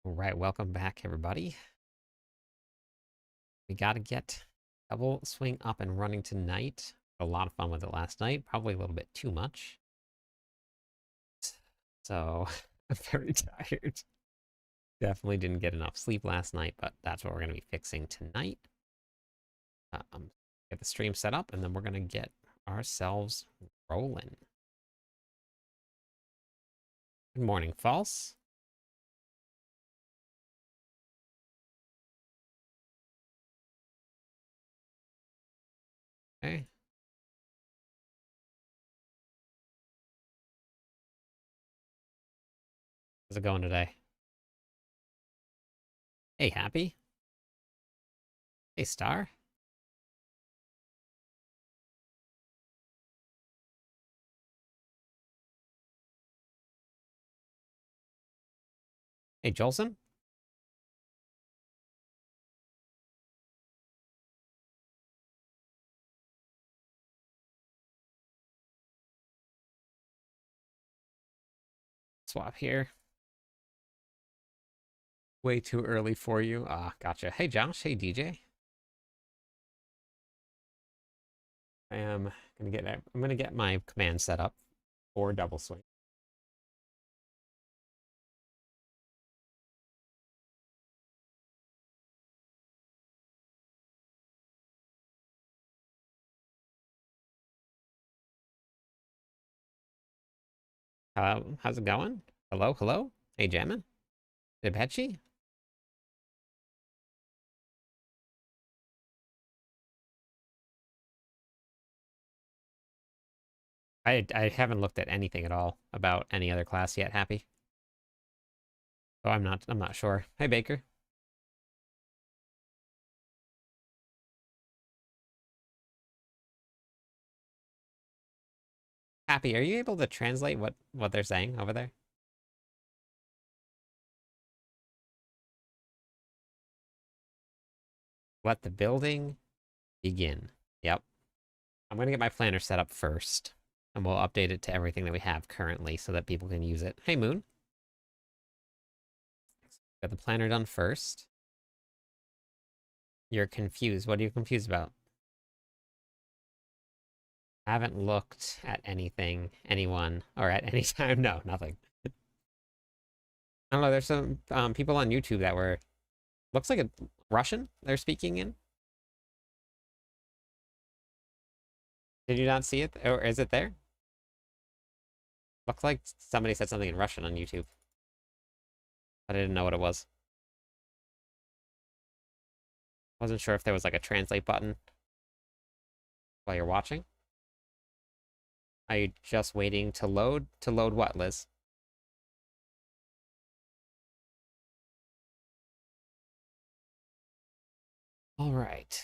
All right, welcome back, everybody. We got to get Doubleswing up and running tonight. Had a lot of fun with it last night, probably a little bit too much. So, I'm very tired. Definitely didn't get enough sleep last night, but that's what we're going to be fixing tonight. Get the stream set up, and then we're going to get ourselves rolling. Good morning, False. Okay. How's it going today? Hey, Happy. Hey, Star. Hey, Jolson. Swap here. Way too early for you. Ah, gotcha. Hey, Josh. Hey, DJ. I'm gonna get my command set up for Doubleswing. How's it going? Hello, hello. Hey, Jammin. Depechi. I haven't looked at anything at all about any other class yet. Happy. So I'm not sure. Hey, Baker. Happy. Are you able to translate what they're saying over there? Let the building begin. Yep. I'm gonna get my planner set up first, and we'll update it to everything that we have currently so that people can use it. Hey, Moon. Got the planner done first. You're confused. What are you confused about? I haven't looked at anything, anyone, or at any time. No, nothing. I don't know. There's some people on YouTube that were, looks like a Russian they're speaking in. Did you not see it? Or is it there? Looks like somebody said something in Russian on YouTube. But I didn't know what it was. Wasn't sure if there was like a translate button while you're watching. Are you just waiting to load? To load what, Liz? All right.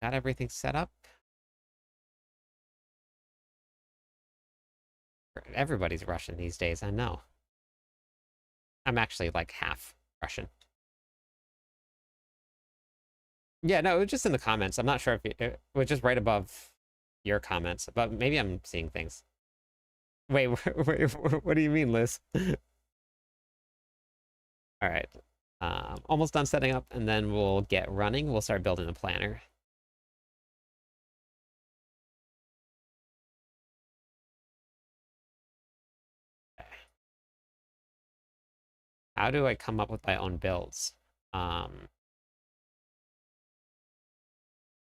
Got everything set up. Everybody's Russian these days, I know. I'm actually like half Russian. Yeah, no, it was just in the comments. I'm not sure if it was just right above your comments, but maybe I'm seeing things. Wait, wait, what do you mean, Liz? All right. Almost done setting up, and then we'll get running. We'll start building the planner. How do I come up with my own builds?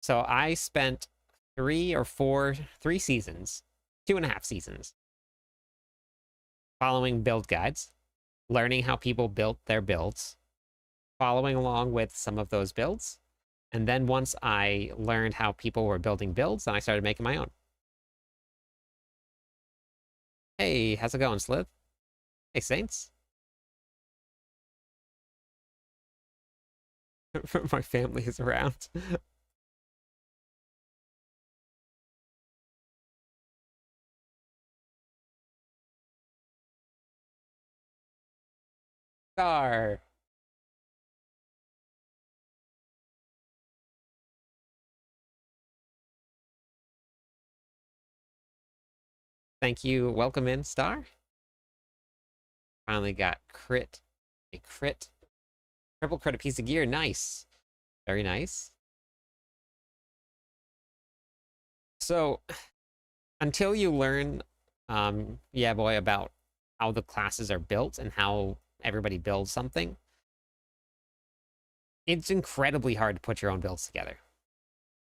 So I spent 3 seasons, 2.5 seasons, following build guides, learning how people built their builds, following along with some of those builds. And then once I learned how people were building builds, then I started making my own. Hey, how's it going, Slith? Hey, Saints. My family is around. Star. Thank you. Welcome in, Star. Finally got a crit Triple credit piece of gear. Nice. Very nice. So, until you learn, yeah, boy, about how the classes are built and how everybody builds something, it's incredibly hard to put your own builds together.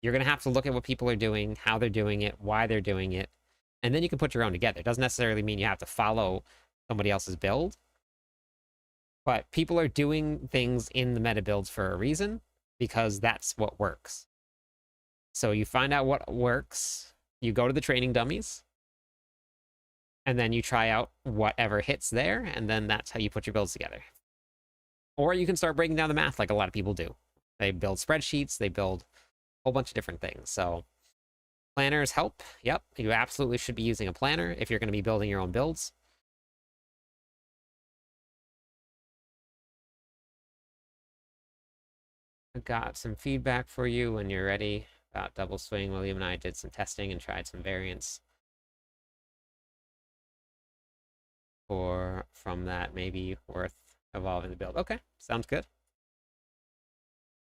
You're going to have to look at what people are doing, how they're doing it, why they're doing it, and then you can put your own together. It doesn't necessarily mean you have to follow somebody else's build, but people are doing things in the meta builds for a reason because that's what works. So you find out what works, you go to the training dummies, and then you try out whatever hits there, and then that's how you put your builds together. Or you can start breaking down the math like a lot of people do. They build spreadsheets, they build a whole bunch of different things. So planners help. Yep, you absolutely should be using a planner if you're going to be building your own builds. I got some feedback for you when you're ready about Doubleswing. William and I did some testing and tried some variants from that. Maybe worth evolving the build. Okay, sounds good.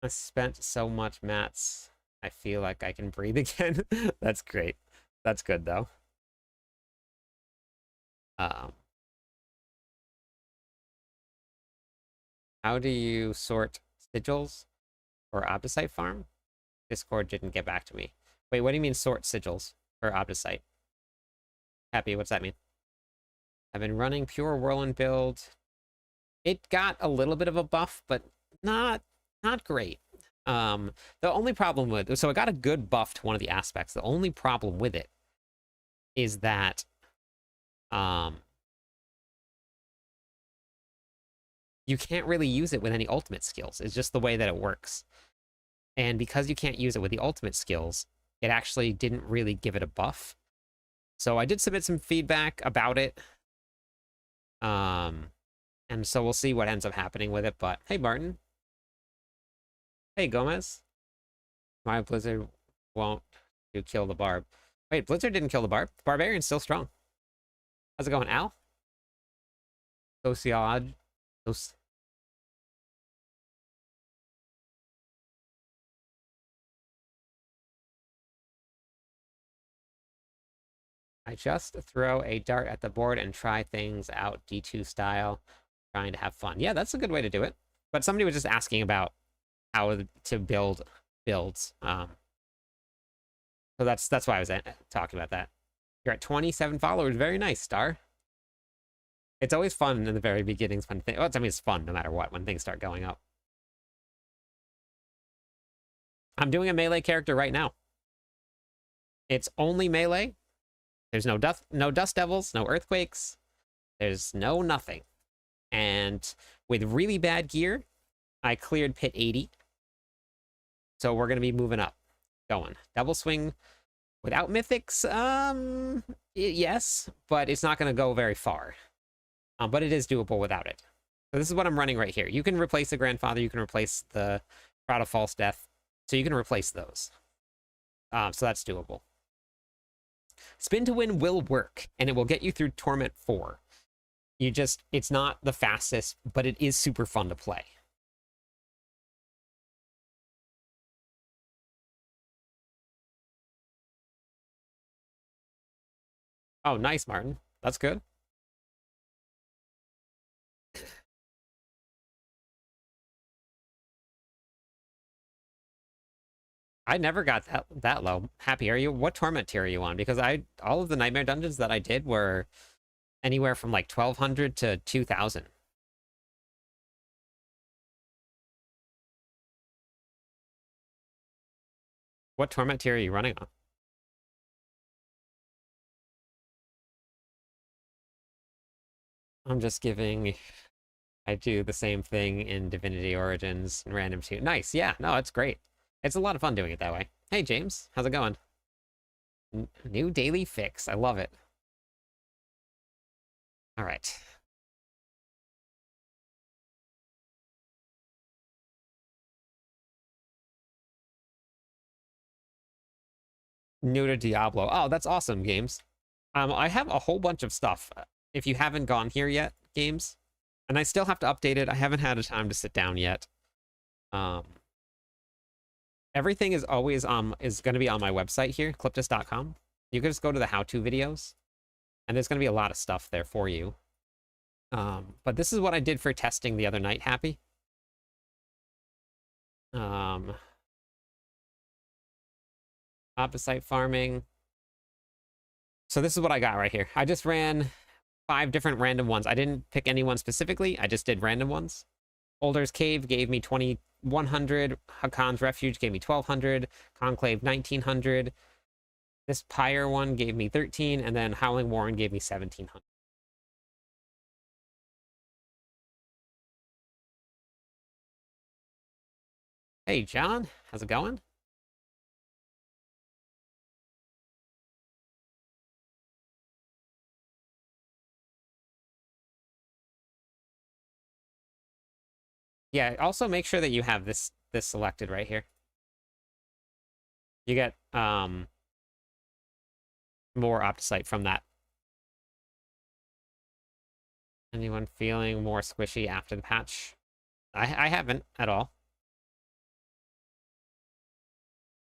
I spent so much mats. I feel like I can breathe again. That's great. That's good though. How do you sort sigils for Opticite farm? Discord didn't get back to me. Wait, what do you mean sort sigils for Opticite? Happy, what's that mean? I've been running pure whirlwind build. It got a little bit of a buff, but not great. The only problem with, so it got a good buff to one of the aspects. The only problem with it is that you can't really use it with any ultimate skills. It's just the way that it works. And because you can't use it with the ultimate skills, it actually didn't really give it a buff. So I did submit some feedback about it. And so we'll see what ends up happening with it. But hey, Martin. Hey, Gomez. My Blizzard won't do kill the barb. Wait, Blizzard didn't kill the barb. The Barbarian's still strong. How's it going, Al? Sociolog. I just throw a dart at the board and try things out D2 style, trying to have fun. Yeah, that's a good way to do it. But somebody was just asking about how to build builds. So that's why I was talking about that. You're at 27 followers. Very nice, Star. It's always fun in the very beginnings when things... Well, I mean, it's fun no matter what when things start going up. I'm doing a melee character right now. It's only melee. There's no dust devils, no earthquakes. There's no nothing. And with really bad gear, I cleared pit 80. So we're going to be moving up. Going. Doubleswing without mythics, yes, but it's not going to go very far. But it is doable without it. So this is what I'm running right here. You can replace the Grandfather, you can replace the Proud of False Death. So you can replace those. So that's doable. Spin to win will work, and it will get you through Torment 4. It's not the fastest, but it is super fun to play. Oh, nice, Martin. That's good. I never got that low. Happy, are you? What torment tier are you on? Because all of the nightmare dungeons that I did were anywhere from like 1200 to 2000. What torment tier are you running on? I'm just giving... I do the same thing in Divinity Origins and Random 2. Nice, yeah, no, it's great. It's a lot of fun doing it that way. Hey, James, how's it going? New daily fix. I love it. All right. New to Diablo. Oh, that's awesome, Games. I have a whole bunch of stuff. If you haven't gone here yet, Games, And I still have to update it. I haven't had a time to sit down yet. Everything is always is going to be on my website here, cliptus.com. You can just go to the how-to videos, and there's going to be a lot of stuff there for you. But this is what I did for testing the other night, Happy. Opposite farming. So this is what I got right here. I just ran 5 different random ones. I didn't pick any one specifically. I just did random ones. Boulder's Cave gave me 2100. Hakan's Refuge gave me 1200. Conclave 1900. This Pyre one gave me 13, and then Howling Warren gave me 1700. Hey, John, how's it going? Yeah, also make sure that you have this selected right here. You get more Opticite from that. Anyone feeling more squishy after the patch? I haven't at all.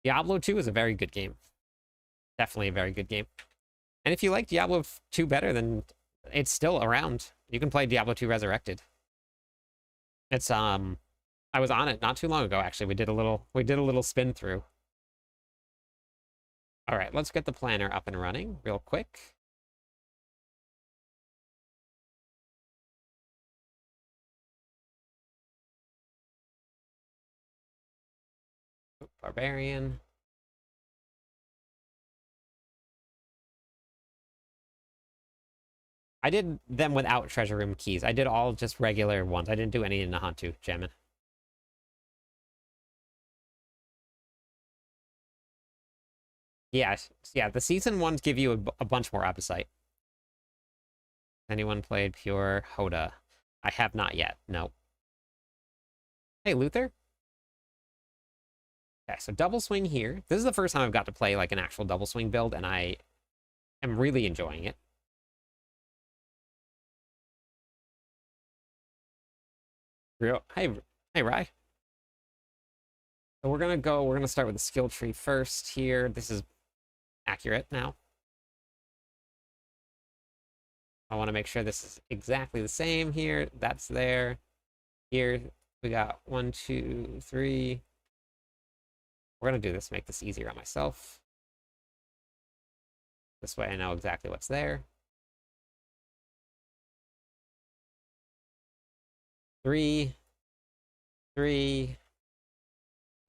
Diablo 2 is a very good game. Definitely a very good game. And if you like Diablo 2 better, then it's still around. You can play Diablo 2 Resurrected. It's I was on it not too long ago actually. We did a little spin through. All right, let's get the planner up and running real quick. Barbarian. I did them without treasure room keys. I did all just regular ones. I didn't do any in Nahantu, Jamin. Yeah, yeah. The season ones give you a bunch more Opposite. Anyone played Pure Hoda? I have not yet. No. Hey, Luther. Okay, so Doubleswing here. This is the first time I've got to play like an actual Doubleswing build, and I am really enjoying it. Real. Hey, Rye. So we're gonna start with the skill tree first here. This is accurate now. I want to make sure this is exactly the same here. That's there. Here we got 1, 2, 3. We're gonna do this, make this easier on myself. This way I know exactly what's there. 3, 3.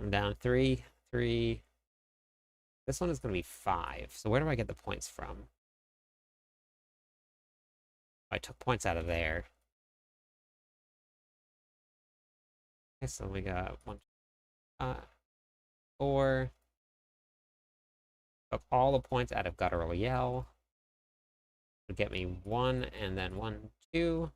I'm down 3, 3. This one is going to be 5. So where do I get the points from? I took points out of there. Okay, so we got 1, 4. Took all the points out of Guttural Yell. Would get me 1, and then 1, 2.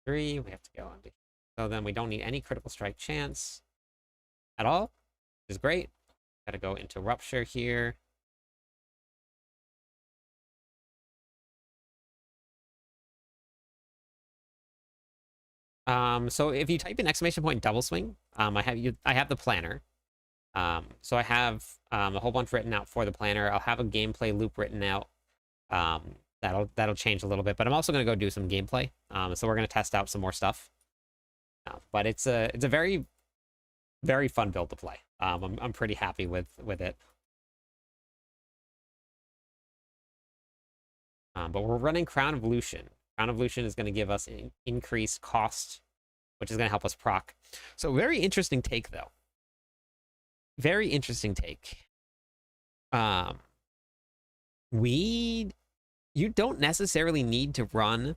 Three, we have to go on. So then we don't need any critical strike chance at all, which is great. Got to go into Rupture here. So if you type in exclamation Doubleswing, I have the planner. So I have a whole bunch written out for the planner. I'll have a gameplay loop written out. That'll change a little bit, but I'm also gonna go do some gameplay. So we're gonna test out some more stuff. But it's a very, very fun build to play. I'm pretty happy with it. But we're running Crown of Lucian. Crown of Lucian is going to give us an increased cost, which is going to help us proc. So very interesting take, though. Very interesting take. You don't necessarily need to run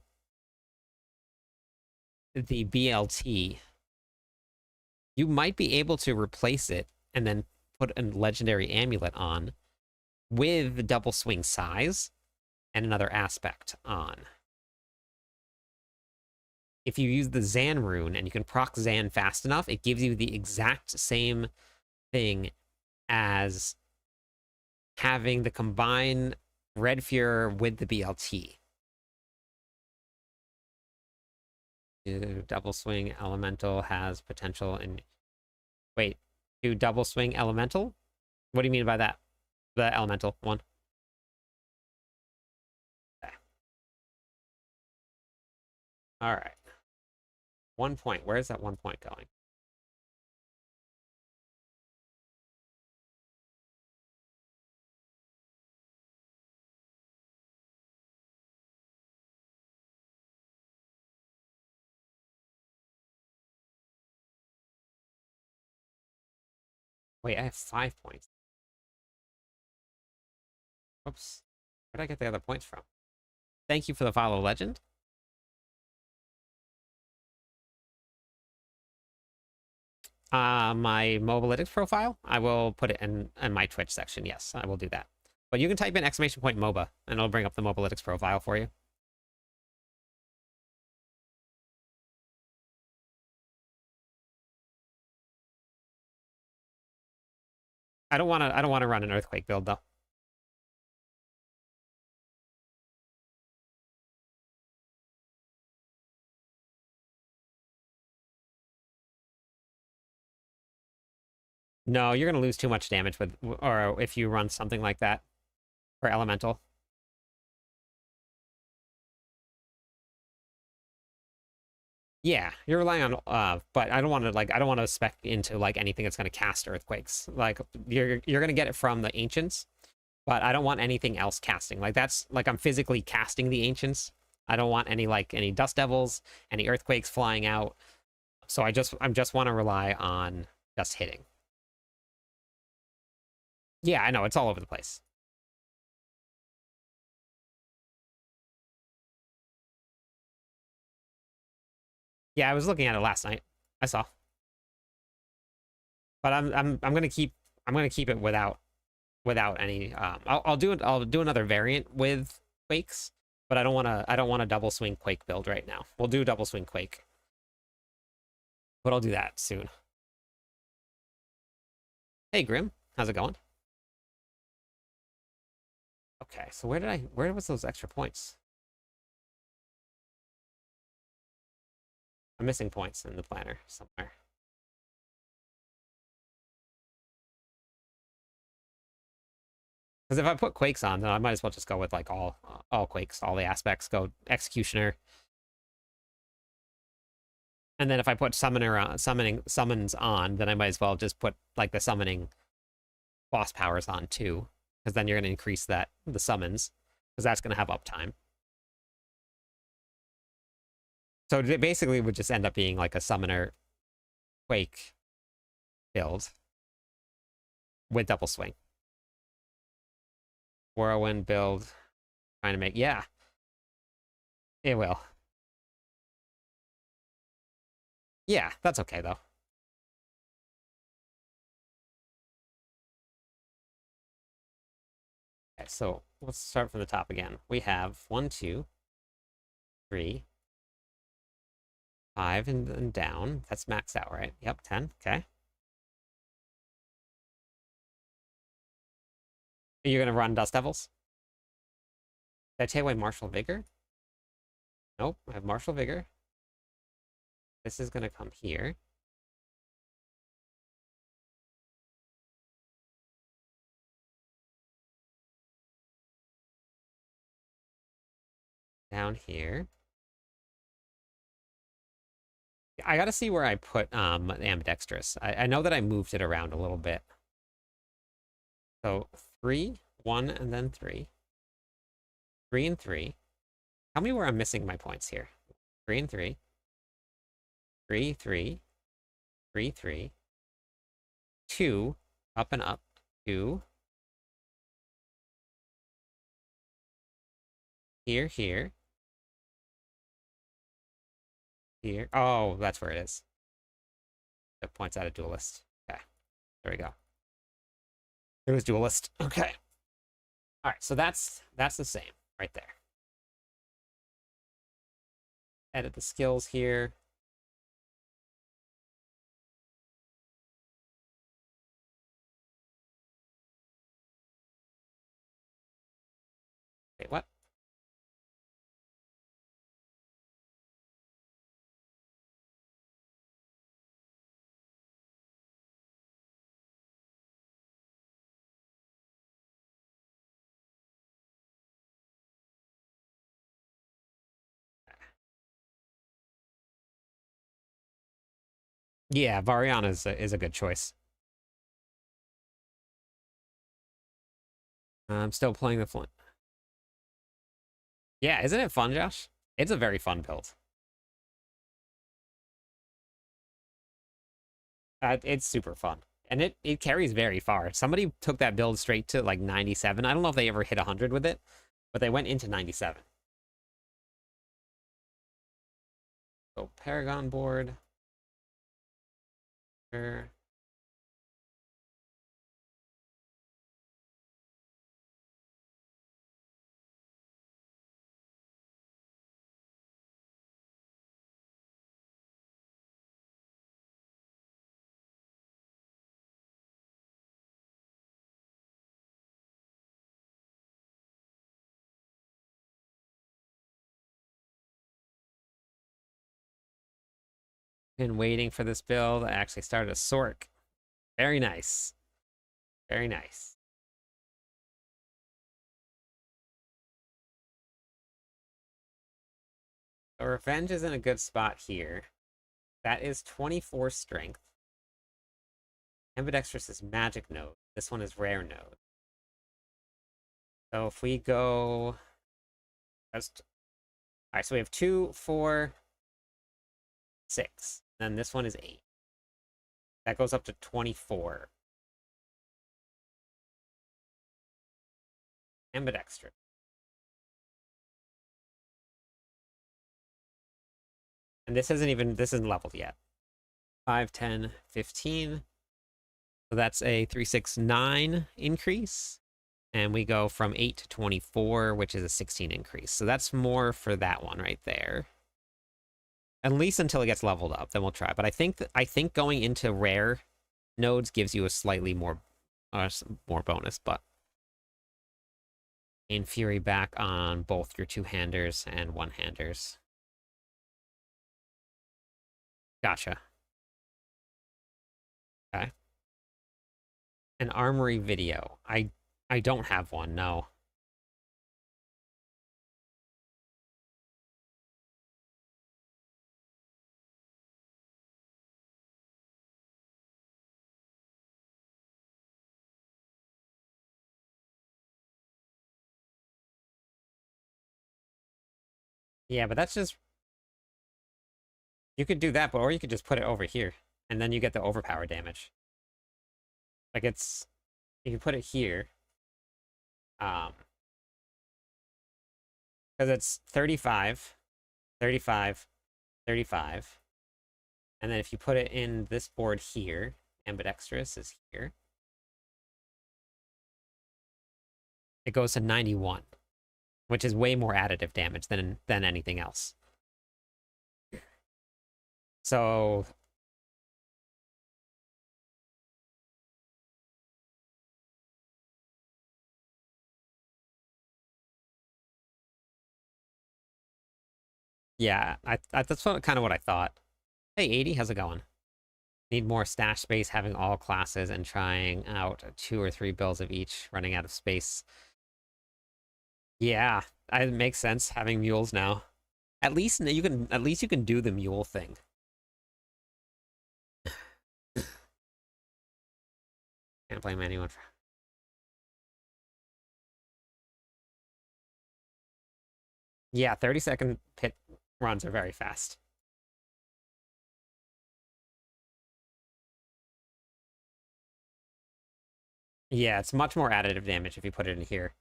the BLT. You might be able to replace it and then put a legendary amulet on with Doubleswing size and another aspect on. If you use the Zan rune and you can proc Zan fast enough, it gives you the exact same thing as having the combine Red Fuhrer with the BLT. Doubleswing Elemental has potential in... Wait, do Doubleswing Elemental? What do you mean by that? The Elemental one? Okay. All right. 1 point. Where's that 1 point going? Wait, I have 5 points. Oops. Where'd I get the other points from? Thank you for the follow, Legend. My Mobalytics profile, I will put it in my Twitch section. Yes, I will do that. But you can type in exclamation point MOBA, and it'll bring up the Mobalytics profile for you. I don't want to run an Earthquake build, though. No, you're going to lose too much damage with, or if you run something like that for Elemental. Yeah, you're relying on, but I don't want to spec into like anything that's going to cast Earthquakes. Like you're going to get it from the Ancients, but I don't want anything else casting. Like that's like I'm physically casting the Ancients. I don't want any Dust Devils, any Earthquakes flying out. So I just want to rely on just hitting. Yeah, I know it's all over the place. Yeah, I was looking at it last night. I saw. But I'm gonna keep it without any I'll do another variant with Quakes, but I don't want a double swing Quake build right now. We'll do double swing Quake. But I'll do that soon. Hey Grim, how's it going? Okay, so where was those extra points? I'm missing points in the planner somewhere. Because if I put Quakes on, then I might as well just go with like all Quakes, all the aspects, go Executioner. And then if I put summons on, then I might as well just put like the summoning boss powers on too. Because then you're gonna increase the summons. Because that's gonna have uptime. So it basically would just end up being like a summoner Quake build with double swing. Whirlwind build. Trying to make, yeah. It will. Yeah, that's okay though. Okay, so let's start from the top again. We have 1, 2, 3, 5, and down. That's maxed out, right? Yep, 10. Okay. You're gonna run Dust Devils? Did I take away Martial Vigor? Nope, I have Martial Vigor. This is gonna come here. Down here. I gotta see where I put ambidextrous. I know that I moved it around a little bit. So 3, 1, and then 3. 3 and 3. Tell me where I'm missing my points here. 3 and 3. 3, 3. 3, 3. 2. Up and up. 2. Here, here. Here. Oh, that's where it is. It points out a duelist. Okay. There we go. It was duelist. Okay. All right, so that's the same right there. Edit the skills here. Yeah, Varian is a good choice. I'm still playing the Flint. Yeah, isn't it fun, Josh? It's a very fun build. It's super fun. And it carries very far. Somebody took that build straight to like 97. I don't know if they ever hit 100 with it, but they went into 97. So Paragon board. Sure. Been waiting for this build. I actually started a Sork. Very nice. Very nice. So Revenge is in a good spot here. That is 24 strength. Ambidextrous is magic node. This one is rare node. So if we go... Just... Alright, so we have 2, 4, 6. Then this one is 8. That goes up to 24. Ambidextrous. And this isn't leveled yet. 5, 10, 15. So that's a 3, 6, 9 increase. And we go from 8 to 24, which is a 16 increase. So that's more for that one right there. At least until it gets leveled up, then we'll try. But I think going into rare nodes gives you a slightly more bonus, but in Fury back on both your two-handers and one-handers. Gotcha. Okay. An armory video. I don't have one, no. Yeah, but that's just... You could do that, but or you could just put it over here, and then you get the overpower damage. Like it's... You can put it here. Because it's 35, 35, 35. And then if you put it in this board here, ambidextrous is here, it goes to 91, which is way more additive damage than anything else. So yeah, that's kind of what I thought. Hey, 80, how's it going? Need more stash space, having all classes and trying out 2 or 3 builds of each, running out of space. Yeah, it makes sense having mules now. At least you can do the mule thing. Can't blame anyone for... Yeah, 30-second pit runs are very fast. Yeah, it's much more additive damage if you put it in here.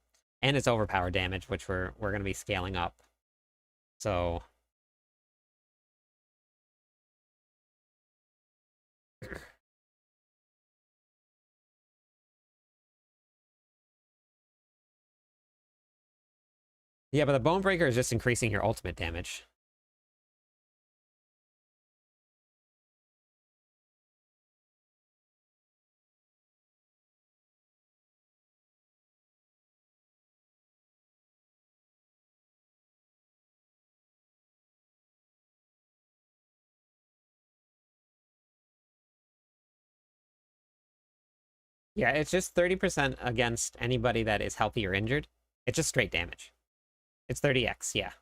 And it's overpower damage, which we're gonna be scaling up. So yeah, but the Bone Breaker is just increasing your ultimate damage. Yeah, it's just 30% against anybody that is healthy or injured. It's just straight damage. It's 30x, yeah.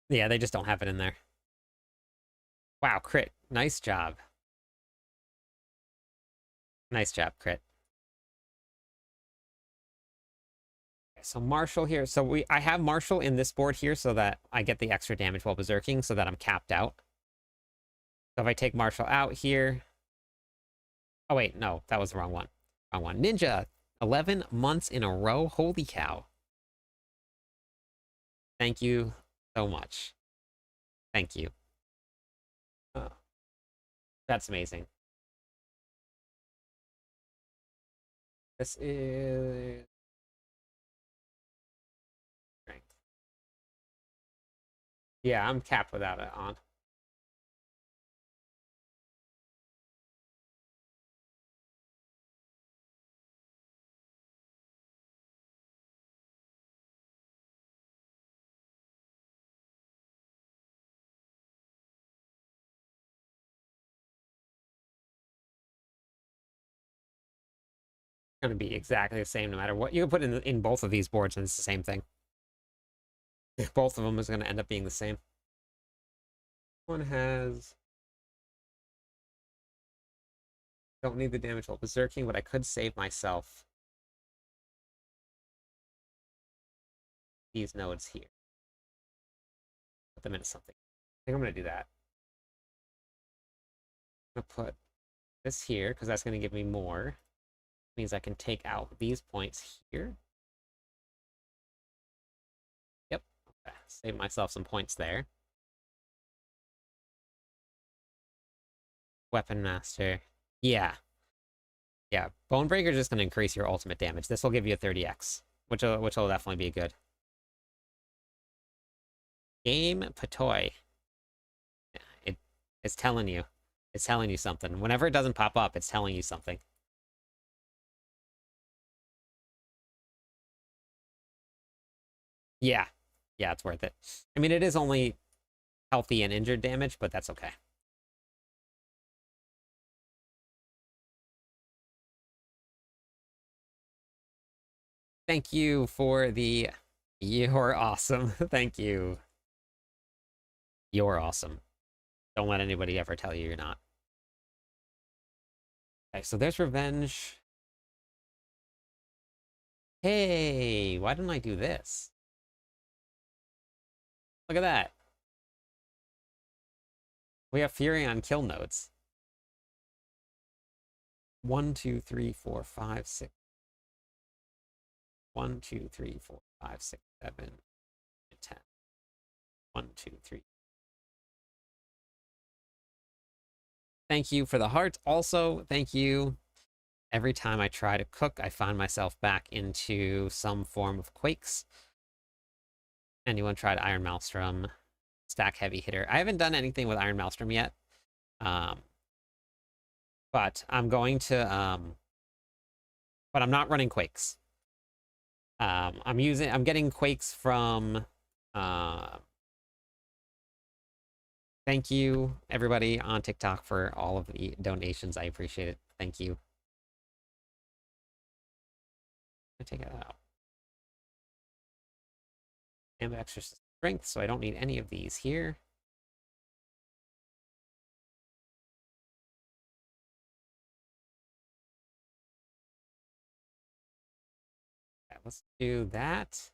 Yeah, they just don't have it in there. Wow, crit. Nice job. Nice job, crit. Okay, so Marshall here. So I have Marshall in this board here so that I get the extra damage while berserking so that I'm capped out. So if I take Marshall out here. Oh wait, no, that was the wrong one. Wrong one. Ninja, 11 months in a row. Holy cow. Thank you so much. Thank you. Oh, that's amazing. This is strength. Yeah, I'm capped without it on. Going to be exactly the same no matter what. You can put in both of these boards and it's the same thing. Both of them is going to end up being the same. One has... Don't need the damage while berserking, but I could save myself these nodes here. Put them into something. I think I'm going to do that. I'm going to put this here because that's going to give me more. Means I can take out these points here. Yep. Okay. Save myself some points there. Weapon Master. Yeah. Yeah. Bonebreaker is just going to increase your ultimate damage. This will give you a 30x, which will definitely be good. Game Patoy. It's telling you. It's telling you something. Whenever it doesn't pop up, it's telling you something. Yeah. Yeah, it's worth it. I mean, it is only healthy and injured damage, but that's okay. Thank you for the... You're awesome. Thank you. You're awesome. Don't let anybody ever tell you you're not. Okay, so there's revenge. Hey, why didn't I do this? Look at that. We have Fury on kill nodes. 1, 2, 3, 4, 5, 6. 1, 2, 3, 4, 5, 6, 7, 10. 1, 2, 3. Thank you for the heart. Also, thank you. Every time I try to cook, I find myself back into some form of quakes. Anyone tried Iron Maelstrom? Stack heavy hitter. I haven't done anything with Iron Maelstrom yet. But I'm going to but I'm not running quakes. I'm getting quakes from thank you everybody on TikTok for all of the donations. I appreciate it. Thank you. I take it out. And extra strength, so I don't need any of these here. Okay, let's do that.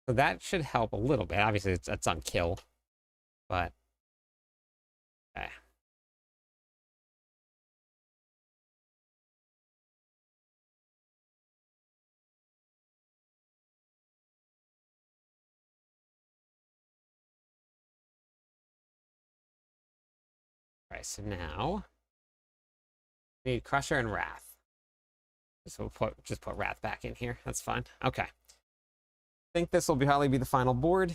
So that should help a little bit. Obviously, it's on kill, but okay. All right, so now we need Crusher and Wrath. So we'll just put Wrath back in here. That's fine. Okay. I think this will probably be the final board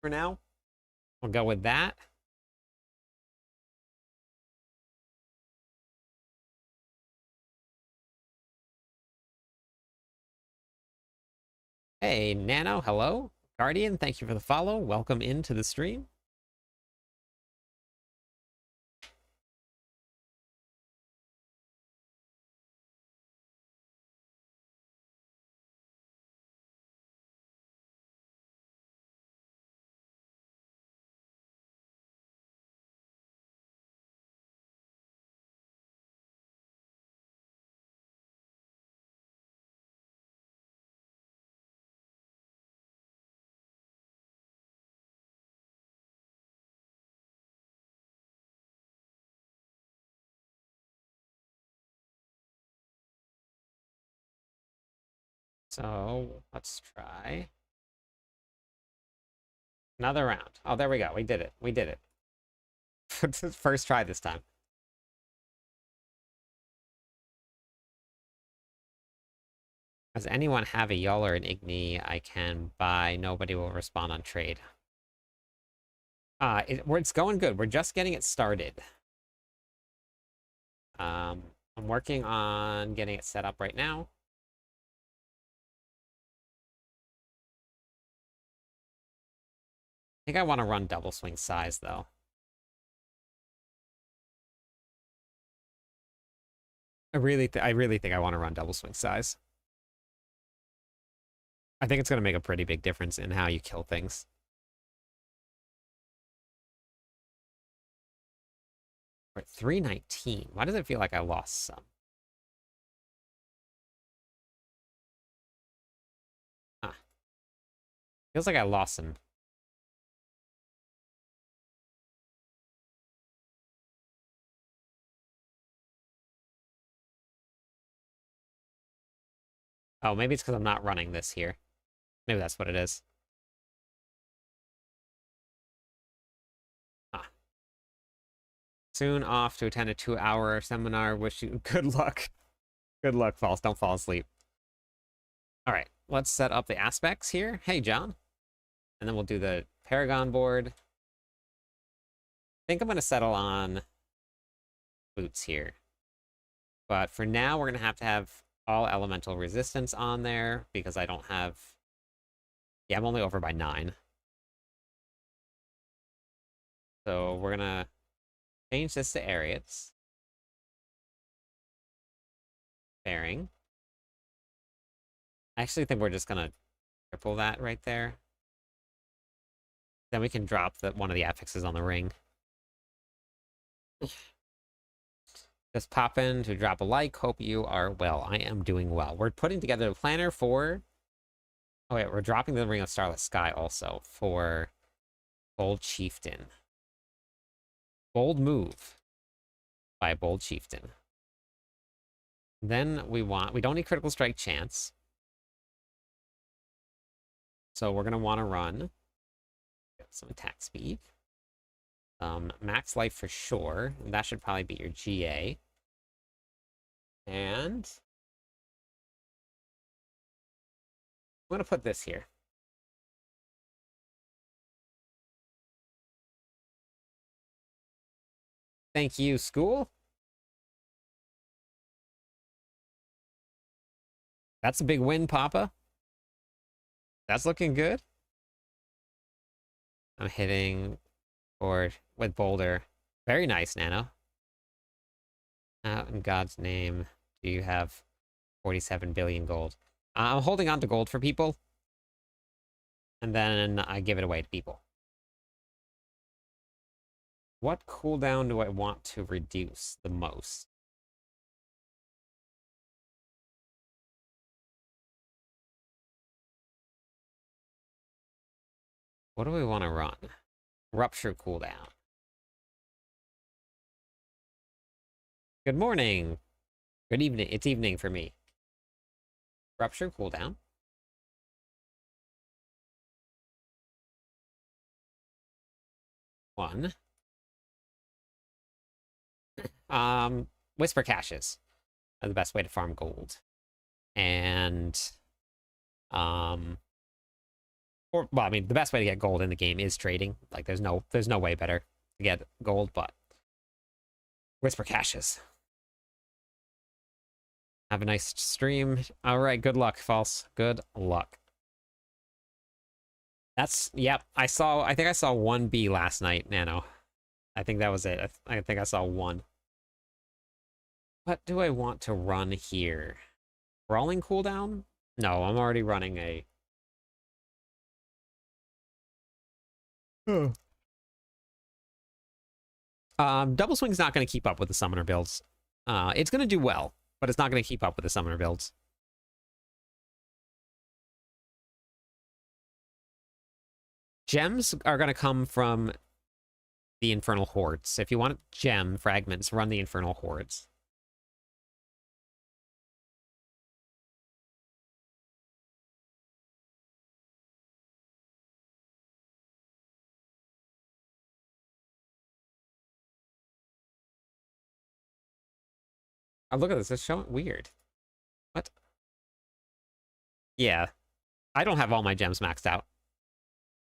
for now. We'll go with that. Hey, Nano, hello. Guardian, thank you for the follow. Welcome into the stream. So let's try another round. Oh, there we go. We did it. We did it. First try this time. Does anyone have a Yull or an Igni I can buy? Nobody will respond on trade. It's going good. We're just getting it started. I'm working on getting it set up right now. I think I want to run Doubleswing size, though. I really think I want to run Doubleswing size. I think it's going to make a pretty big difference in how you kill things. We're at 319. Why does it feel like I lost some? Huh. Feels like I lost some. Oh, maybe it's because I'm not running this here. Maybe that's what it is. Huh. Soon off to attend a 2-hour seminar. Wish you good luck. Good luck, False. Don't fall asleep. All right, let's set up the aspects here. Hey, John. And then we'll do the Paragon board. I think I'm going to settle on boots here. But for now, we're going to have all elemental resistance on there because I don't have... Yeah, I'm only over by 9. So we're going to change this to Ariats. Bearing. I actually think we're just going to triple that right there. Then we can drop one of the affixes on the ring. Just pop in to drop a like. Hope you are well. I am doing well. We're putting together a planner for... Oh, wait, we're dropping the Ring of Starless Sky also for Bold Chieftain. Bold move by Bold Chieftain. Then we don't need Critical Strike chance. So we're going to want to run some attack speed. Max life for sure. That should probably be your GA. And I'm going to put this here. Thank you, school. That's a big win, Papa. That's looking good. I'm hitting board with Boulder. Very nice, Nano. How in God's name do you have 47 billion gold? I'm holding on to gold for people. And then I give it away to people. What cooldown do I want to reduce the most? What do we want to run? Rupture cooldown. Good morning. Good evening. It's evening for me. Rupture cooldown. One. Whisper caches are the best way to farm gold. And well, I mean, the best way to get gold in the game is trading. Like, there's no way better to get gold, but Whisper caches. Have a nice stream. All right, good luck, False. Good luck. Yep, I think I saw 1B last night, Nano. I think that was it. I think I saw 1. What do I want to run here? Brawling cooldown? No, I'm already running a... Doubleswing's not going to keep up with the summoner builds. It's going to do well, but it's not going to keep up with the summoner builds. Gems are going to come from the Infernal Hordes. If you want gem fragments, run the Infernal Hordes. Oh, look at this. It's showing weird. What? Yeah. I don't have all my gems maxed out.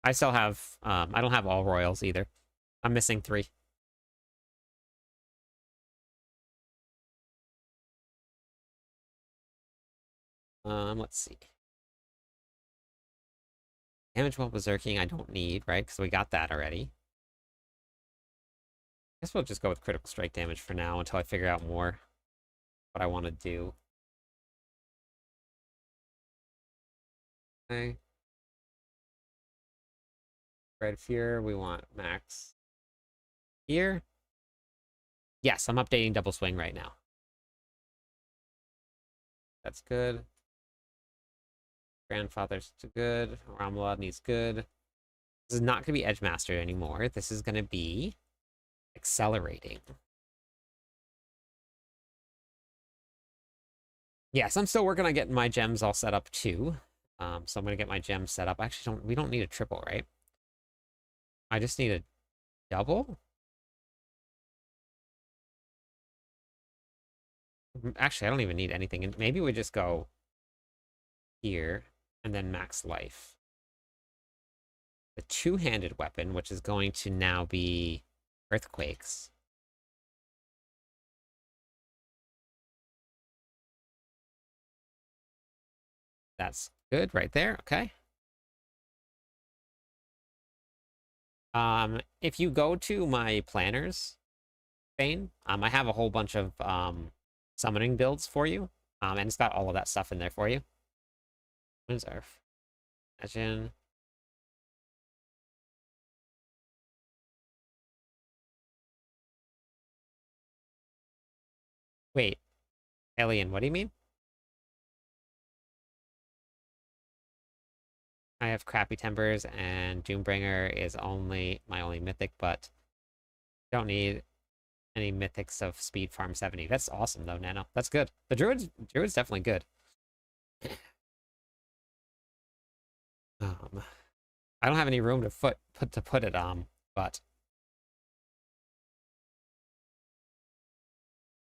I still have, I don't have all royals either. I'm missing 3. Let's see. Damage while berserking I don't need, right? Because we got that already. Guess we'll just go with critical strike damage for now until I figure out more what I want to do. Okay. Red Fear, we want max. Here? Yes, I'm updating Doubleswing right now. That's good. Grandfather's too good. Ramalad needs good. This is not going to be Edge Master anymore. This is going to be accelerating. Yes, I'm still working on getting my gems all set up too. So I'm going to get my gems set up. Actually, we don't need a triple, right? I just need a double? Actually, I don't even need anything. And maybe we just go here and then max life. The two-handed weapon, which is going to now be earthquakes. That's good right there. Okay. If you go to my planners vein, I have a whole bunch of summoning builds for you. And it's got all of that stuff in there for you. When's our imagine? Wait, Alien, what do you mean? I have crappy Timbers and Doombringer is only my only mythic, but don't need any mythics of speed farm 70. That's awesome though, Nano. That's good. The Druid's definitely good. I don't have any room to put it but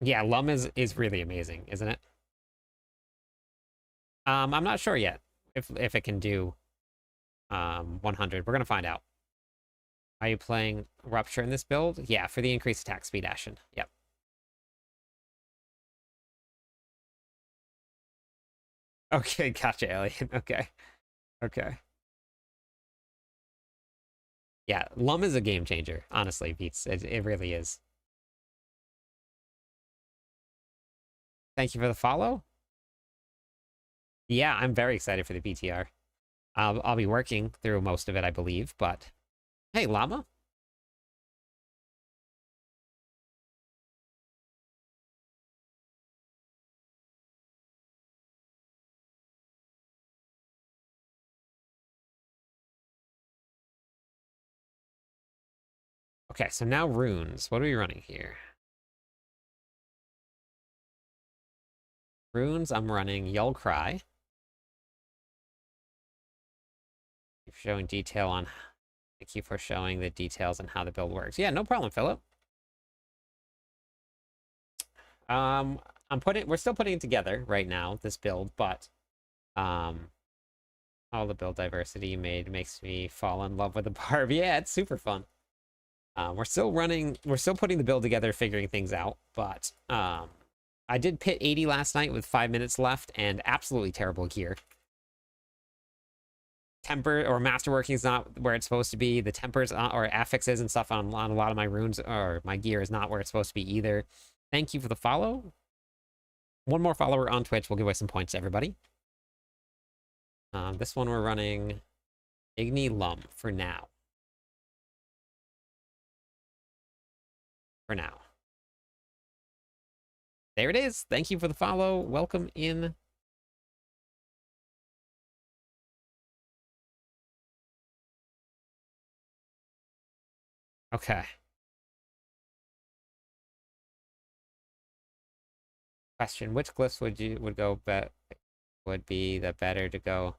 yeah, Lum is really amazing, isn't it? I'm not sure yet if it can do 100. We're gonna find out. Are you playing Rupture in this build? Yeah, for the increased attack speed, Ashen. Yep. Okay, gotcha, Alien. Okay. Okay. Yeah, Lum is a game changer, honestly, Beats. It really is. Thank you for the follow. Yeah, I'm very excited for the BTR. I'll be working through most of it, I believe, but hey, Llama. Okay, so now runes. What are we running here? Runes, I'm running Yell Cry. Showing detail on... Thank you for showing the details on how the build works. Yeah, no problem, Philip. We're still putting it together right now, this build, but all the build diversity you made makes me fall in love with the barb. Yeah, it's super fun. We're still putting the build together, figuring things out, but I did pit 80 last night with 5 minutes left and absolutely terrible gear. Temper or masterworking is not where it's supposed to be. The tempers or affixes and stuff on a lot of my runes or my gear is not where it's supposed to be either. Thank you for the follow. One more follower on Twitch will give away some points to everybody. This one we're running Igni Lum for now. For now. There it is. Thank you for the follow. Welcome in. Okay. Question: which glyphs would be the better to go?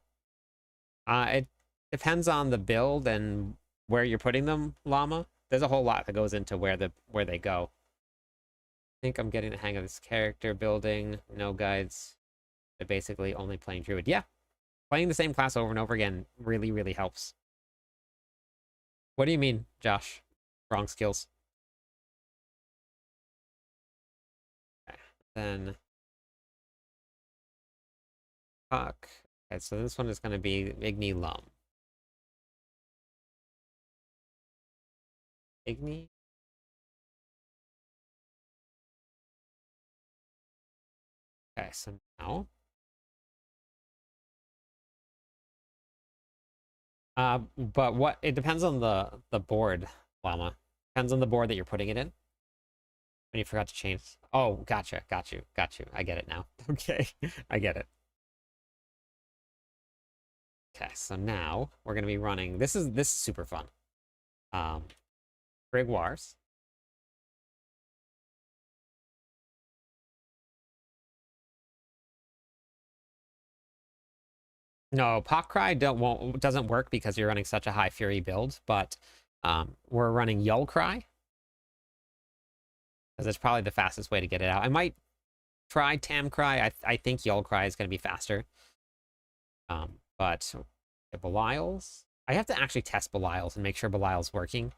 It depends on the build and where you're putting them, Llama. There's a whole lot that goes into where they go. think I'm getting the hang of this character building. No guides. But basically only playing Druid. Yeah, playing the same class over and over again really, really helps. What do you mean, Josh? Wrong skills. Okay. Then Puck. Okay, so this one is going to be Igni Lum. Igni? Okay, so now. But what it depends on the board, Llama. Depends on the board that you're putting it in. When you forgot to change. Oh, gotcha, got you. I get it now. Okay, I get it. Okay, so now we're gonna be running. This is super fun. Um, Wars. No, Cry doesn't work because you're running such a high fury build, but we're running Yull Cry because it's probably the fastest way to get it out. I might try Tam Cry. I think Yull Cry is going to be faster. But Belial's, I have to actually test Belial's and make sure Belial's working.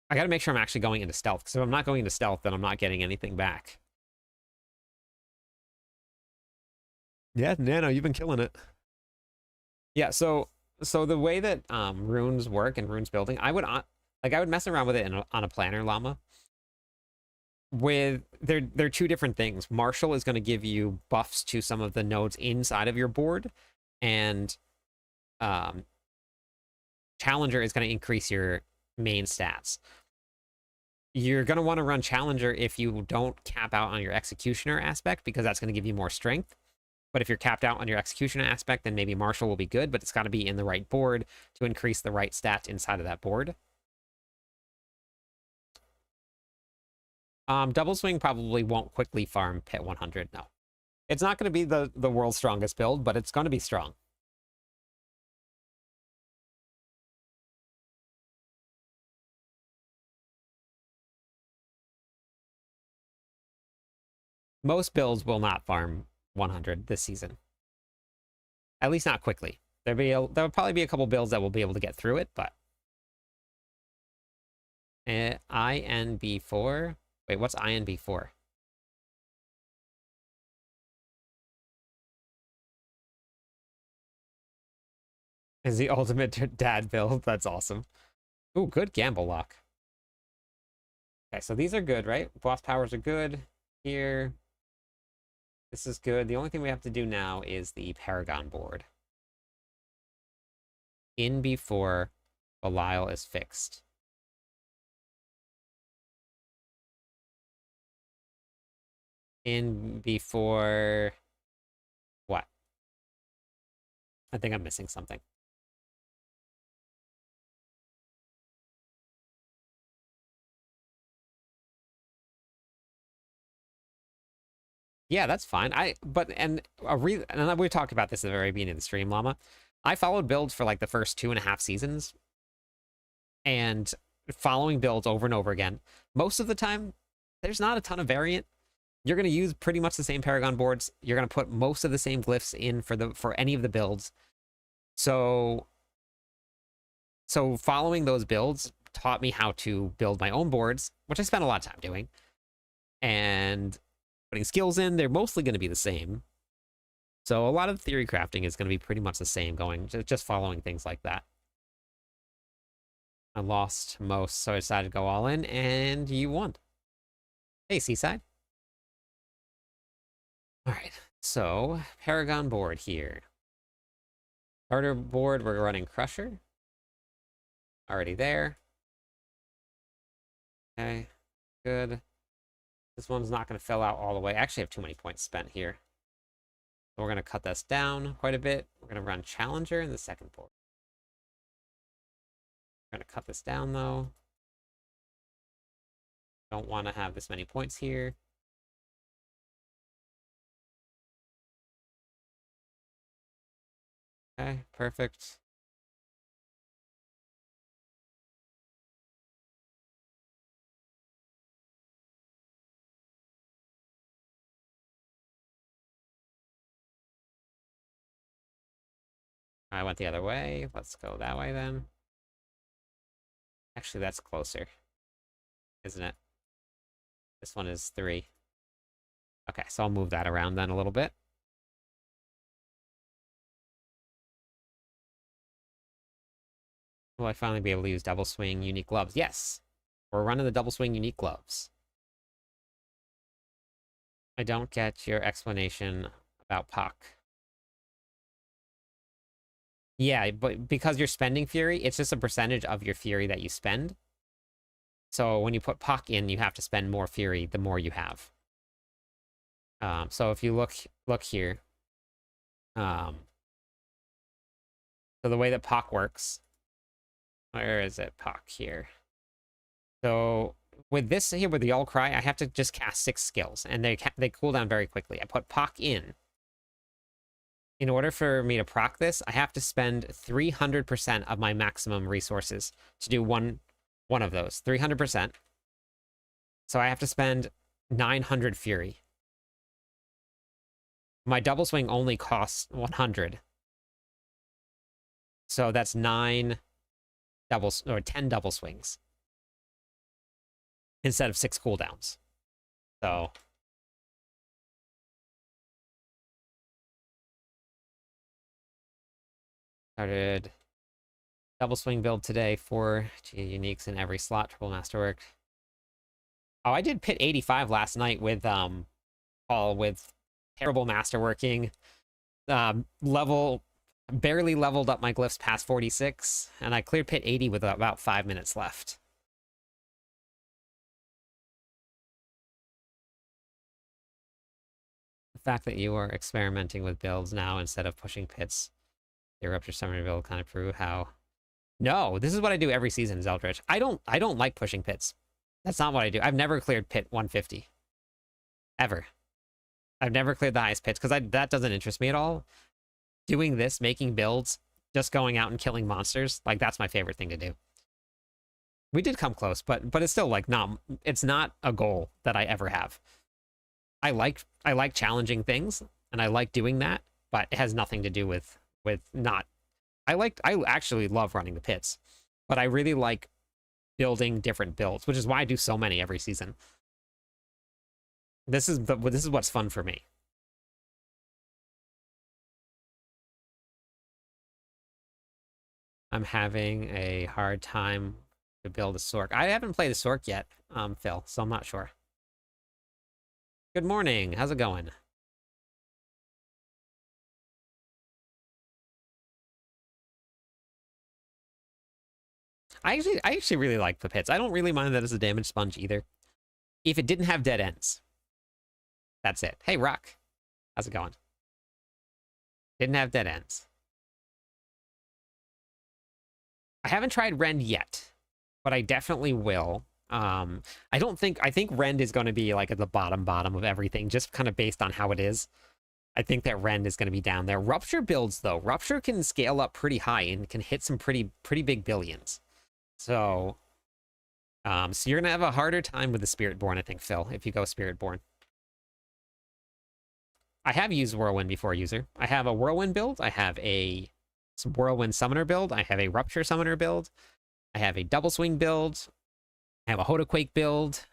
I got to make sure I'm actually going into stealth, because if I'm not going into stealth, then I'm not getting anything back. Yeah, Nano, you've been killing it. Yeah, so the way that runes work and runes building, I would mess around with it on a planner llama. With they're two different things. Marshall is going to give you buffs to some of the nodes inside of your board, and um, Challenger is going to increase your main stats. You're going to want to run Challenger if you don't cap out on your Executioner aspect, because that's going to give you more strength. But if you're capped out on your Executioner aspect, then maybe Marshall will be good, but it's got to be in the right board to increase the right stats inside of that board. Doubleswing probably won't quickly farm Pit 100, no. It's not going to be the world's strongest build, but it's going to be strong. Most builds will not farm 100 this season. At least not quickly. There'll probably be a couple builds that will be able to get through it, but INB4. Wait, what's INB4? Is the ultimate dad build? That's awesome. Ooh, good gamble lock. Okay, so these are good, right? Boss powers are good here. This is good. The only thing we have to do now is the Paragon board. In before Belial is fixed. In before what? I think I'm missing something. Yeah, that's fine. And we talked about this at the very beginning of the stream, Llama. I followed builds for like the first 2.5 seasons, and following builds over and over again. Most of the time, there's not a ton of variant. You're going to use pretty much the same Paragon boards. You're going to put most of the same glyphs in for any of the builds. So following those builds taught me how to build my own boards, which I spent a lot of time doing. And putting skills in, they're mostly going to be the same. So a lot of theory crafting is going to be pretty much the same, going just following things like that. I lost most, so I decided to go all in, and you won. Hey, Seaside. All right, so Paragon board here. Starter board, we're running Crusher. Already there. Okay, good. This one's not going to fill out all the way. I actually have too many points spent here. So we're going to cut this down quite a bit. We're going to run Challenger in the second board. We're going to cut this down, though. Don't want to have this many points here. Okay, perfect. I went the other way. Let's go that way then. Actually, that's closer, isn't it? This one is 3. Okay, so I'll move that around then a little bit. Will I finally be able to use Doubleswing unique gloves? Yes! We're running the Doubleswing unique gloves. I don't get your explanation about Puck. Yeah, but because you're spending Fury, it's just a percentage of your Fury that you spend. So when you put Puck in, you have to spend more Fury the more you have. So if you look here, so the way that Puck works, where is it? Puck here. So with this here, with the All Cry, I have to just cast 6 skills, and they cool down very quickly. I put Puck in. In order for me to proc this, I have to spend 300% of my maximum resources to do one of those. 300%. So I have to spend 900 Fury. My double swing only costs 100. So that's 10 double swings instead of 6 cooldowns. So started double swing build today, 4 uniques in every slot, triple masterwork. Oh, I did pit 85 last night with Paul with terrible masterworking. Barely leveled up my glyphs past 46, and I cleared pit 80 with about 5 minutes left. The fact that you are experimenting with builds now instead of pushing pits, the Eruptor Summoner build kind of prove how. No, this is what I do every season, Zeldritch. I don't like pushing pits. That's not what I do. I've never cleared pit 150. Ever. I've never cleared the highest pits, because that doesn't interest me at all. Doing this, making builds, just going out and killing monsters, like, that's my favorite thing to do. We did come close, but it's still, like, it's not a goal that I ever have. I like challenging things, and I like doing that, but it has nothing to do with not... I actually love running the pits, but I really like building different builds, which is why I do so many every season. This is what's fun for me. I'm having a hard time to build a Sork. I haven't played a Sork yet, Phil, so I'm not sure. Good morning. How's it going? I actually really like the pits. I don't really mind that it's a damage sponge either. If it didn't have dead ends. That's it. Hey, Rock. How's it going? Didn't have dead ends. I haven't tried Rend yet, but I definitely will. I think Rend is going to be like at the bottom of everything, just kind of based on how it is. I think that Rend is going to be down there. Rupture builds, though. Rupture can scale up pretty high and can hit some pretty big billions. So, so you're going to have a harder time with the Spiritborn, I think, Phil, if you go Spiritborn. I have used Whirlwind before, user. I have a Whirlwind build. I have a Whirlwind Summoner build. I have a Rupture Summoner build. I have a Double Swing build. I have a Hodaquake build.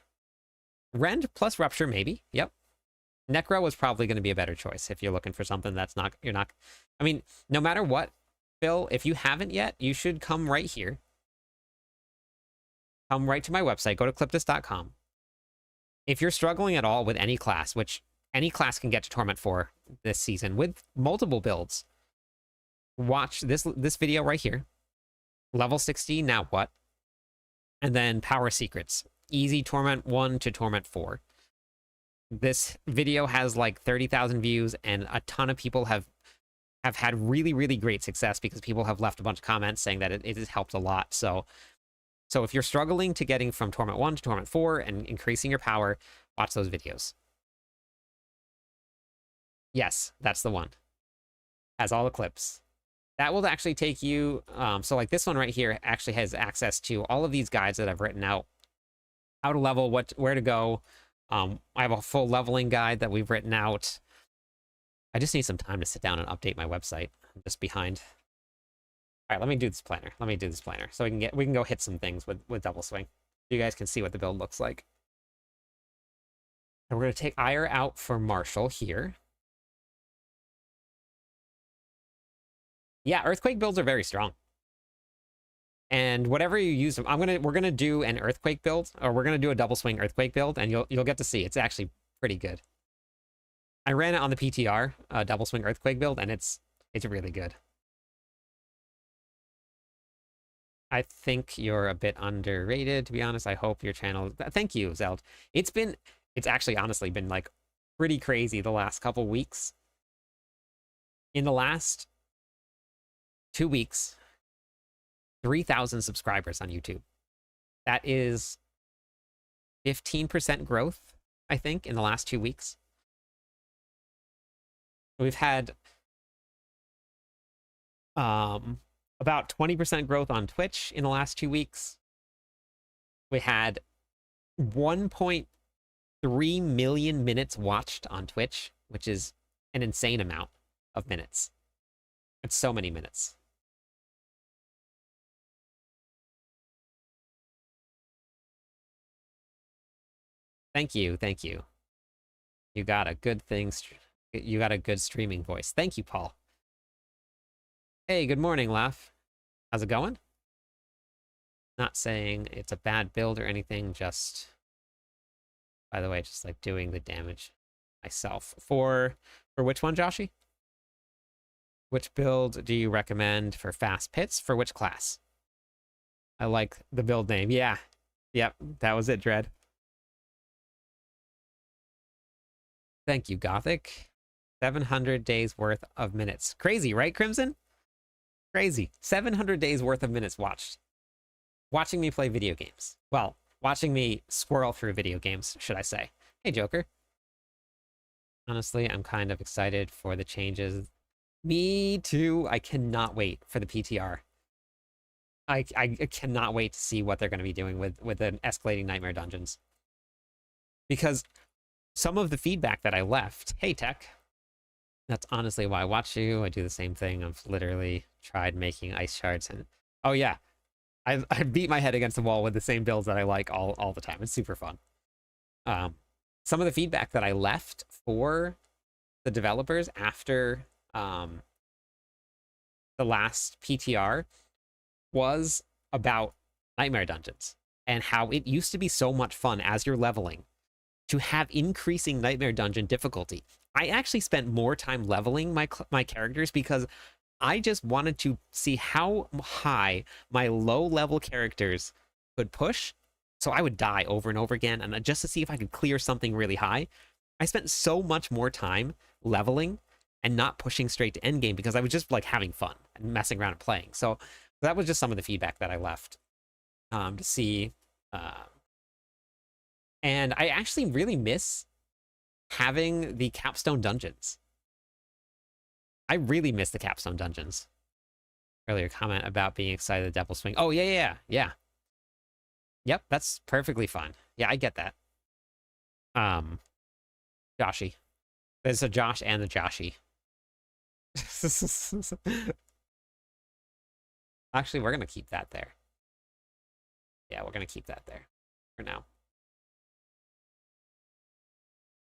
Rend plus Rupture, maybe. Yep. Necro is probably going to be a better choice if you're looking for something that's not... I mean, no matter what, Phil, if you haven't yet, you should come right here. Come right to my website. Go to cliptus.com. If you're struggling at all with any class, which any class can get to Torment 4 this season with multiple builds, watch this video right here. Level 60, now what? And then Power Secrets. Easy Torment 1 to Torment 4. This video has like 30,000 views, and a ton of people have had really, really great success because people have left a bunch of comments saying that it has helped a lot. So if you're struggling to getting from Torment 1 to Torment 4 and increasing your power, watch those videos. Yes, that's the one. Has all the clips. that will actually take you, so like this one right here actually has access to all of these guides that I've written out. How to level, where to go. I have a full leveling guide that we've written out. I just need some time to sit down and update my website. I'm just behind. All right, let me do this planner. So we can go hit some things with Doubleswing. You guys can see what the build looks like. And we're going to take Ire out for Marshall here. Yeah, Earthquake builds are very strong. And whatever you use them, we're gonna do an Earthquake build, or we're gonna do a Doubleswing Earthquake build, and you'll get to see it's actually pretty good. I ran it on the PTR, Doubleswing Earthquake build, and it's really good. I think you're a bit underrated, to be honest. I hope your channel. Thank you, Zeld. It's actually honestly been like pretty crazy the last couple weeks. In the last 2 weeks, 3,000 subscribers on YouTube. That is 15% growth, I think, in the last 2 weeks. We've had about 20% growth on Twitch in the last 2 weeks. We had 1.3 million minutes watched on Twitch, which is an insane amount of minutes. It's so many minutes. Thank you, thank you. You got a good thing. You got a good streaming voice. Thank you, Paul. Hey, good morning, Laugh. How's it going? Not saying it's a bad build or anything, just, by the way, just like doing the damage myself. For which one, Joshy? Which build do you recommend for fast pits? For which class? I like the build name. Yeah. Yep, that was it, Dread. Thank you, Gothic. 700 days worth of minutes. Crazy, right, Crimson? Crazy. 700 days worth of minutes watched. Watching me play video games. Well, watching me squirrel through video games, should I say. Hey, Joker. Honestly, I'm kind of excited for the changes. Me too. I cannot wait for the PTR. I cannot wait to see what they're going to be doing with an escalating Nightmare Dungeons. Because some of the feedback that I left, hey, Tech, that's honestly why I watch you. I do the same thing. I've literally tried making ice shards, and oh yeah, I beat my head against the wall with the same builds that I like all the time. It's super fun. Some of the feedback that I left for the developers after the last PTR was about Nightmare Dungeons and how it used to be so much fun as you're leveling to have increasing Nightmare Dungeon difficulty. I actually spent more time leveling my characters because I just wanted to see how high my low-level characters could push, so I would die over and over again, and just to see if I could clear something really high. I spent so much more time leveling and not pushing straight to endgame because I was just like having fun and messing around and playing. So that was just some of the feedback that I left to see. And I actually really miss having the capstone dungeons. I really miss the capstone dungeons. Earlier comment about being excited at Doubleswing. Oh, yeah. Yep, that's perfectly fine. Yeah, I get that. Joshy. There's a Josh and a Joshy. Actually, we're going to keep that there. Yeah, we're going to keep that there for now.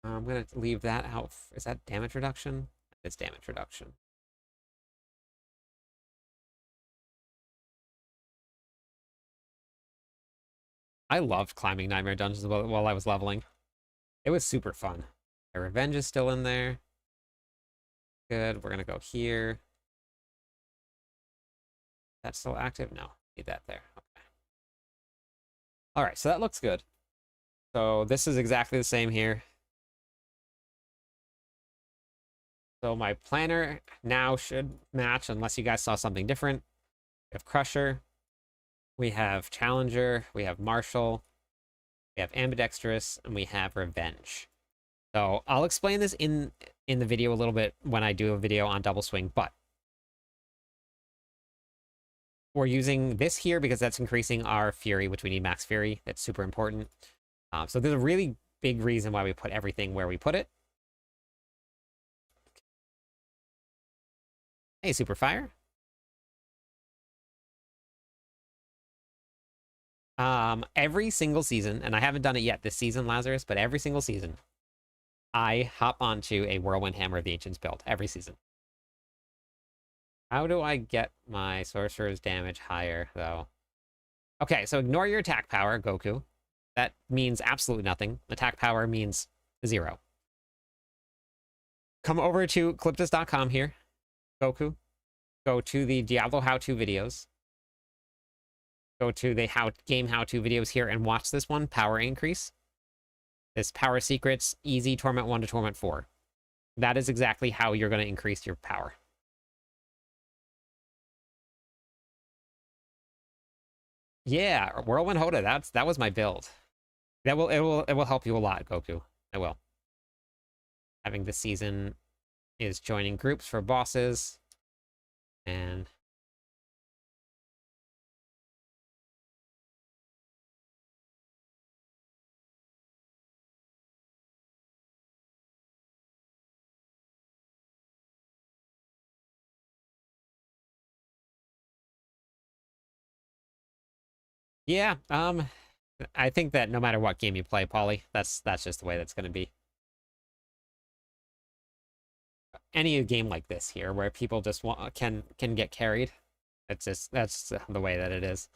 I'm going to leave that out. Is that damage reduction? It's damage reduction. I loved climbing Nightmare Dungeons while I was leveling. It was super fun. My Revenge is still in there. Good. We're going to go here. That's still active? No. Need that there. Okay. All right, so that looks good. So this is exactly the same here. So my planner now should match unless you guys saw something different. We have Crusher. We have Challenger. We have Marshall. We have Ambidextrous. And we have Revenge. So I'll explain this in the video a little bit when I do a video on Doubleswing, but we're using this here because that's increasing our fury, which we need max fury. That's super important. So there's a really big reason why we put everything where we put it. Hey, super fire. Every single season, and I haven't done it yet this season, Lazarus, but every single season, I hop onto a Whirlwind Hammer of the Ancients build every season. How do I get my sorcerer's damage higher, though? Okay, so ignore your attack power, Goku. That means absolutely nothing. Attack power means 0. Come over to cliptus.com here, Goku. Go to the Diablo how-to videos. Go to the game how-to videos here and watch this one, power increase. This power secrets, easy Torment 1 to Torment 4. That is exactly how you're going to increase your power. Yeah, Whirlwind Hoda, that was my build. It will help you a lot, Goku. It will. Having this season is joining groups for bosses. And yeah, I think that no matter what game you play, Paulie, that's just the way that's going to be. Any game like this here, where people just can get carried, that's the way that it is.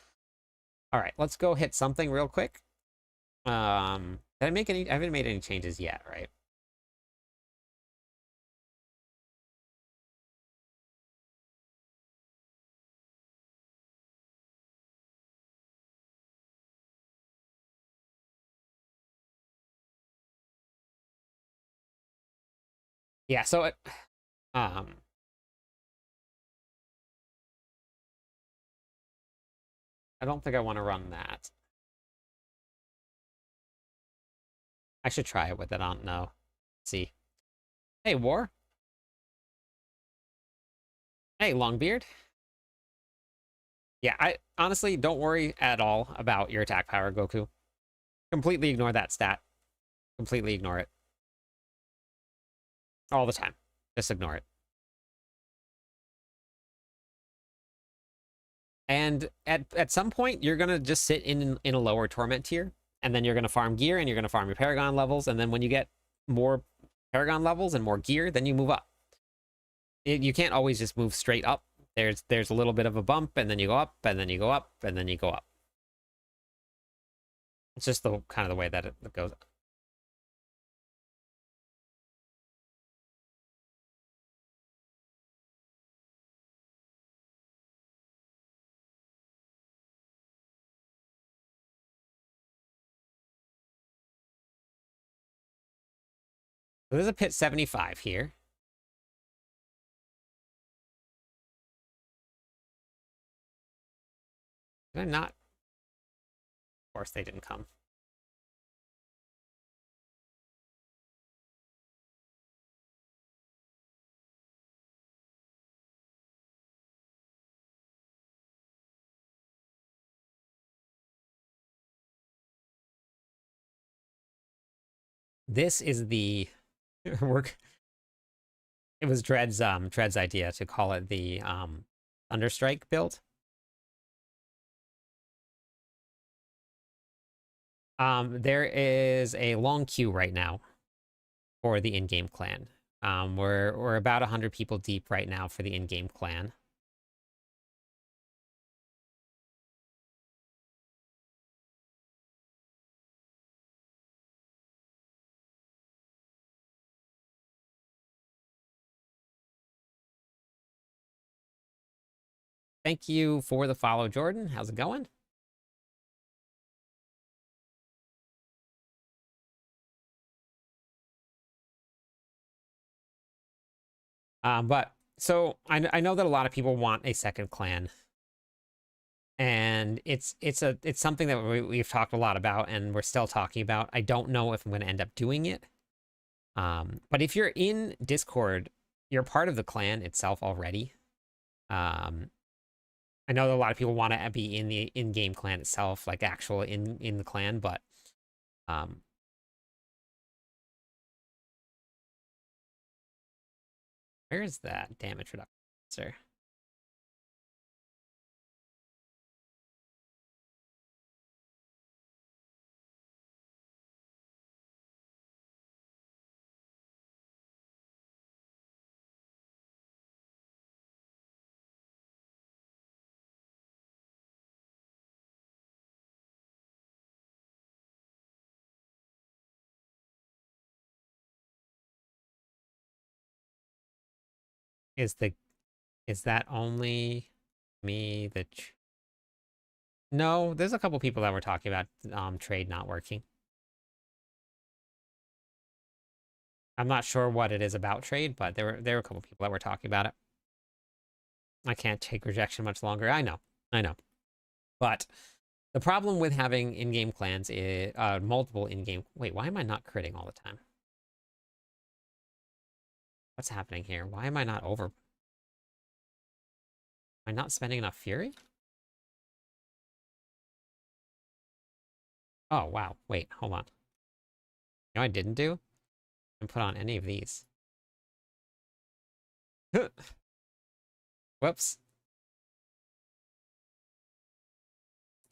All right, let's go hit something real quick. Did I make any? I haven't made any changes yet, right? Yeah, so um, I don't think I want to run that. I should try it with it. I don't know. Let's see. Hey, War. Hey, Longbeard. Yeah, I honestly don't worry at all about your attack power, Goku. Completely ignore that stat. Completely ignore it. All the time. Just ignore it. And at some point, you're gonna just sit in a lower torment tier, and then you're gonna farm gear, and you're gonna farm your Paragon levels, and then when you get more Paragon levels and more gear, then you move up. You can't always just move straight up. There's a little bit of a bump, and then you go up, and then you go up, and then you go up. It's just the kind of the way that it goes. So there's a pit 75 here. They're not. Of course, they didn't come. This is the work. It was Dread's idea to call it the Thunderstrike build. There is a long queue right now for the in-game clan. We're about 100 people deep right now for the in-game clan. Thank you for the follow, Jordan. How's it going? But so I know that a lot of people want a second clan, and it's something that we've talked a lot about, and we're still talking about. I don't know if I'm going to end up doing it. But if you're in Discord, you're part of the clan itself already. I know a lot of people want to be in the in-game clan itself, like actual in the clan, but um, where is that damage reduction, sir? Is the is that only me that? No, there's a couple people that were talking about trade not working. I'm not sure what it is about trade, but there were a couple people that were talking about it. I can't take rejection much longer. I know. But the problem with having in-game clans is multiple in-game. Wait, why am I not critting all the time? What's happening here? Why am I not over? Am I not spending enough fury? Oh wow. Wait, hold on. You know what I didn't do? I didn't put on any of these. Whoops.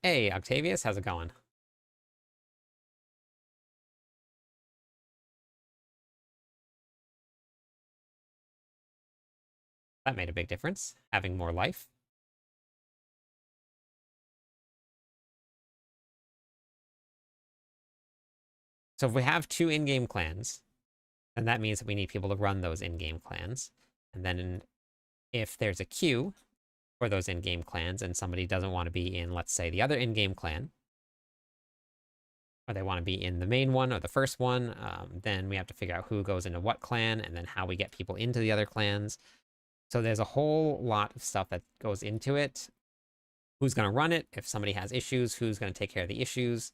Hey, Octavius, how's it going? That made a big difference, having more life. So if we have two in-game clans, then that means that we need people to run those in-game clans. And then if there's a queue for those in-game clans and somebody doesn't want to be in, let's say, the other in-game clan, or they want to be in the main one or the first one, then we have to figure out who goes into what clan and then how we get people into the other clans. So there's a whole lot of stuff that goes into it. Who's going to run it? If somebody has issues, who's going to take care of the issues?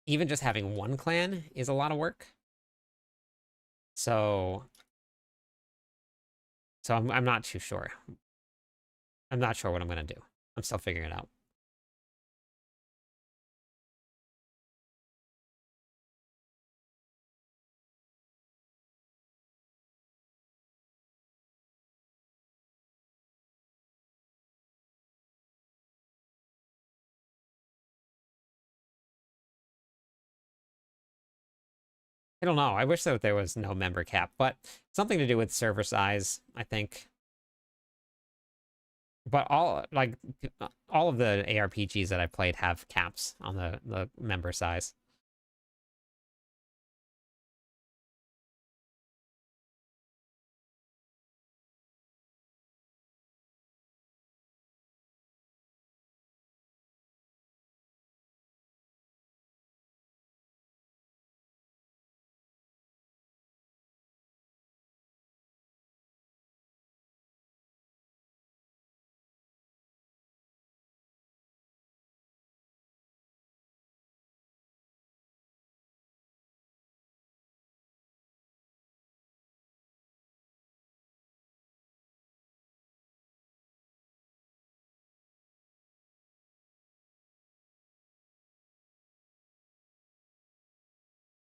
Even just having one clan is a lot of work. So, I'm not too sure. I'm not sure what I'm going to do. I'm still figuring it out. I don't know. I wish that there was no member cap, but something to do with server size, I think. But all of the ARPGs that I've played have caps on the member size.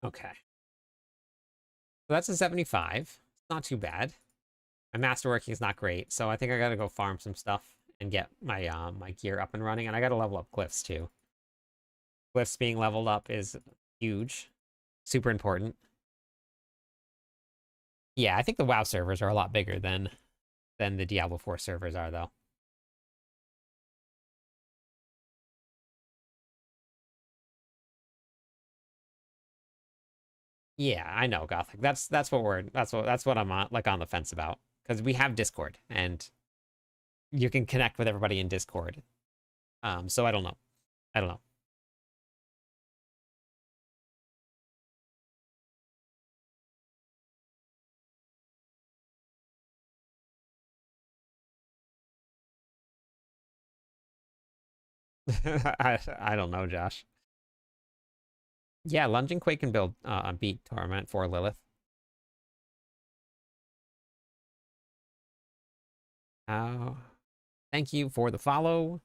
Okay. So that's a 75. It's not too bad. My masterworking is not great, so I think I gotta go farm some stuff and get my my gear up and running, and I gotta level up glyphs too. Glyphs being leveled up is huge. Super important. Yeah, I think the WoW servers are a lot bigger than the Diablo 4 servers are, though. Yeah, I know, Gothic. That's what I'm on the fence about. Because we have Discord and you can connect with everybody in Discord. So I don't know. I don't know. I don't know, Josh. Yeah, Lunging Quake can build beat Torment for Lilith. Thank you for the follow.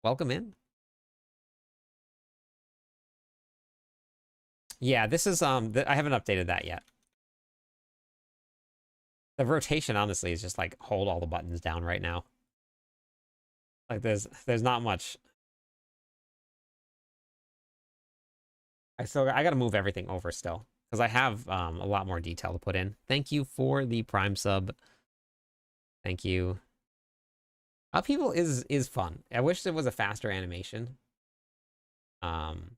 Welcome in. Yeah, this is I haven't updated that yet. The rotation honestly is just like hold all the buttons down right now. Like there's not much. I got to move everything over still because I have a lot more detail to put in. Thank you for the Prime sub. Thank you. Upheaval is fun. I wish it was a faster animation. Um,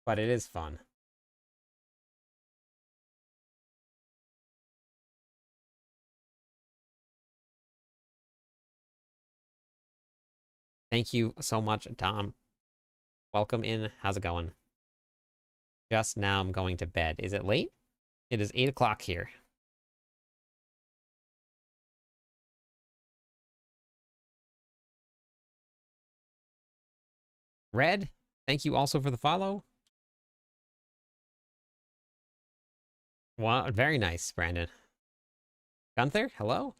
but it is fun. Thank you so much, Tom. Welcome in. How's it going? Just now I'm going to bed. Is it late? It is 8 o'clock here. Red, thank you also for the follow. Wow, very nice, Brandon. Gunther, hello.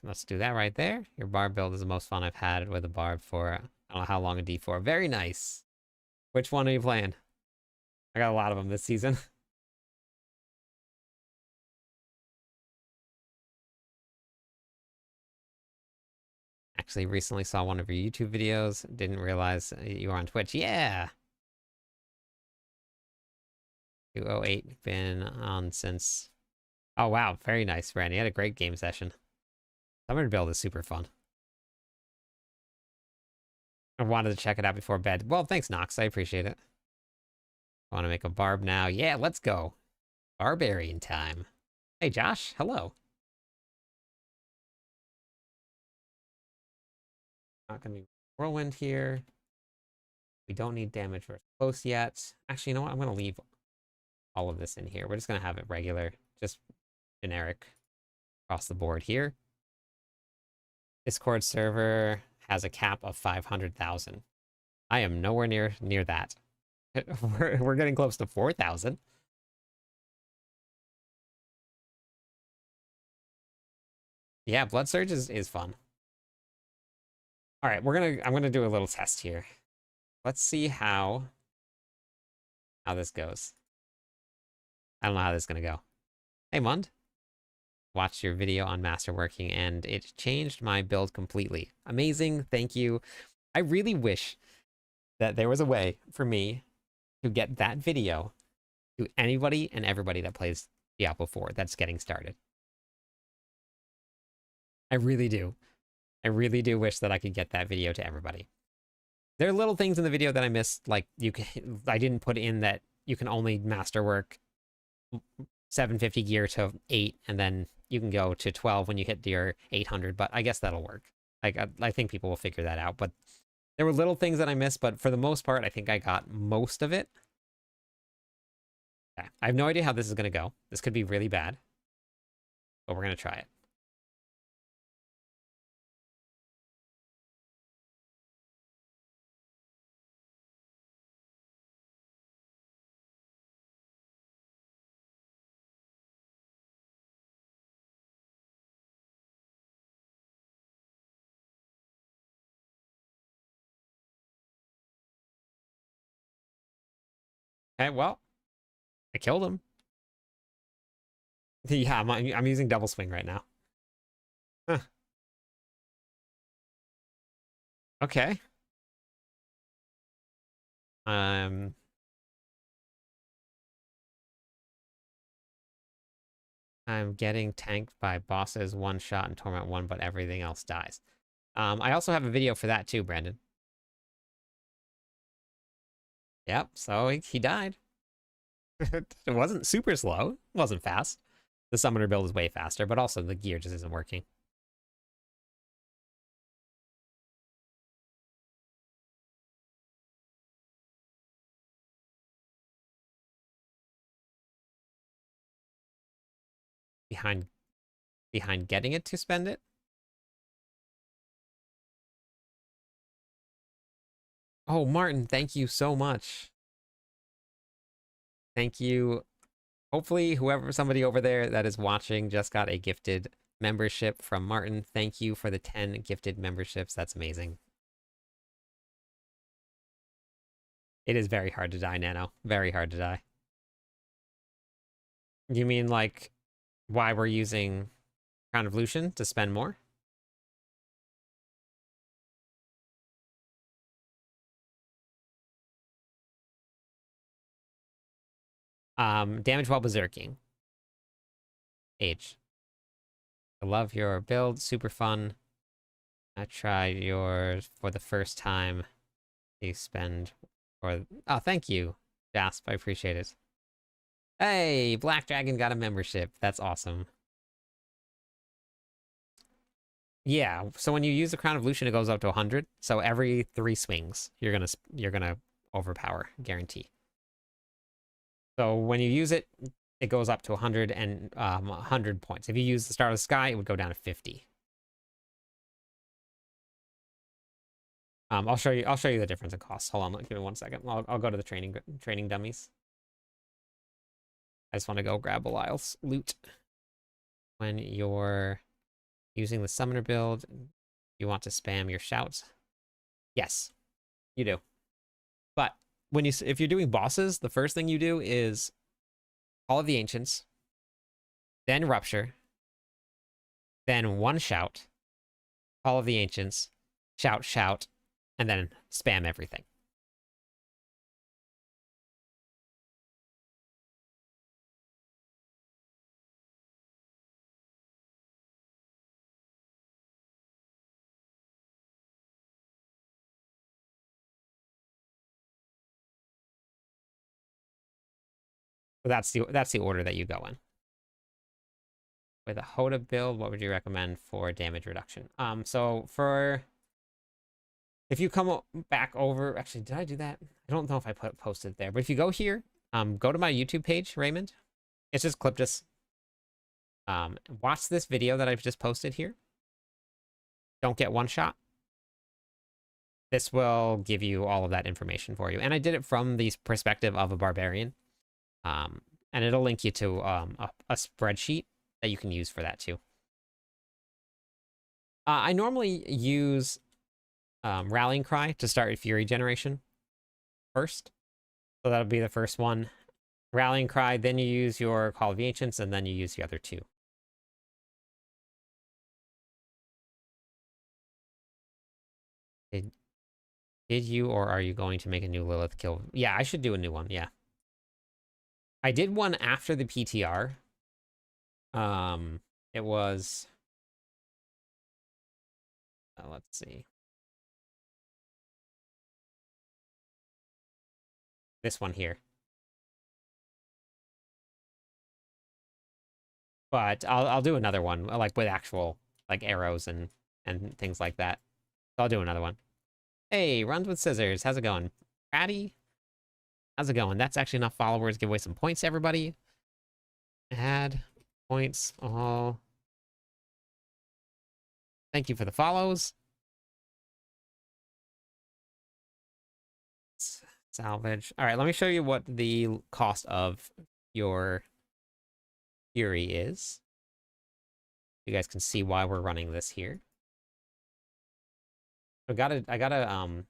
Let's do that right there. Your barb build is the most fun I've had with a barb for, I don't know how long, a D4. Very nice. Which one are you playing? I got a lot of them this season. Actually, recently saw one of your YouTube videos. Didn't realize you were on Twitch. Yeah! 208, been on since... Oh, wow. Very nice, Randy. Had a great game session. Summer build is super fun. I wanted to check it out before bed. Well, thanks, Nox. I appreciate it. I want to make a barb now. Yeah, let's go. Barbarian time. Hey, Josh. Hello. Not going to be whirlwind here. We don't need damage versus close yet. Actually, you know what? I'm going to leave all of this in here. We're just going to have it regular. Just generic across the board here. Discord server has a cap of 500,000. I am nowhere near that. We're getting close to 4,000. Yeah, Blood Surge is fun. All right, I'm gonna do a little test here. Let's see how this goes. I don't know how this is gonna go. Hey, Mund. Watched your video on masterworking and it changed my build completely. Amazing, thank you. I really wish that there was a way for me to get that video to anybody and everybody that plays Diablo 4 that's getting started. I really do. I really do wish that I could get that video to everybody. There are little things in the video that I missed, like I didn't put in that you can only masterwork 750 gear to 8, and then you can go to 12 when you hit your 800, but I guess that'll work. Like, I think people will figure that out, but there were little things that I missed, but for the most part, I think I got most of it. Okay. I have no idea how this is going to go. This could be really bad, but we're going to try it. Okay, well, I killed him. Yeah, I'm using Doubleswing right now. Huh. Okay. I'm getting tanked by bosses one shot and torment 1, but everything else dies. I also have a video for that too, Brandon. Yep, so he died. It wasn't super slow. It wasn't fast. The summoner build is way faster, but also the gear just isn't working. Behind getting it to spend it? Oh, Martin, thank you so much. Thank you. Hopefully, somebody over there that is watching just got a gifted membership from Martin. Thank you for the 10 gifted memberships. That's amazing. It is very hard to die, Nano. Very hard to die. You mean like why we're using Crown of Lucian to spend more? Damage while berserking. Age. I love your build. Super fun. I tried yours for the first time. You spend for... Oh, thank you, Jasp. I appreciate it. Hey, Black Dragon got a membership. That's awesome. Yeah, so when you use the Crown of Lucian, it goes up to 100. So every 3 swings, you're gonna overpower, guarantee. So when you use it, it goes up to 100 and 100 points. If you use the Star of the Sky, it would go down to 50. I'll show you the difference in costs. Hold on, give me 1 second. I'll go to the training dummies. I just want to go grab Belial's loot. When you're using the summoner build, you want to spam your shouts. Yes, you do. But if you're doing bosses, the first thing you do is Call of the Ancients, then Rupture, then 1 shout, Call of the Ancients, shout, and then spam everything. So that's the order that you go in. With a Hoda build, what would you recommend for damage reduction? So if you come back over, actually, did I do that? I don't know if I posted there, but if you go here, go to my YouTube page, Raymond. It's just clipped us. Watch this video that I've just posted here. Don't get 1 shot. This will give you all of that information for you. And I did it from the perspective of a barbarian. And it'll link you to a spreadsheet that you can use for that too. I normally use Rallying Cry to start Fury generation first. So that'll be the first one. Rallying Cry, then you use your Call of the Ancients, and then you use the other 2. Did you or are you going to make a new Lilith kill? Yeah, I should do a new one, yeah. I did one after the PTR. It was... let's see. This one here. But I'll do another one, like with actual like arrows and things like that. So I'll do another one. Hey, Runs with Scissors, how's it going? Patty, how's it going? That's actually enough followers. Give away some points, everybody. Add points all. Thank you for the follows. Salvage. All right, let me show you what the cost of your Fury is. You guys can see why we're running this here. I gotta I'm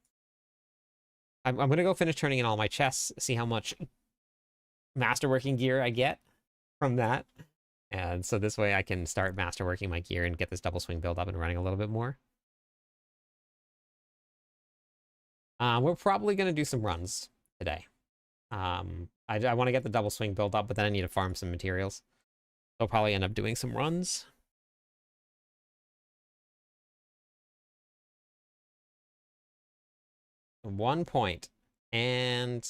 gonna go finish turning in all my chests, see how much masterworking gear I get from that. And so this way I can start masterworking my gear and get this double swing build up and running a little bit more. We're probably gonna do some runs today. I want to get the double swing build up, but then I need to farm some materials. So I'll probably end up doing some runs. One point, and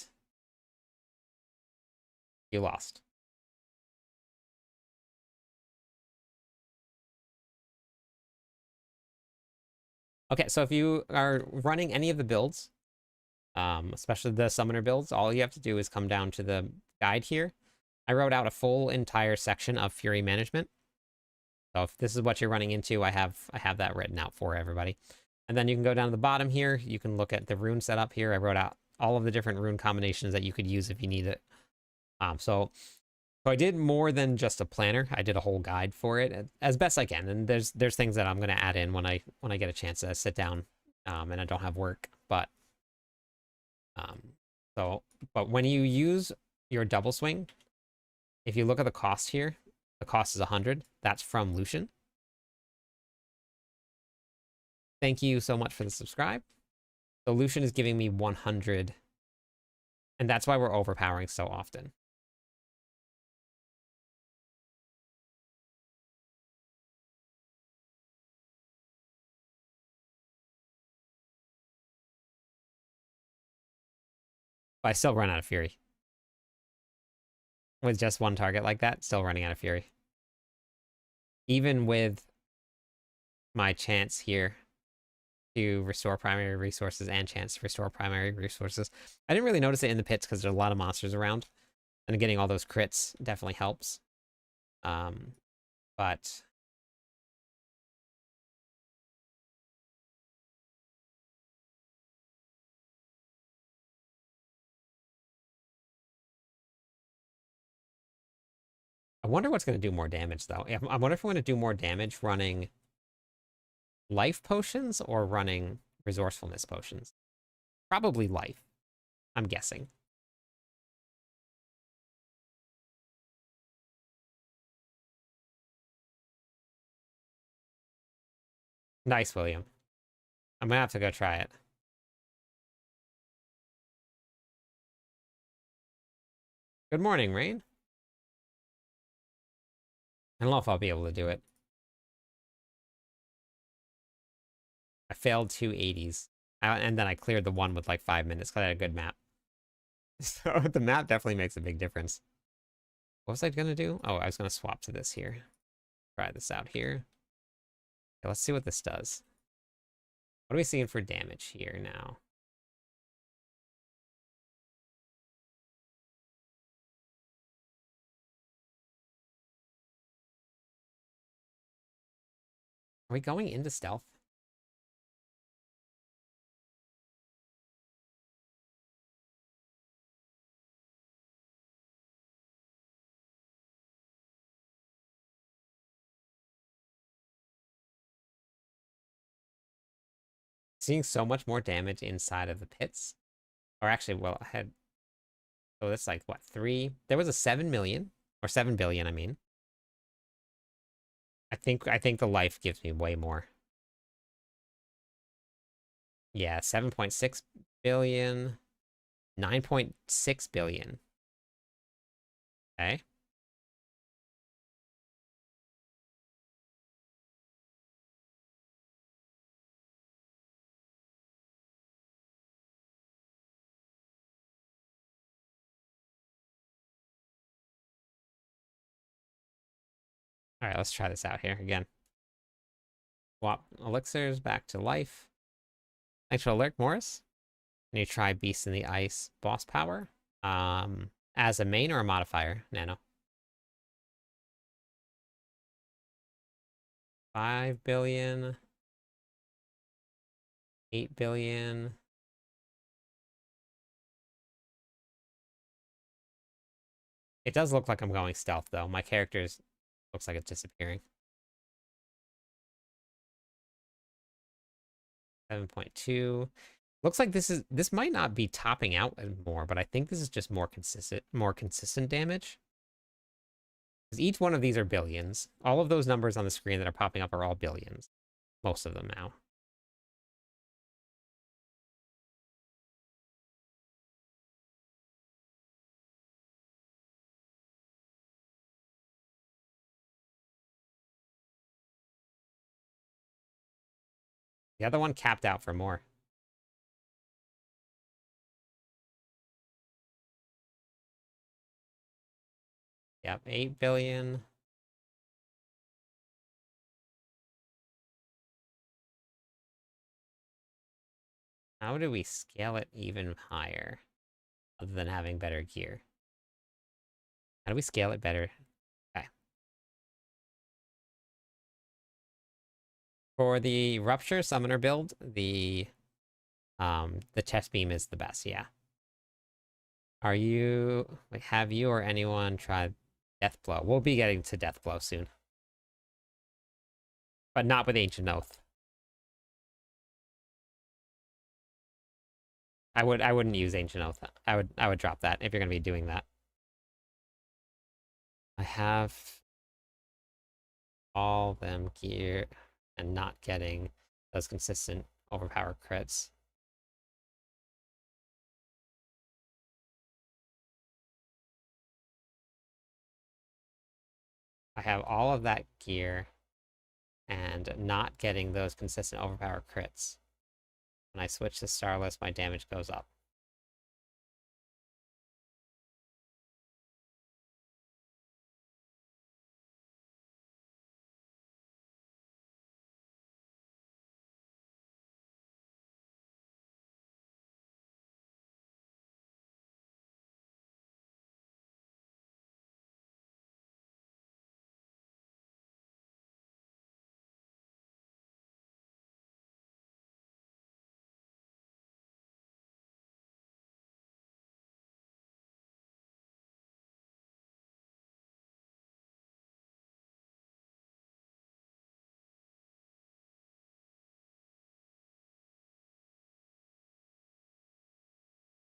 you lost. Okay, so if you are running any of the builds, especially the summoner builds, all you have to do is come down to the guide here. I wrote out a full entire section of Fury management. So if this is what you're running into, I have that written out for everybody. And then you can go down to the bottom here. You can look at the rune setup here. I wrote out all of the different rune combinations that you could use if you need it. So I did more than just a planner. I did a whole guide for it as best I can. And there's things that I'm gonna add in when I get a chance to sit down, and I don't have work. Um, so but when you use your double swing, if you look at the cost here, the cost is 100. That's from Lucian. Thank you so much for the subscribe. So Lucian is giving me 100, and that's why we're overpowering so often. But I still run out of fury. With just one target like that, still running out of fury. Even with my chance here to restore primary resources and chance to restore primary resources. I didn't really notice it in the pits because there's a lot of monsters around. And getting all those crits definitely helps. But I wonder what's going to do more damage, though. I wonder if I'm going to do more damage running life potions or running resourcefulness potions. Probably life, I'm guessing. Nice, William. I'm going to have to go try it. Good morning, Rain. I don't know if I'll be able to do it. I failed 280s. And then I cleared the one with like 5 minutes because I had a good map. So the map definitely makes a big difference. What was I going to do? Oh, I was going to swap to this here. Try this out here. Okay, let's see what this does. What are we seeing for damage here now? Are we going into stealth? Seeing so much more damage inside of the pits. Or actually, well, I had... Oh, that's like, what, 3? There was a 7 million. Or 7 billion, I mean. I think the life gives me way more. Yeah, 7.6 billion. 9.6 billion. Okay. All right, let's try this out here again. Swap elixirs back to life. Thanks for alert, Morris. Can you try Beast in the Ice boss power? As a main or a modifier, Nano? 5 billion. 8 billion. It does look like I'm going stealth, though. My character's looks like it's disappearing. 7.2. Looks like this might not be topping out more, but I think this is just more consistent damage. Because each one of these are billions. All of those numbers on the screen that are popping up are all billions. Most of them now. The other one capped out for more. Yep, 8 billion. How do we scale it even higher? Other than having better gear. How do we scale it better? Okay. For the Rupture Summoner build, the chest beam is the best, yeah. Are you, like, have you or anyone tried Death Blow? We'll be getting to Death Blow soon. But not with Ancient Oath. I wouldn't use Ancient Oath. I would drop that if you're gonna be doing that. I have all them gear and not getting those consistent overpower crits. I have all of that gear and not getting those consistent overpower crits. When I switch to Starless, my damage goes up.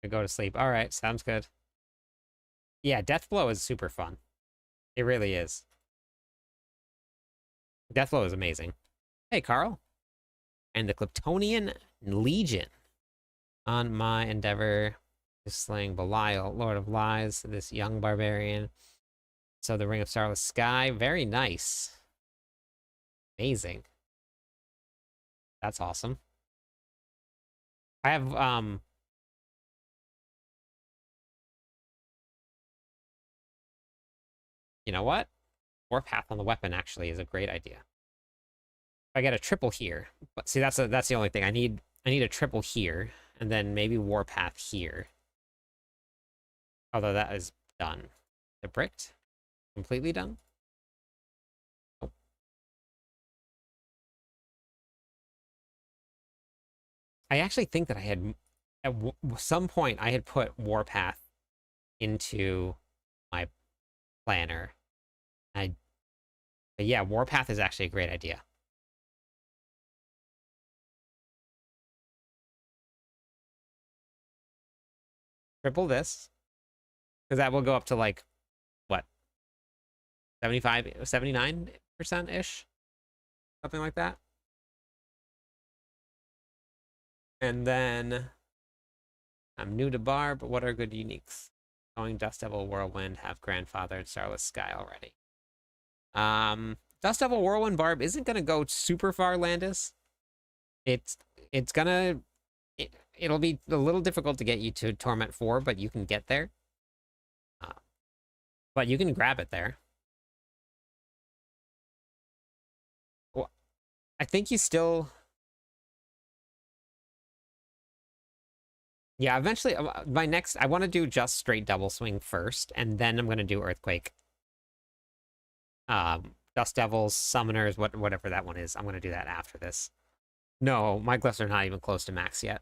I go to sleep. All right, sounds good. Yeah, Death Blow is super fun. It really is. Death Blow is amazing. Hey, Carl. And the Klyptonian Legion. On my endeavor to slaying Belial, Lord of Lies, this young barbarian. So the Ring of Starless Sky, very nice. Amazing. That's awesome. I have, you know what? Warpath on the weapon actually is a great idea. I get a triple here, but see, that's the only thing. I need a triple here, and then maybe Warpath here. Although that is done. The bricked? Completely done? Oh. I actually think that I had, at some point, I had put Warpath into my planner. But yeah, Warpath is actually a great idea. Triple this, because that will go up to like, what, 75, 79%-ish? Something like that. And then I'm new to Barb. What are good uniques? Going Dust Devil Whirlwind, have Grandfather and Starless Sky already. Dust Devil Whirlwind Barb isn't gonna go super far, Landis. It's gonna it'll be a little difficult to get you to Torment 4, but you can get there. But you can grab it there. Well, I think you still. Yeah, eventually, my next, I want to do just straight Doubleswing first, and then I'm going to do Earthquake. Dust Devils, Summoners, whatever that one is. I'm going to do that after this. No, my glyphs are not even close to max yet.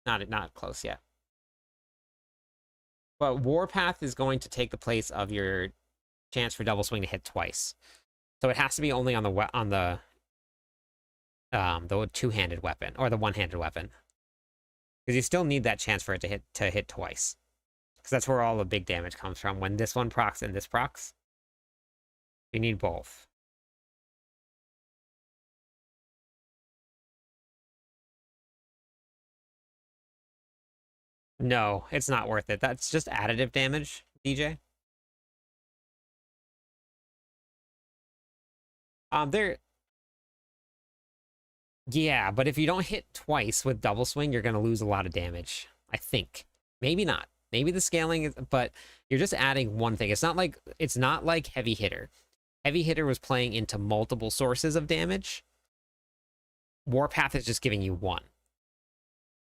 Not close yet. But Warpath is going to take the place of your chance for Doubleswing to hit twice. So it has to be only on the two-handed weapon or the one-handed weapon. Because you still need that chance for it to hit twice. Because that's where all the big damage comes from. When this one procs and this procs, you need both. No, it's not worth it. That's just additive damage, DJ. There. Yeah, but if you don't hit twice with Doubleswing, you're gonna lose a lot of damage. I think. Maybe not. Maybe the scaling is, but you're just adding one thing. It's not like Heavy Hitter. Heavy Hitter was playing into multiple sources of damage. Warpath is just giving you one.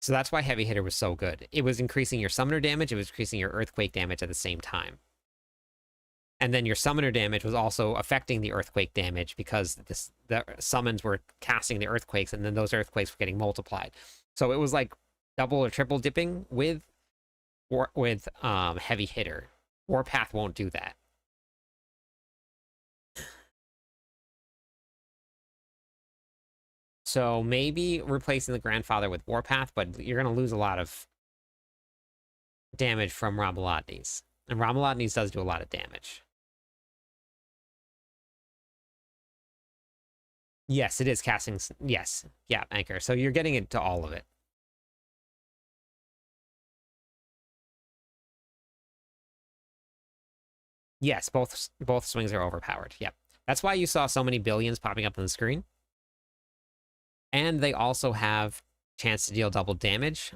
So that's why Heavy Hitter was so good. It was increasing your summoner damage, it was increasing your earthquake damage at the same time. And then your summoner damage was also affecting the earthquake damage because the summons were casting the earthquakes, and then those earthquakes were getting multiplied. So it was like double or triple dipping with heavy hitter. Warpath won't do that. So maybe replacing the Grandfather with Warpath, but you're going to lose a lot of damage from Ramalotnes. And Ramalotnes does do a lot of damage. Yes, it is casting. Yes. Yeah, Anchor. So you're getting it to all of it. Yes, both swings are overpowered. Yep. That's why you saw so many billions popping up on the screen. And they also have chance to deal double damage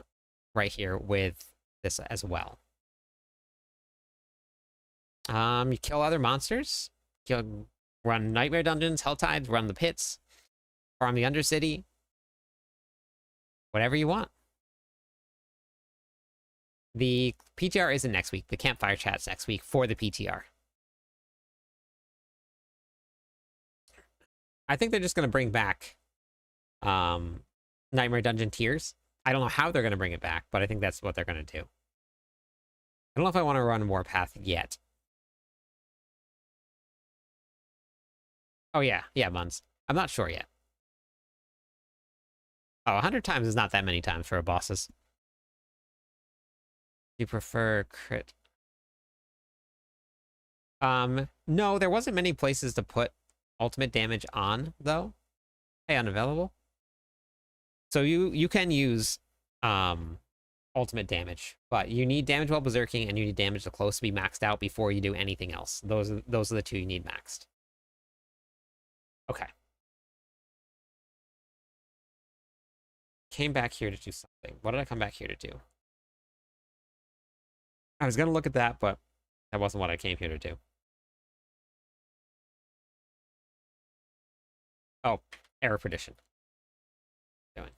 right here with this as well. You kill other monsters. Run Nightmare Dungeons, Helltides, run the pits, farm the Undercity. Whatever you want. The PTR isn't next week. The Campfire Chat's next week for the PTR. I think they're just going to bring back Nightmare Dungeon tiers. I don't know how they're going to bring it back, but I think that's what they're going to do. I don't know if I want to run Warpath yet. Oh, yeah. Yeah, Muns. I'm not sure yet. Oh, 100 times is not that many times for a bosses. You prefer crit? No, there wasn't many places to put ultimate damage on, though. Hey, unavailable. So you can use ultimate damage, but you need damage while berserking and you need damage to close to be maxed out before you do anything else. Those are the two you need maxed. Okay. Came back here to do something. What did I come back here to do? I was gonna look at that, but that wasn't what I came here to do. Oh, error prediction. Doing.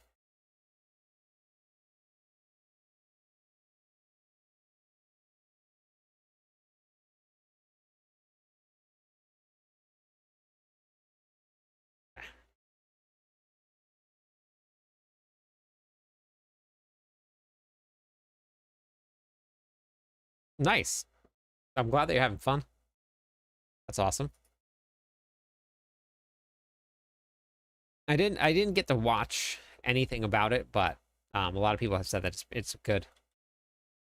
Nice. I'm glad that you're having fun. That's awesome. I didn't get to watch anything about it, but a lot of people have said that it's good.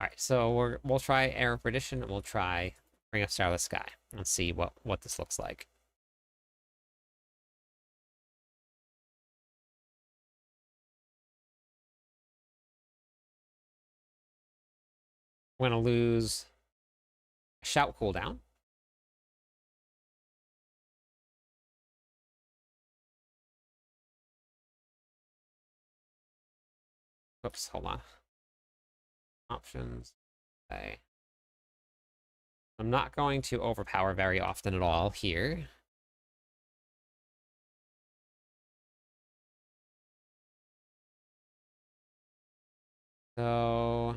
All right, so we'll try error prediction and we'll try bring up Starless Sky. Let's see what this looks like. We're gonna lose shout cooldown. Oops, hold on. Options. Okay. I'm not going to overpower very often at all here. So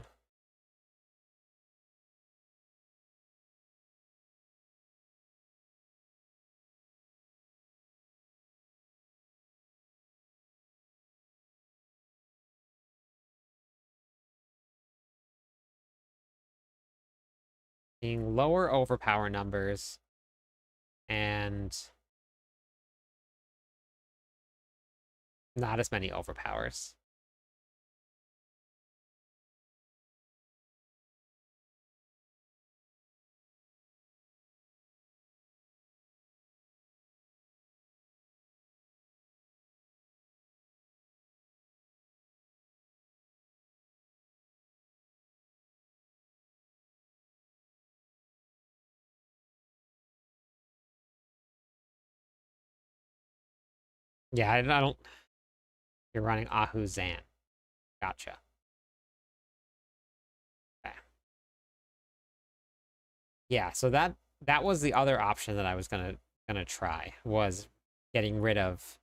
being lower overpower numbers and not as many overpowers. Yeah, I don't. You're running Ahu Zan. Gotcha. Okay. Yeah, so that was the other option that I was gonna try was getting rid of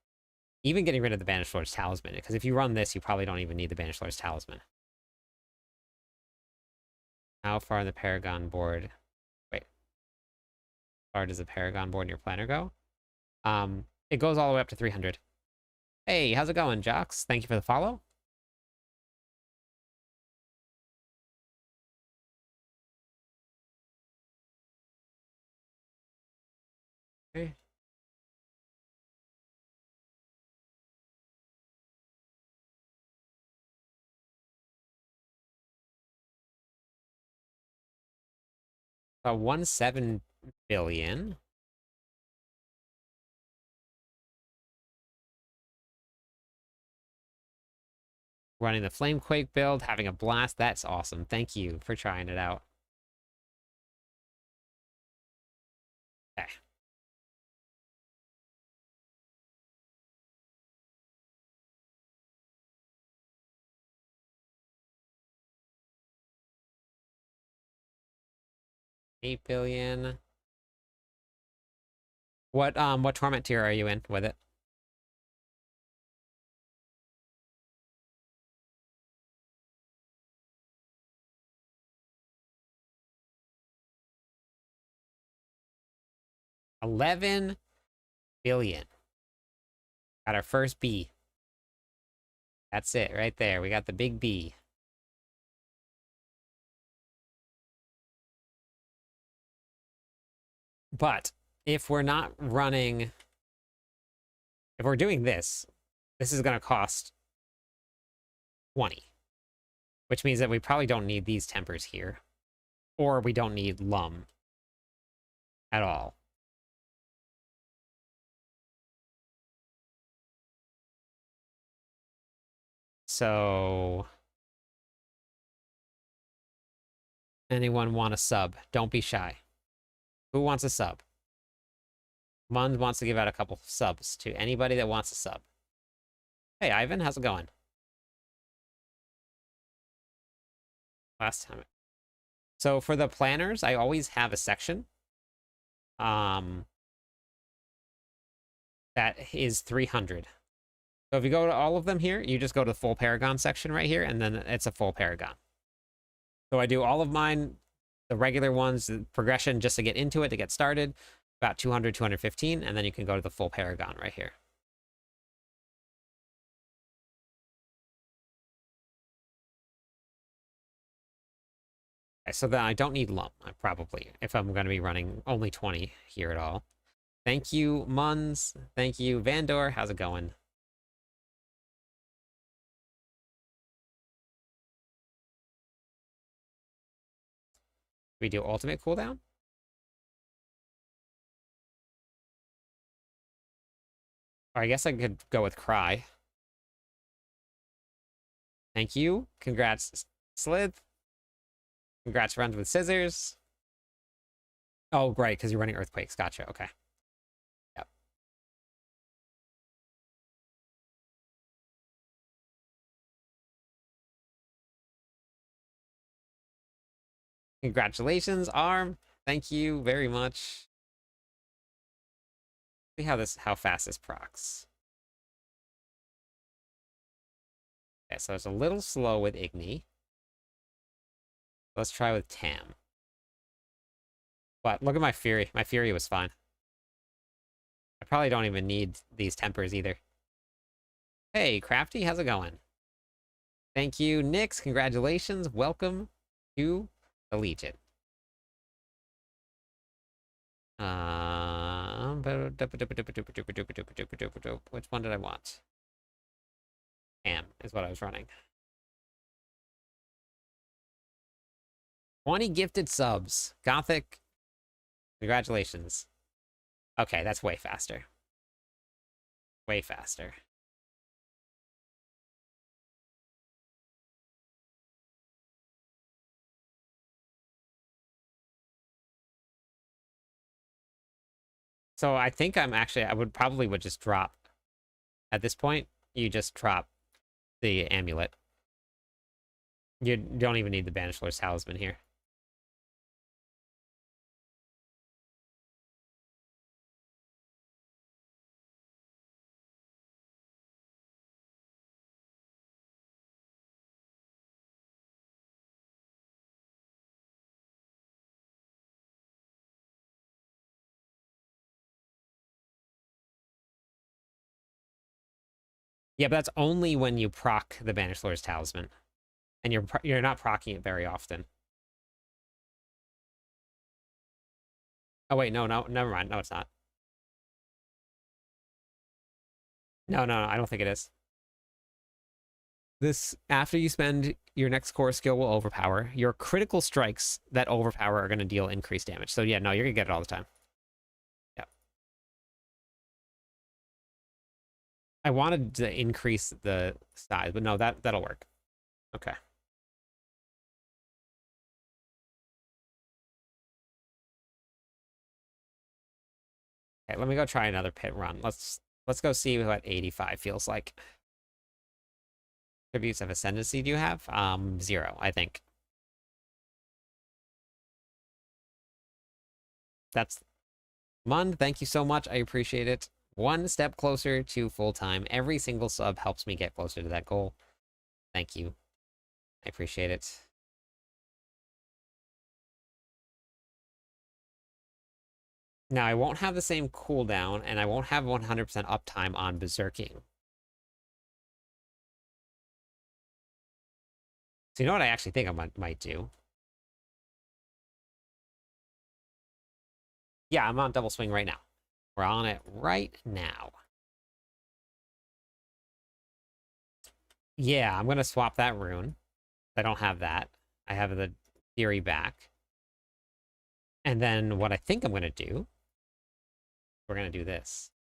the Banished Lord's Talisman. Because if you run this, you probably don't even need the Banished Lord's Talisman. How far in the Paragon board? Wait. How far does the Paragon board in your planner go? It goes all the way up to 300. Hey, how's it going, Jocks? Thank you for the follow. Okay. About 1.7 billion. Running the Flamequake build, having a blast. That's awesome. Thank you for trying it out. Okay. $8 billion. What torment tier are you in with it? $11 billion. Got our first B. That's it right there. We got the big B. But if we're not running, if we're doing this, this is going to cost 20, which means that we probably don't need these tempers here, or we don't need Lum at all. So, anyone want a sub? Don't be shy. Who wants a sub? Mund wants to give out a couple subs to anybody that wants a sub. Hey, Ivan, how's it going? Last time. So for the planners, I always have a section. That is 300. So if you go to all of them here, you just go to the full Paragon section right here, and then it's a full Paragon. So I do all of mine, the regular ones, the progression just to get into it, to get started, about 200, 215, and then you can go to the full Paragon right here. Okay, so then I don't need Lump, probably, if I'm going to be running only 20 here at all. Thank you, Muns. Thank you, Vandor. How's it going? We do ultimate cooldown? Or I guess I could go with Cry. Thank you. Congrats, Slith. Congrats, Runs with Scissors. Oh, right, because you're running Earthquakes. Gotcha, okay. Yep. Congratulations, Arm. Thank you very much. See how fast this procs. Okay, so it's a little slow with Igni. Let's try with Tam. But look at my Fury. My Fury was fine. I probably don't even need these tempers either. Hey, Crafty, how's it going? Thank you, Nix. Congratulations. Welcome to the Legion. Which one did I want? Tam is what I was running. 20 gifted subs. Gothic. Congratulations. Okay, that's way faster. Way faster. So I think I would probably just drop. At this point, you just drop the amulet. You don't even need the Banisher's Talisman here. Yeah, but that's only when you proc the Banisher's Talisman. And you're not proccing it very often. Oh wait, no, never mind. No, it's not. No, no, no, I don't think it is. This, after you spend your next core skill will overpower. Your critical strikes that overpower are going to deal increased damage. So yeah, no, you're going to get it all the time. Yeah. I wanted to increase the size, but no, that'll work. Okay. Okay, let me go try another pit run. Let's go see what 85 feels like. Attributes of ascendancy do you have? 0, I think. That's Mund, thank you so much. I appreciate it. One step closer to full-time. Every single sub helps me get closer to that goal. Thank you. I appreciate it. Now, I won't have the same cooldown, and I won't have 100% uptime on Berserking. So you know what I actually think I might do? Yeah, I'm on Doubleswing right now. We're on it right now. Yeah, I'm going to swap that rune. I don't have that. I have the theory back. And then what I think I'm going to do, we're going to do this.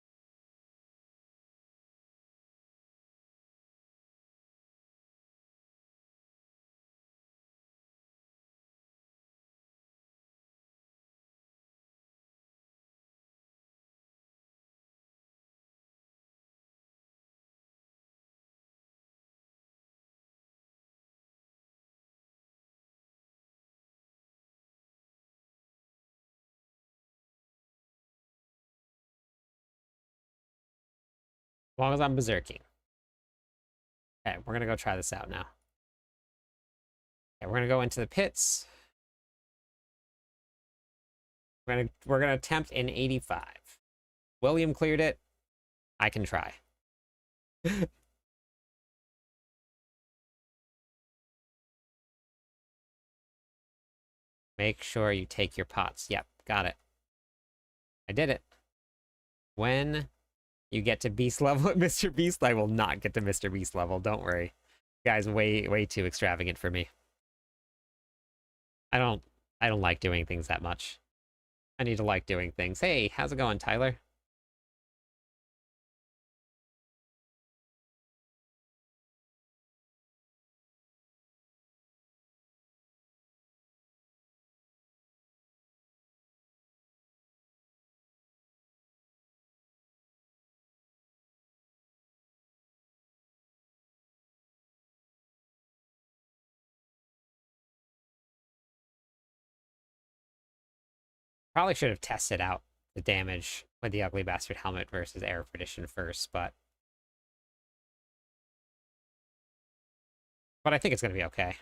As long as I'm berserking. Okay, we're gonna go try this out now. Okay, we're gonna go into the pits. We're gonna attempt an 85. William cleared it. I can try. Make sure you take your pots. Yep, got it. I did it. When you get to beast level at Mr. Beast, I will not get to Mr. Beast level. Don't worry. Guy's way too extravagant for me. I don't I don't like doing things that much. I need to like doing things. Hey, how's it going, Tyler? Probably should have tested out the damage with the Ugly Bastard helmet versus Air Perdition first, but I think it's gonna be okay.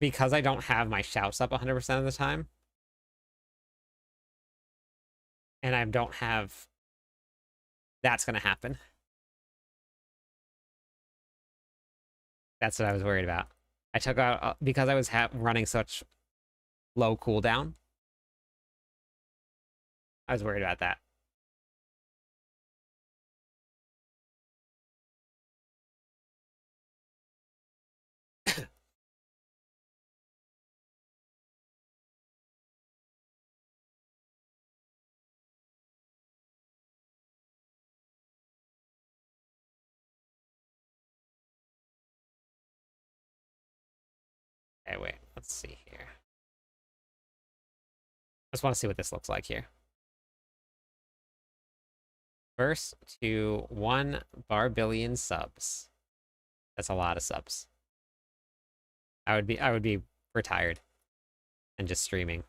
Because I don't have my shouts up 100% of the time, and I don't have... That's gonna happen. That's what I was worried about. I took out... because I was running such low cooldown, I was worried about that. Okay, wait. Let's see here. I just want to see what this looks like here. First to 1 barbillion subs. That's a lot of subs. I would be retired and just streaming.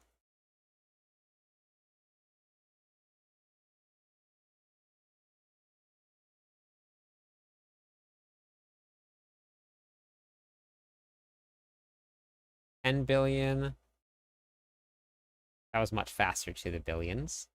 $10 billion. That was much faster to the billions.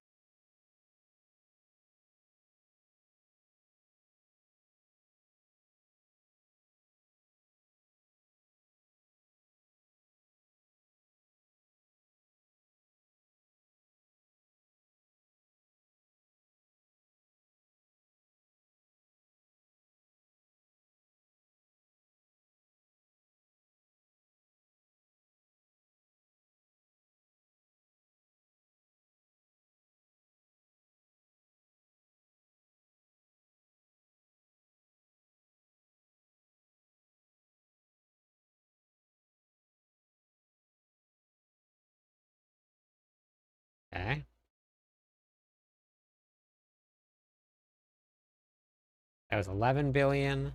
That was 11 billion.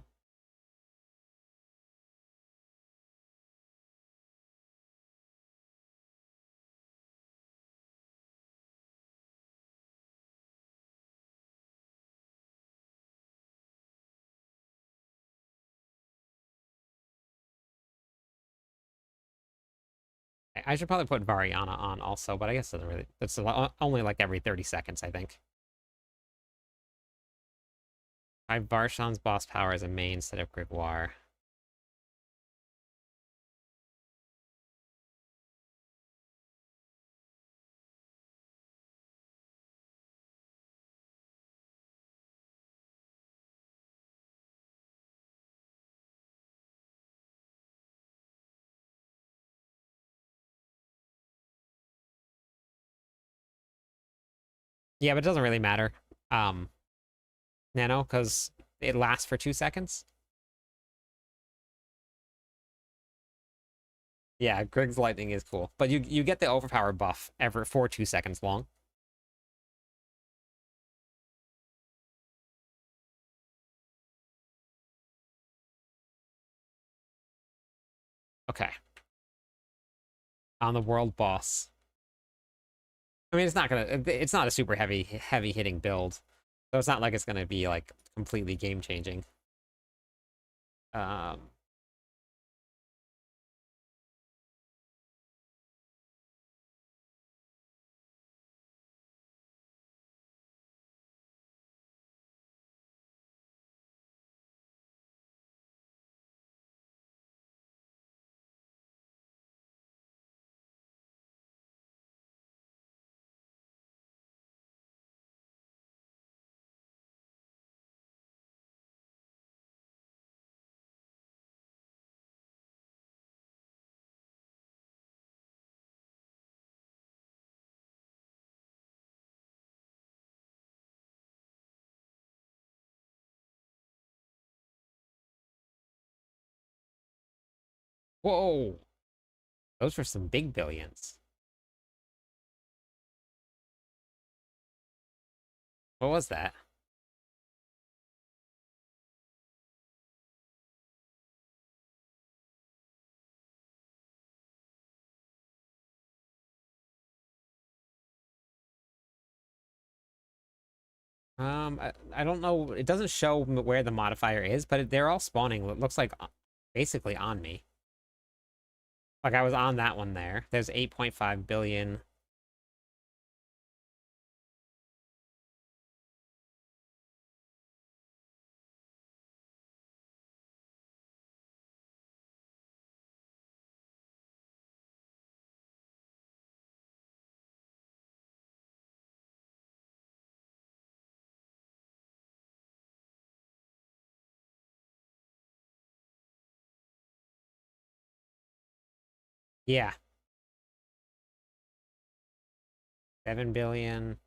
I should probably put Variana on also, but I guess it doesn't really. It's only like every 30 seconds, I think. I have Varshan's boss power as a main instead of Gregoire. Yeah, but it doesn't really matter. Um, Nano, because it lasts for 2 seconds. Yeah, Grig's lightning is cool, but you get the overpower buff ever for 2 seconds long. Okay, on the world boss. I mean, it's not a super heavy hitting build, so it's not like it's gonna be like completely game changing. Um, Whoa, those were some big billions. What was that? I don't know. It doesn't show where the modifier is, but they're all spawning. It looks like basically on me. Like I was on that one there. There's 8.5 billion. Yeah, 7 billion.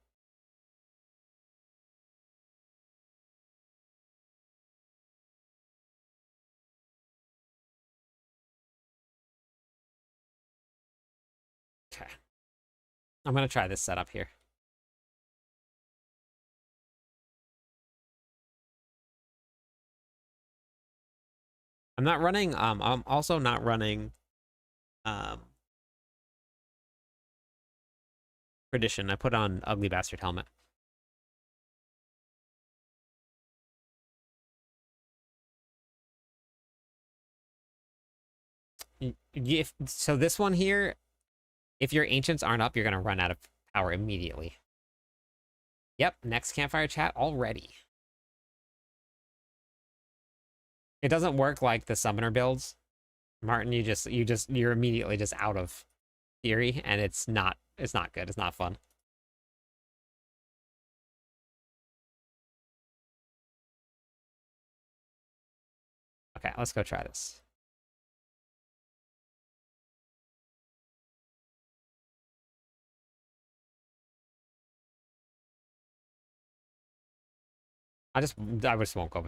Okay, I'm gonna try this setup here. I'm also not running um Tradition. I put on Ugly Bastard Helmet. So this one here, if your ancients aren't up, you're gonna run out of power immediately. Yep, next campfire chat already. It doesn't work like the summoner builds. Martin, you're immediately just out of theory, and it's not good. It's not fun. Okay, let's go try this. I just won't go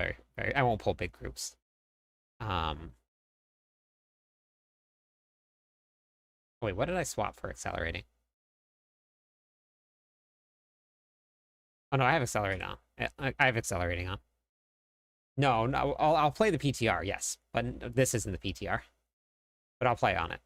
I won't pull big groups. Um, wait, what did I swap for accelerating? Oh no, I have accelerating on. I have accelerating on. No, no, I'll play the PTR, yes, but this isn't the PTR. But I'll play on it.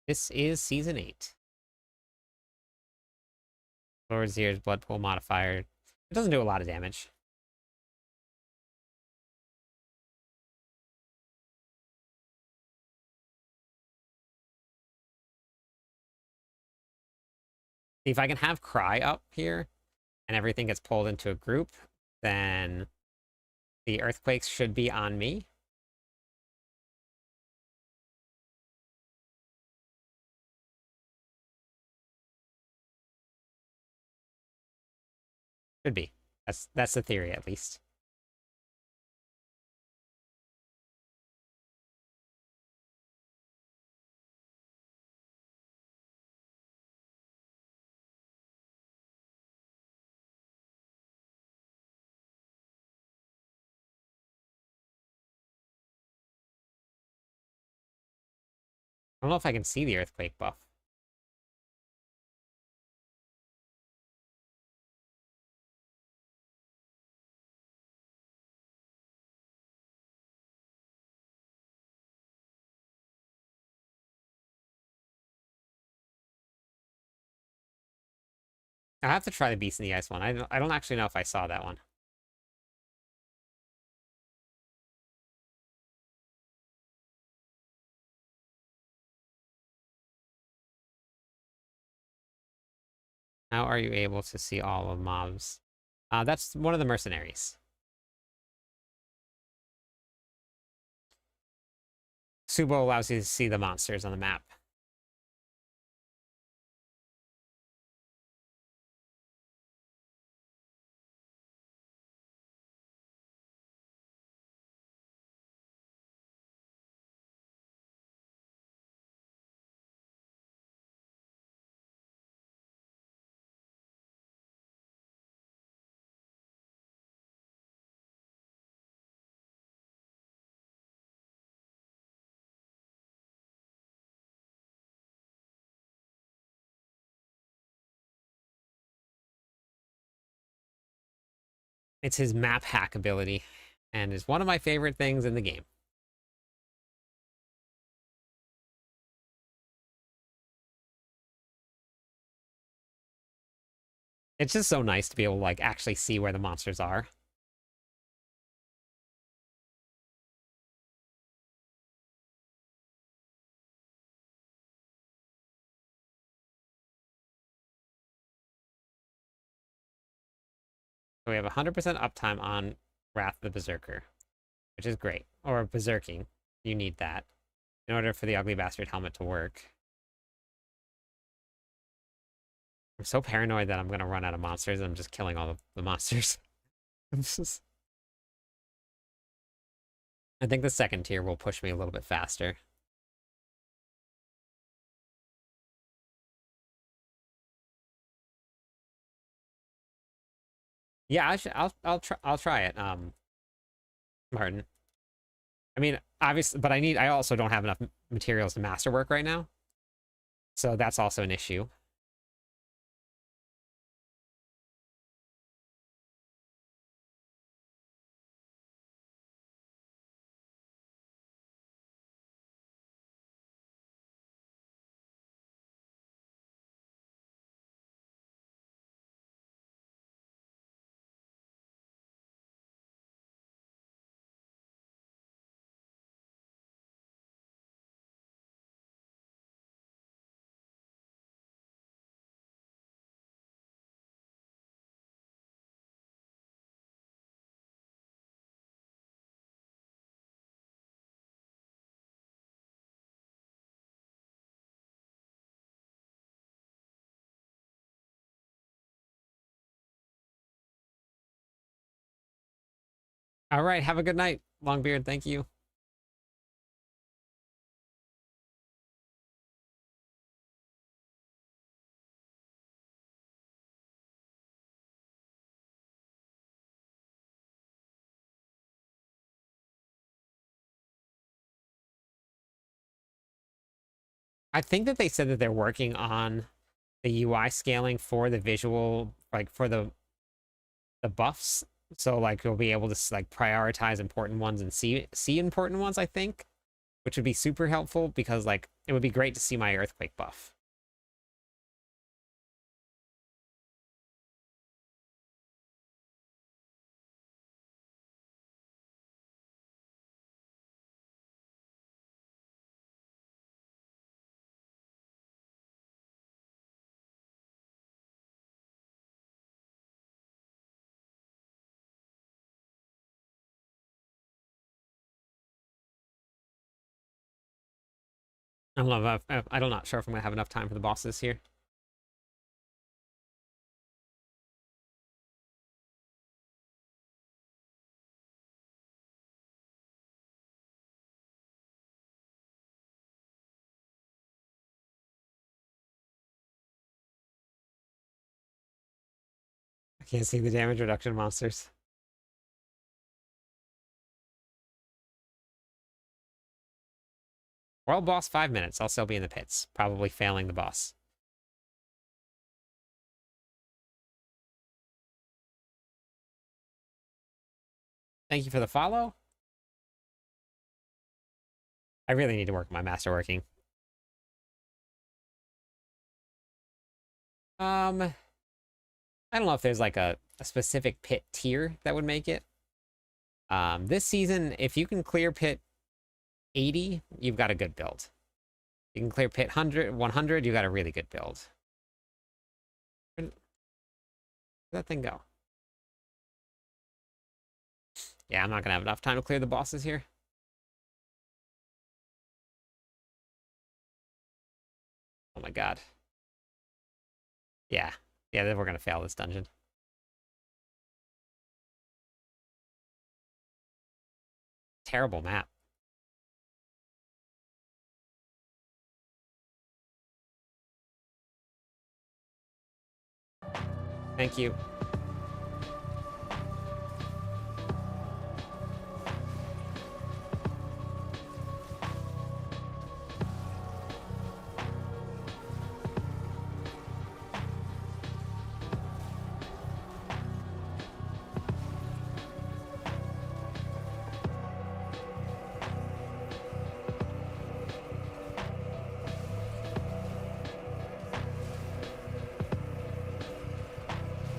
This is Season 8. Lord's Ears, Blood Pool modifier. It doesn't do a lot of damage. If I can have Cry up here, and everything gets pulled into a group, then the Earthquakes should be on me. Should be. That's the theory, at least. I don't know if I can see the Earthquake buff. I have to try the Beast in the Ice one. I don't actually know if I saw that one. How are you able to see all of mobs? That's one of the mercenaries. Subo allows you to see the monsters on the map. It's his map hack ability, and is one of my favorite things in the game. It's just so nice to be able to like actually see where the monsters are. So we have 100% uptime on Wrath of the Berserker, which is great. Or Berserking. You need that in order for the Ugly Bastard helmet to work. I'm so paranoid that I'm going to run out of monsters and I'm just killing all of the monsters. I think the second tier will push me a little bit faster. Yeah, I'll try it. Martin. I mean, obviously, but I also don't have enough materials to masterwork right now. So that's also an issue. All right, have a good night, Longbeard. Thank you. I think that they said that they're working on the UI scaling for the visual, like for the buffs. So like you'll be able to like prioritize important ones and see important ones, I think, which would be super helpful because like it would be great to see my earthquake buff. I don't know if I'm not sure if I'm gonna have enough time for the bosses here. I can't see the damage reduction monsters. World boss 5 minutes. I'll still be in the pits, probably failing the boss. Thank you for the follow. I really need to work my masterworking. I don't know if there's like a specific pit tier that would make it. This season, if you can clear pit 80, you've got a good build. You can clear pit 100, you got a really good build. Where'd that thing go? Yeah, I'm not gonna have enough time to clear the bosses here. Oh my god. Yeah. Yeah, then we're gonna fail this dungeon. Terrible map. Thank you.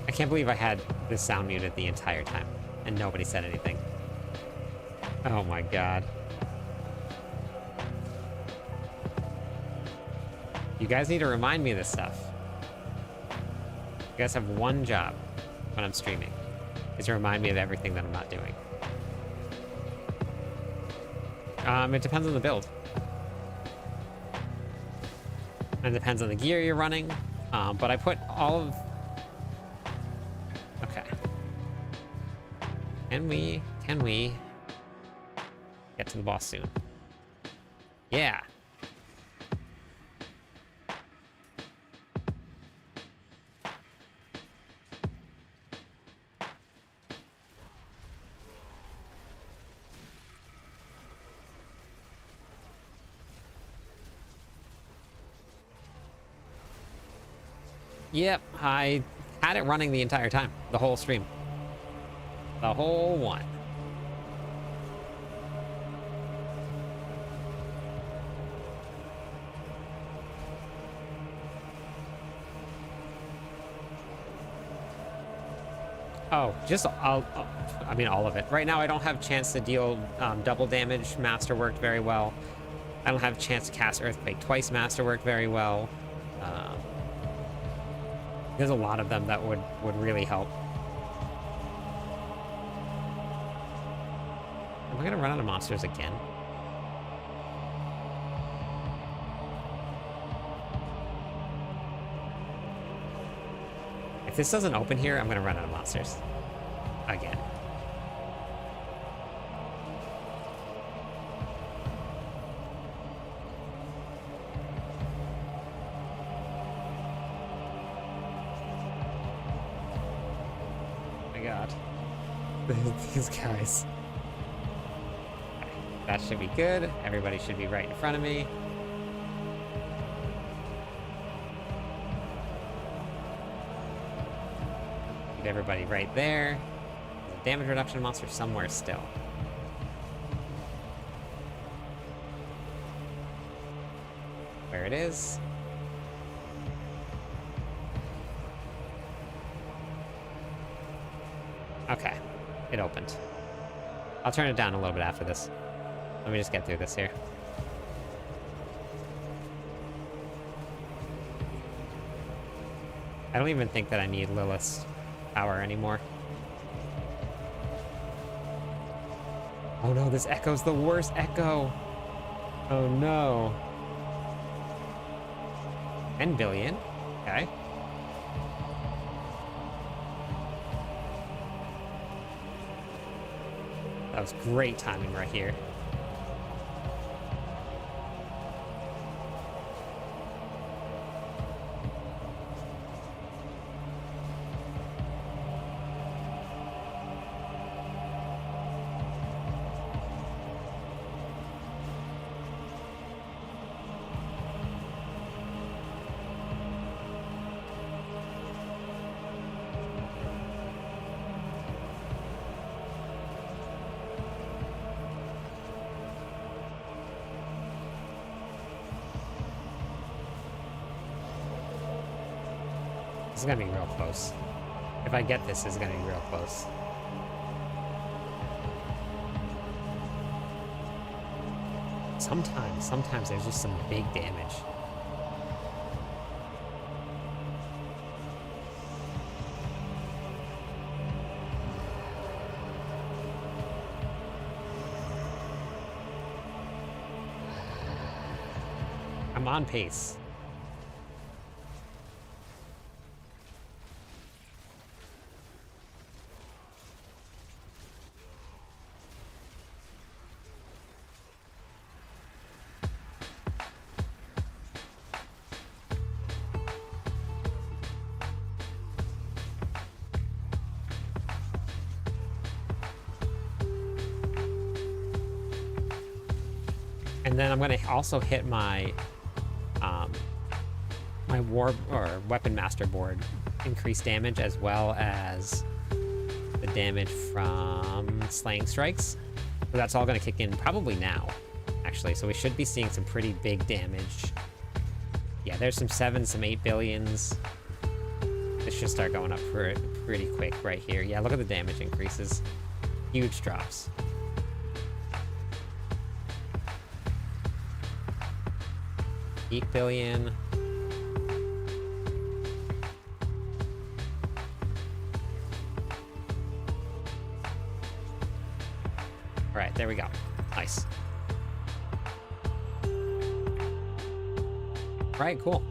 I can't believe I had this sound muted the entire time, and nobody said anything. Oh my god. You guys need to remind me of this stuff. You guys have one job when I'm streaming, is to remind me of everything that I'm not doing. It depends on the build. And it depends on the gear you're running. But I put all of... Okay. Can we get to the boss soon? Yeah. Yep, I had it running the entire time, the whole stream. The whole one. Oh, just, I mean, all of it. Right now, I don't have a chance to deal double damage, masterworked very well. I don't have a chance to cast Earthquake twice, masterworked very well. There's a lot of them that would really help. Am I gonna run out of monsters again? If this doesn't open here, I'm gonna run out of monsters. Again. god. These guys. That should be good. Everybody should be right in front of me. Get everybody right there. There's a damage reduction monster somewhere still. Where it is. Okay, it opened. I'll turn it down a little bit after this. Let me just get through this here. I don't even think that I need Lilith's power anymore. Oh no, this echo's the worst echo. Oh no. 10 billion. Okay. That was great timing right here. This is gonna be real close. If I get this, it's gonna be real close. Sometimes there's just some big damage. I'm on pace. And then I'm gonna also hit my my war or weapon master board, increase damage as well as the damage from slaying strikes. So that's all gonna kick in probably now, actually. So we should be seeing some pretty big damage. Yeah, there's some 7, some 8 billions. This should start going up pretty quick right here. Yeah, look at the damage increases. Huge drops. $8 billion. All right, there we go. Nice. All right, cool.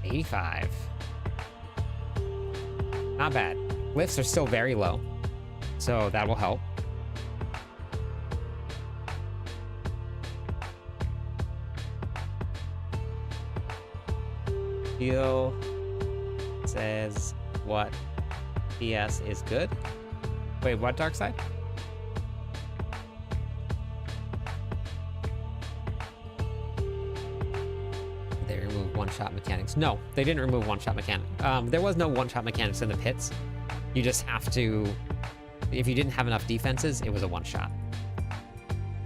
$85. Not bad. Lifts are still very low, so that will help. Heal says what PS is good. Wait, what, Dark Side? They removed one-shot mechanics. No, they didn't remove one-shot mechanics. There was no one-shot mechanics in the pits. You just have to, if you didn't have enough defenses, it was a one-shot.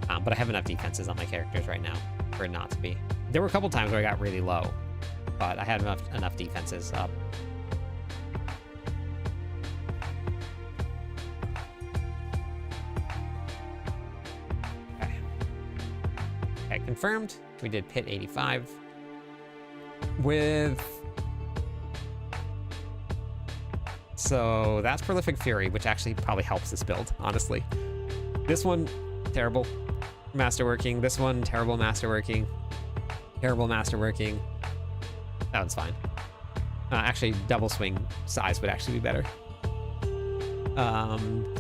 But I have enough defenses on my characters right now for it not to be. There were a couple times where I got really low, but I had enough defenses up. Okay, confirmed. We did pit 85 with. So that's Prolific Fury, which actually probably helps this build, honestly. This one, terrible masterworking. This one, terrible masterworking. Terrible masterworking. That one's fine. Actually, Doubleswing size would actually be better.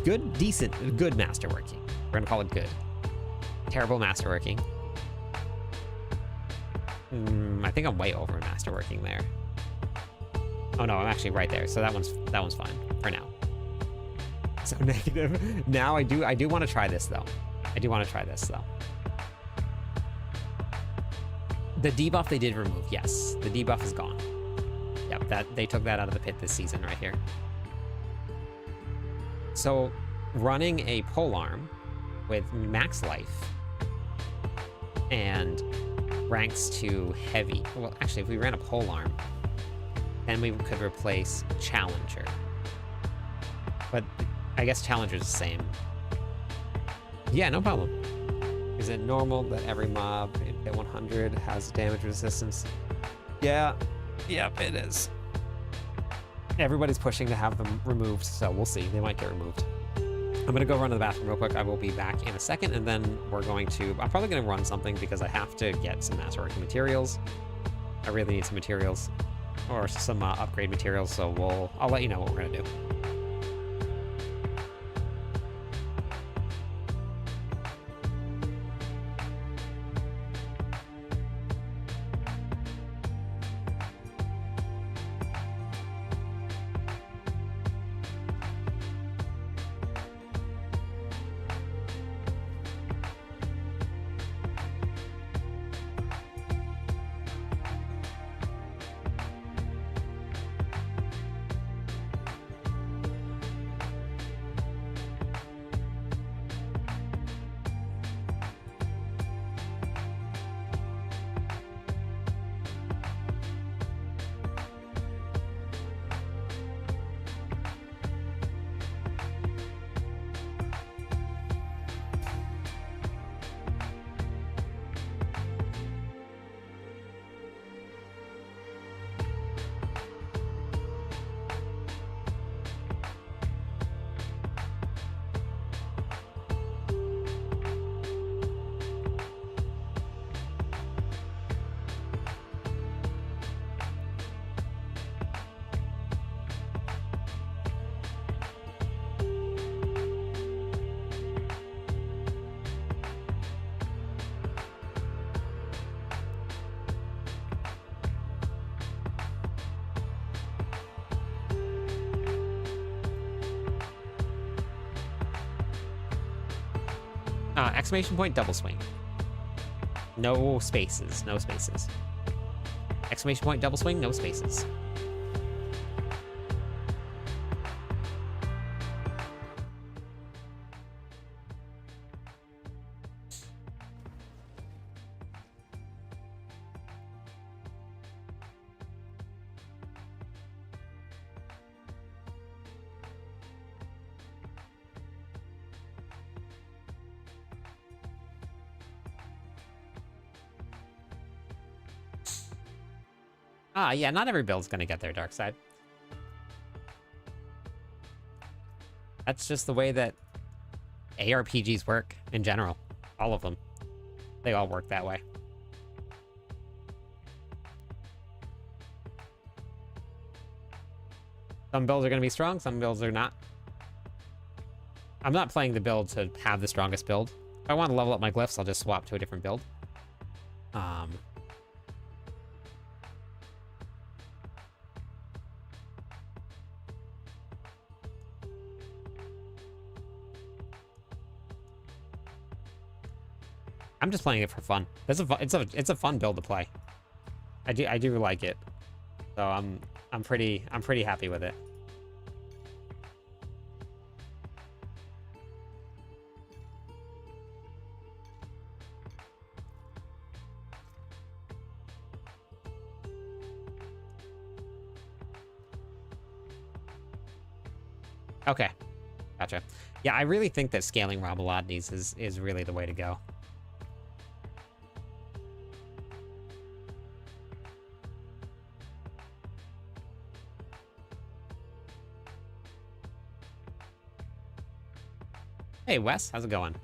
Good, decent, good masterworking. We're gonna call it good. Terrible masterworking. I think I'm way over masterworking there. Oh no, I'm actually right there. So that one's fine for now. So negative. Now I do want to try this though. I do want to try this though. The debuff they did remove, yes. The debuff is gone. Yep, that they took that out of the pit this season right here. So running a polearm with max life and ranks to heavy. Well, actually, if we ran a polearm, then we could replace Challenger. But I guess Challenger's the same. Yeah, no problem. Is it normal that every mob at 100 has damage resistance? Yeah. Yep, it is. Everybody's pushing to have them removed, so we'll see. They might get removed. I'm gonna go run to the bathroom real quick. I will be back in a second, and then I'm probably gonna run something because I have to get some masterworking materials. I really need some materials, or some upgrade materials, so I'll let you know what we're gonna do. Exclamation point, Doubleswing. No spaces, no spaces. Exclamation point, Doubleswing, no spaces. Yeah, not every build's gonna get their dark side. That's just the way that ARPGs work in general. All of them. They all work that way. Some builds are gonna be strong, some builds are not. I'm not playing the build to have the strongest build. If I want to level up my glyphs, I'll just swap to a different build. I'm just playing it for fun. It's a fun build to play. I do like it. So I'm pretty happy with it. Okay. Gotcha. Yeah, I really think that scaling Robolodnes is really the way to go. Hey, Wes, how's it going?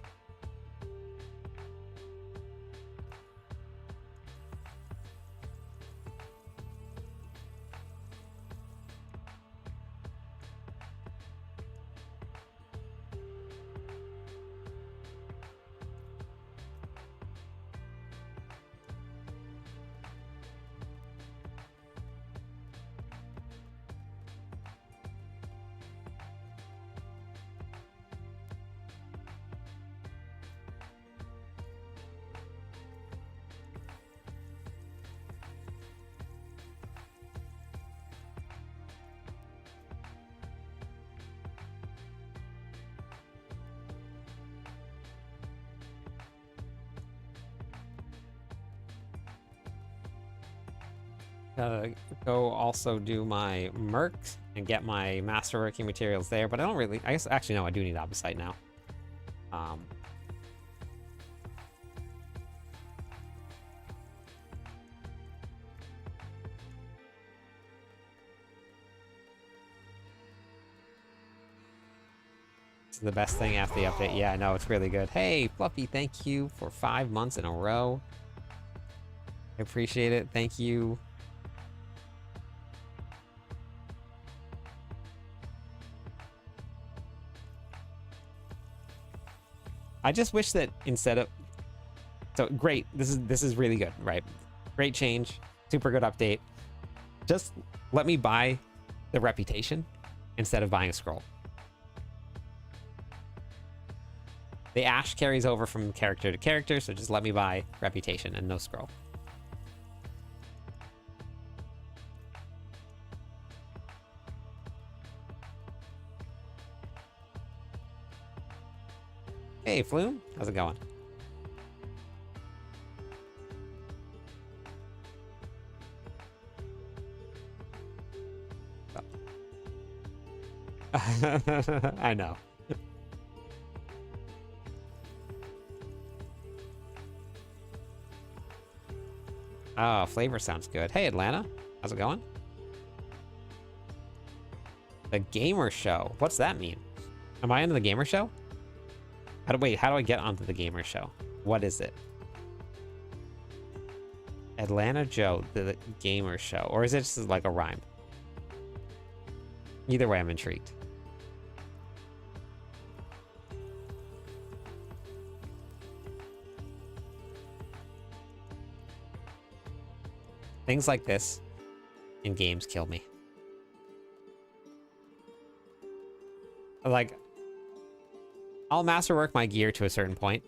Go also do my Merc and get my masterworking materials there, but I don't really... I guess, actually, no, I do need Opposite now. It's the best thing after the update. Yeah, I know, it's really good. Hey, Fluffy, thank you for 5 months in a row. I appreciate it. Thank you. I just wish that instead of... So, great. This is really good, right? Great change. Super good update. Just let me buy the reputation instead of buying a scroll. The Ash carries over from character to character, so just let me buy reputation and no scroll. Hey, Flume. How's it going? I know. Oh, flavor sounds good. Hey, Atlanta. How's it going? The Gamer Show. What's that mean? Am I into the Gamer Show? Wait, how do I get onto the Gamer Show? What is it? Atlanta Joe, the Gamer Show. Or is it just like a rhyme? Either way, I'm intrigued. Things like this in games kill me. Like, I'll masterwork my gear to a certain point,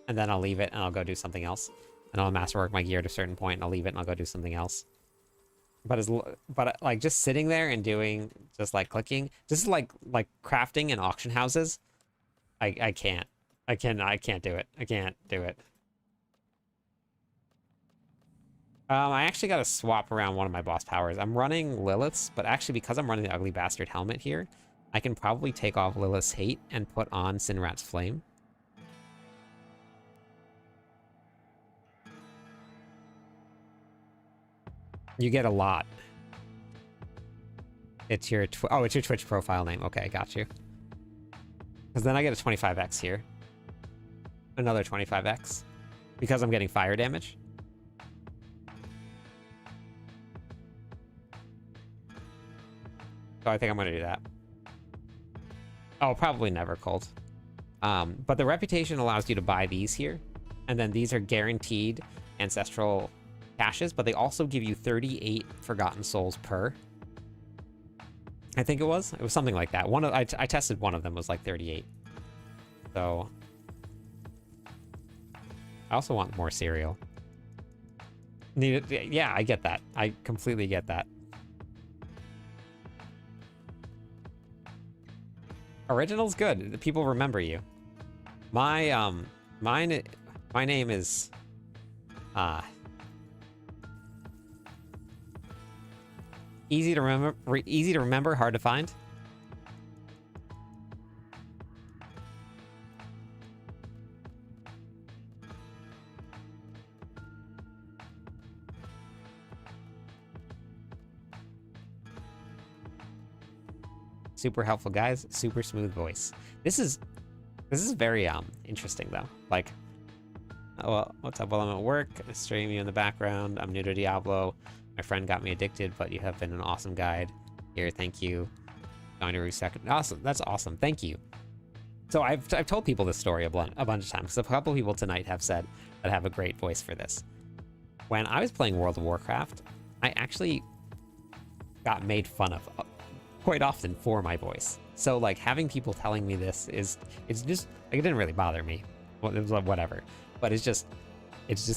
and then I'll leave it and I'll go do something else. And I'll masterwork my gear to a certain point and I'll leave it and I'll go do something else. But like just sitting there and doing just like clicking, just like crafting in auction houses, I can't. I can't do it. I can't do it. I actually got to swap around one of my boss powers. I'm running Lilith's, but actually because I'm running the Ugly Bastard helmet here, I can probably take off Lilith's Hate and put on Sinrat's Flame. You get a lot. It's your it's your Twitch profile name. Okay, got you. Because then I get a 25x here. Another 25x. Because I'm getting fire damage. So I think I'm going to do that. Oh, probably never cold. But the reputation allows you to buy these here. And then these are guaranteed ancestral caches, but they also give you 38 Forgotten Souls per. I think it was something like that. I tested one of them, was like 38. So I also want more cereal. Need it? Yeah, I get that. I completely get that. Original's good. People remember you. My name is easy to remember, hard to find. Super helpful, guys. Super smooth voice. This is very interesting though. Like, oh, well, what's up? Well, I'm at work. I stream you in the background. I'm new to Diablo. My friend got me addicted, but you have been an awesome guide. Here, thank you. Going to reset. Awesome. That's awesome. Thank you. So I've told people this story a bunch of times. A couple of people tonight have said that I have a great voice for this. When I was playing World of Warcraft, I actually got made fun of quite often for my voice. So like having people telling me this it's just like, it didn't really bother me. Well, it was like whatever, but it's just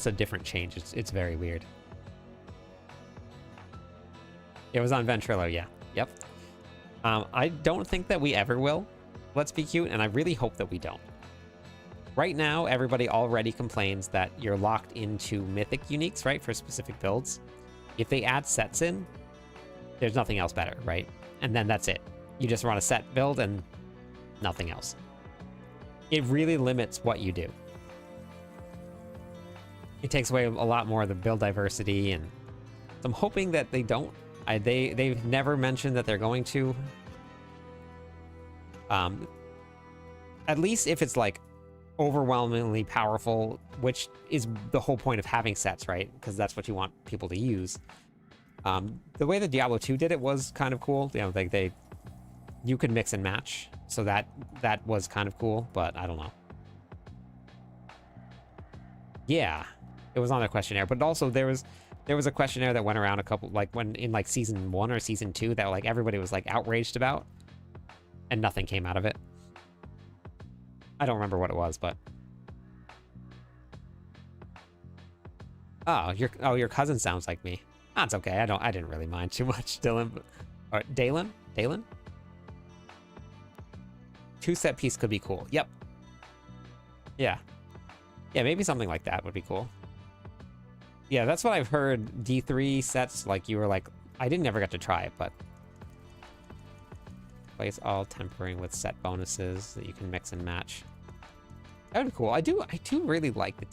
a different change. It's very weird. It was on Ventrilo, yeah. Yep. I don't think that we ever will. Let's be cute, and I really hope that we don't. Right now, everybody already complains that you're locked into mythic uniques, right, for specific builds. If they add sets in, there's nothing else better, right? And then that's it. You just run a set build and nothing else. It really limits what you do. It takes away a lot more of the build diversity, and so I'm hoping that they don't. They've never mentioned that they're going to. At least if it's like overwhelmingly powerful, which is the whole point of having sets, right? Because that's what you want people to use. The way that Diablo 2 did it was kind of cool. You know, like you could mix and match, so that was kind of cool. But I don't know. Yeah, it was on a questionnaire, but also there was a questionnaire that went around a couple, like when in like season 1 or season 2, that like everybody was like outraged about, and nothing came out of it. I don't remember what it was, but your cousin sounds like me. That's okay. I didn't really mind too much. Dylan, or Dalen. 2 set piece could be cool. Yep. Yeah, maybe something like that would be cool. Yeah, that's what I've heard. D3 sets, like you were like, I didn't ever get to try it, but place all tempering with set bonuses that you can mix and match. That would be cool. I do really like the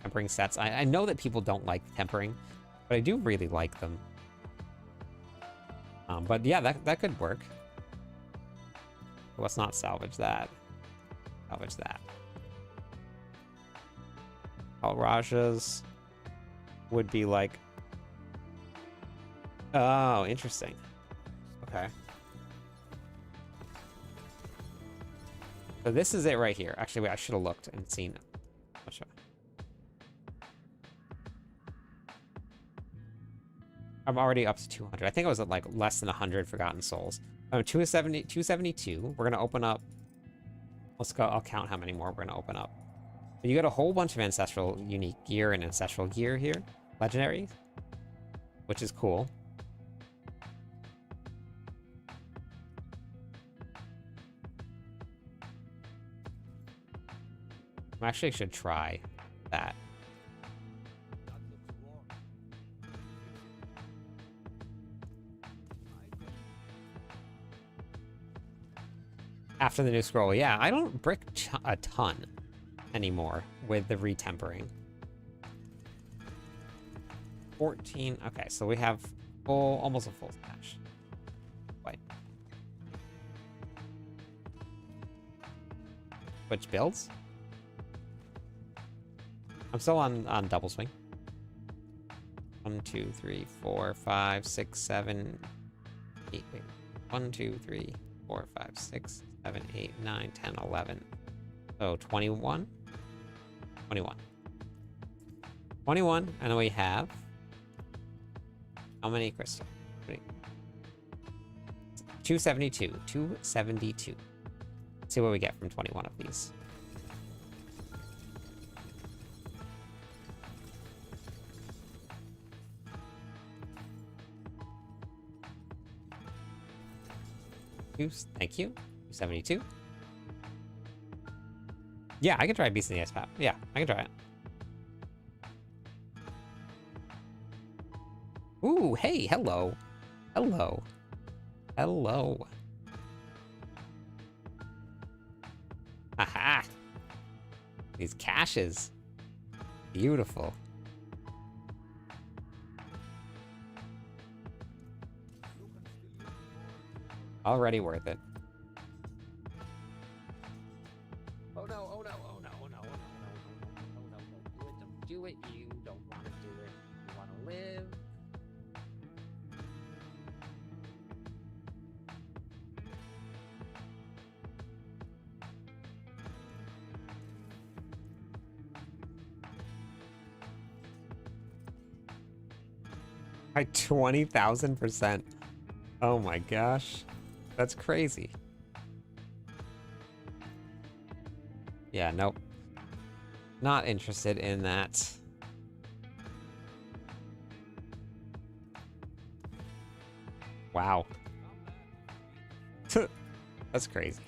tempering sets. I know that people don't like tempering, but I do really like them. But yeah, that could work. Let's not salvage that. Salvage that. All Rajas would be like, oh, interesting. Okay. So this is it right here. Actually, wait, I should have looked and seen. I'm already up to 200. I think I was at like less than 100 Forgotten Souls. 272. We're gonna open up. Let's go. I'll count how many more we're gonna open up. You get a whole bunch of ancestral unique gear and ancestral gear here, legendary, which is cool. I actually should try that. After the new scroll, yeah, I don't brick a ton anymore with the retempering. 14. Okay, so we have almost a full stash. Wait. Which builds? I'm still on Doubleswing. 1, 2, 3, 4, 5, 6, 7, 8. Wait. 1, 2, 3, 4, 5, 6, 7, 8, 9, 10, 11. So 21? 21. 21, and then we have how many crystal? 272. 272. Let's see what we get from 21 of these. Thank you. 272. Yeah, I can try Beast in the Ice Path. Yeah, I can try it. Ooh, hey, hello. Hello. Hello. Aha! These caches. Beautiful. Already worth it. Oh no, oh no, oh no, oh no, oh no, oh no, oh no, don't do it, you don't want to do it, you want to live. By 20,000%. Oh my gosh. That's crazy. Yeah, nope. Not interested in that. Wow. That's crazy.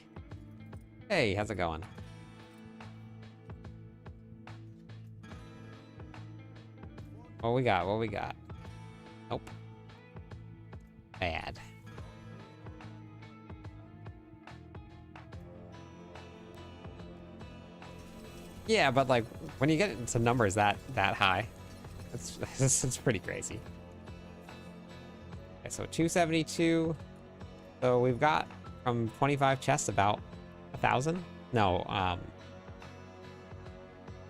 Hey, how's it going? What we got? What we got? Nope. Bad. Yeah, but like when you get into numbers that high, it's pretty crazy. Okay, so 272. So we've got from 25 chests about 1,000. No,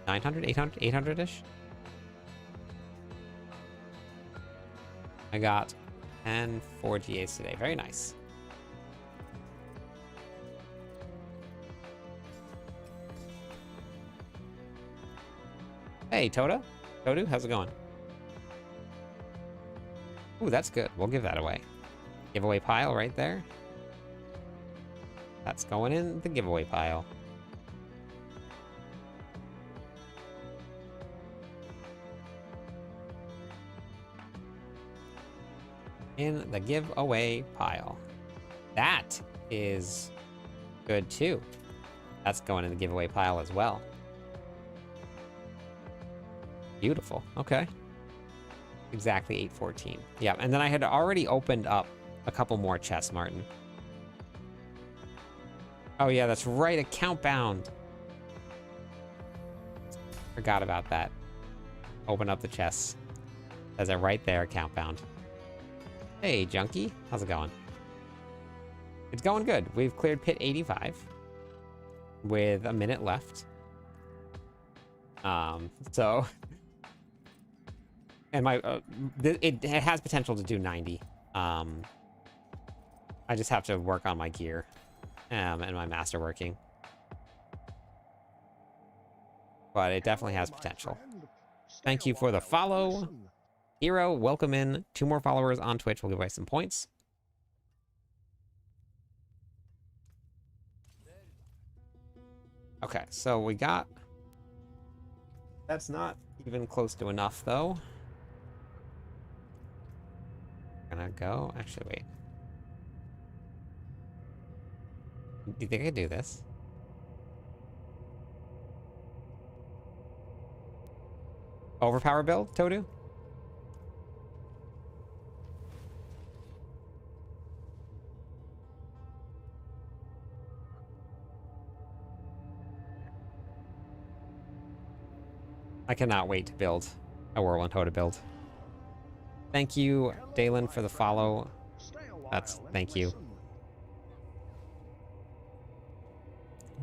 900, 800, 800-ish. I got 10 4 GAs today. Very nice. Hey, Toda. Todu, how's it going? Ooh, that's good. We'll give that away. Giveaway pile right there. That's going in the giveaway pile. In the giveaway pile. That is good too. That's going in the giveaway pile as well. Beautiful. Okay. Exactly 814. Yeah, and then I had already opened up a couple more chests, Martin. Oh yeah, that's right, account bound. Forgot about that. Open up the chests. Says it right there, account bound. Hey, Junkie. How's it going? It's going good. We've cleared pit 85 with a minute left. So... And my, it has potential to do 90. I just have to work on my gear and my masterworking. But it definitely has potential. Thank you for the follow. Hero, welcome in. 2 more followers on Twitch. We'll give away some points. Okay, so we got... That's not even close to enough, though. Gonna go... Actually, wait. Do you think I could do this? Overpower build, Todu? I cannot wait to build a Whirlwind Toda build. Thank you, Dalen, for the follow. Thank you.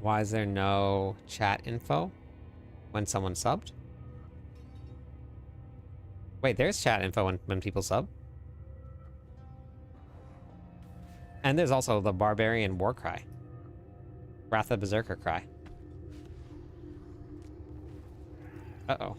Why is there no chat info when someone subbed? Wait, there's chat info when people sub. And there's also the Barbarian War Cry. Wrath of Berserker Cry. Uh-oh.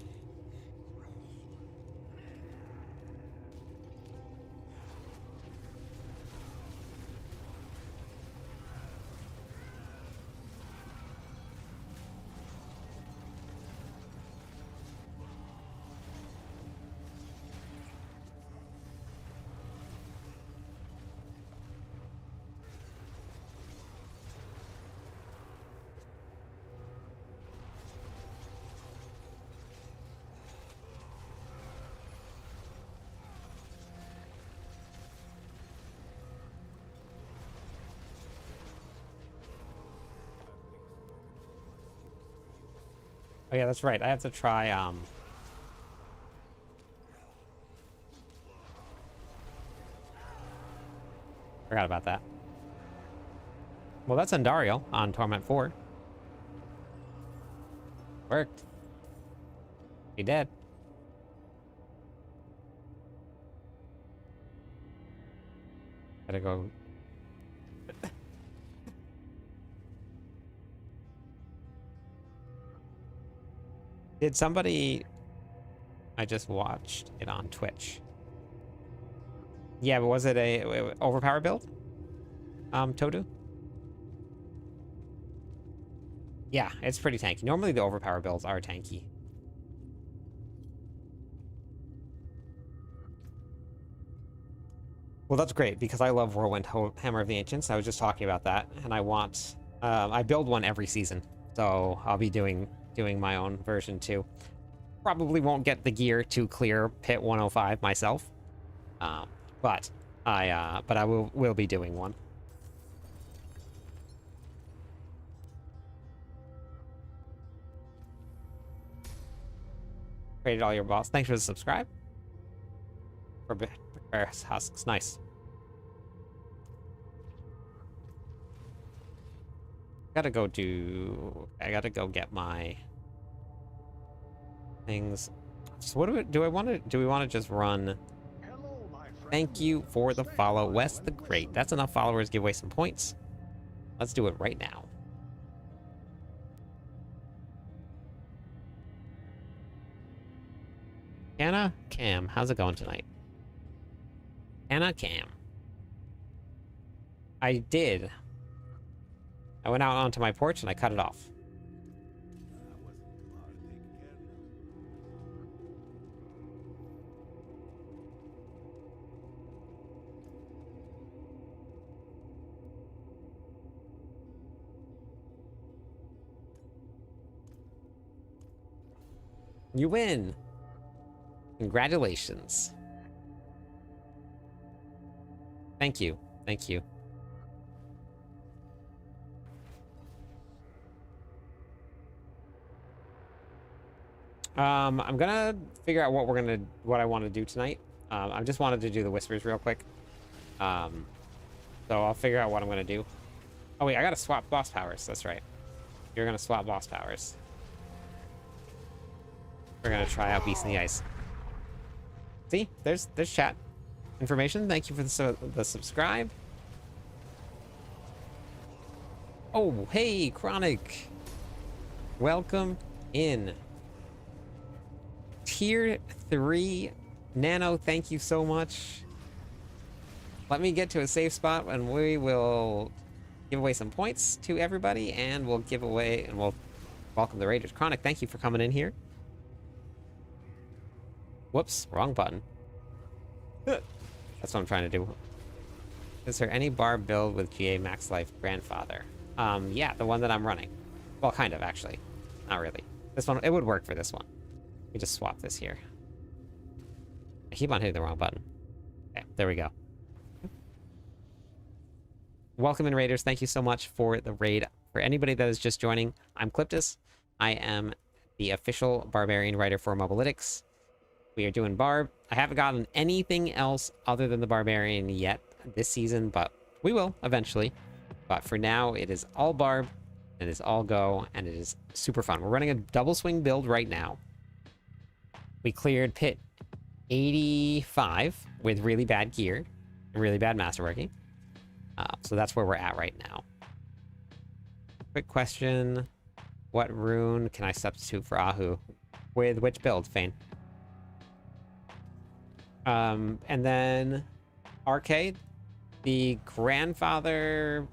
Oh yeah, that's right. I have to try, Forgot about that. Well, that's Andariel on Torment 4. Worked. He dead. Gotta go... Did somebody... I just watched it on Twitch. Yeah, but was it a overpower build? Todu? Yeah, it's pretty tanky. Normally the overpower builds are tanky. Well, that's great, because I love Whirlwind Hammer of the Ancients. I was just talking about that, and I want... I build one every season, so I'll be doing my own version too. Probably won't get the gear to clear pit 105 myself, But I will be doing one. Created all your balls. Thanks for the subscribe. For husks, nice. I gotta go get my things. So what do we want to just run? Thank you for the follow, Wes the Great. That's enough followers. Give away some points. Let's do it right now. Anna Cam, how's it going tonight? Anna Cam. I did. I went out onto my porch and I cut it off. You win. Congratulations. Thank you. Thank you. I'm gonna figure out what I want to do tonight. I just wanted to do the whispers real quick. So I'll figure out what I'm gonna do. Oh wait, I gotta swap boss powers. That's right. You're gonna swap boss powers. We're gonna try out Beast in the Ice. See, there's chat information. Thank you for the subscribe. Oh, hey, Chronic. Welcome in. Tier 3 Nano, thank you so much. Let me get to a safe spot and we will give away some points to everybody, and we'll welcome the Raiders. Chronic, thank you for coming in here. Whoops, wrong button. That's what I'm trying to do. Is there any bar build with GA Max Life Grandfather? Yeah, the one that I'm running. Well, kind of, actually. Not really. This one, it would work for this one. Let me just swap this here. I keep on hitting the wrong button. Okay, there we go. Welcome in, Raiders. Thank you so much for the raid. For anybody that is just joining, I'm Cliptus. I am the official Barbarian writer for Mobalytics. We are doing Barb. I haven't gotten anything else other than the Barbarian yet this season, but we will eventually. But for now, it is all Barb, it is all Go, and it is super fun. We're running a Doubleswing build right now. We cleared pit 85 with really bad gear and really bad masterworking. So that's where we're at right now. Quick question. What rune can I substitute for Ahu? With which build, Fane? And then Arcade, the grandfather,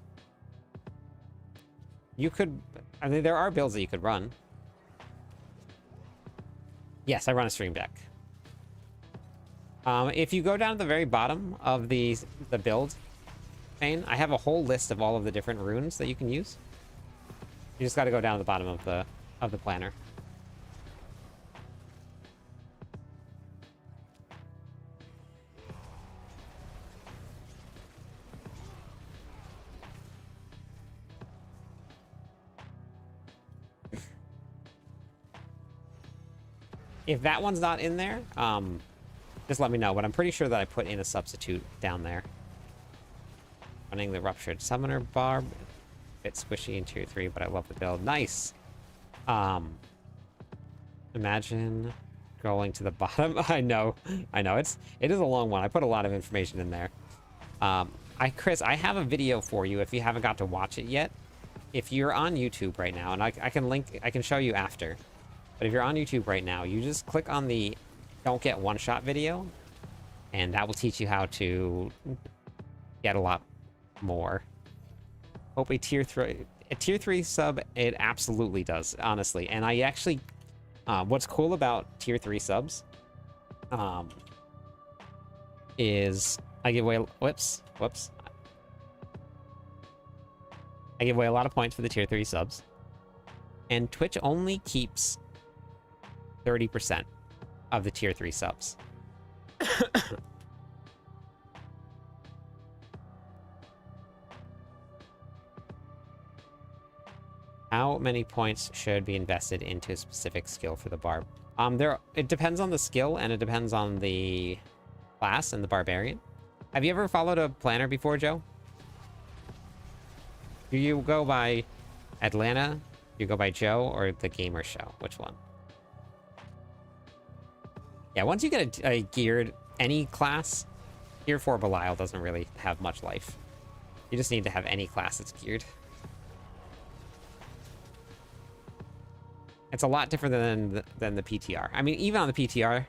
you could, I mean, there are builds that you could run. Yes, I run a stream deck. If you go down to the very bottom of the build pane, I have a whole list of all of the different runes that you can use. You just got to go down to the bottom of the planner. If that one's not in there, just let me know, but I'm pretty sure that I put in a substitute down there. Running the Ruptured Summoner Barb. It's squishy in tier 3, but I love the build. Nice! Imagine scrolling to the bottom. I know, it is a long one. I put a lot of information in there. Chris, I have a video for you if you haven't got to watch it yet. If you're on YouTube right now, and I can show you after. But if you're on YouTube right now, you just click on the Don't Get One Shot video, and that will teach you how to get a lot more. Hope a tier 3 sub, it absolutely does, honestly. And I actually, what's cool about tier 3 subs, is I give away, whoops. I give away a lot of points for the tier 3 subs. And Twitch only keeps 30% of the tier 3 subs. How many points should be invested into a specific skill for the barb? It depends on the skill, and it depends on the class and the barbarian. Have you ever followed a planner before, Joe? Do you go by Atlanta? Do you go by Joe or the Gamer Show? Which one? Yeah, once you get a geared any class, Gear 4 Belial doesn't really have much life. You just need to have any class that's geared. It's a lot different than the PTR. I mean, even on the PTR,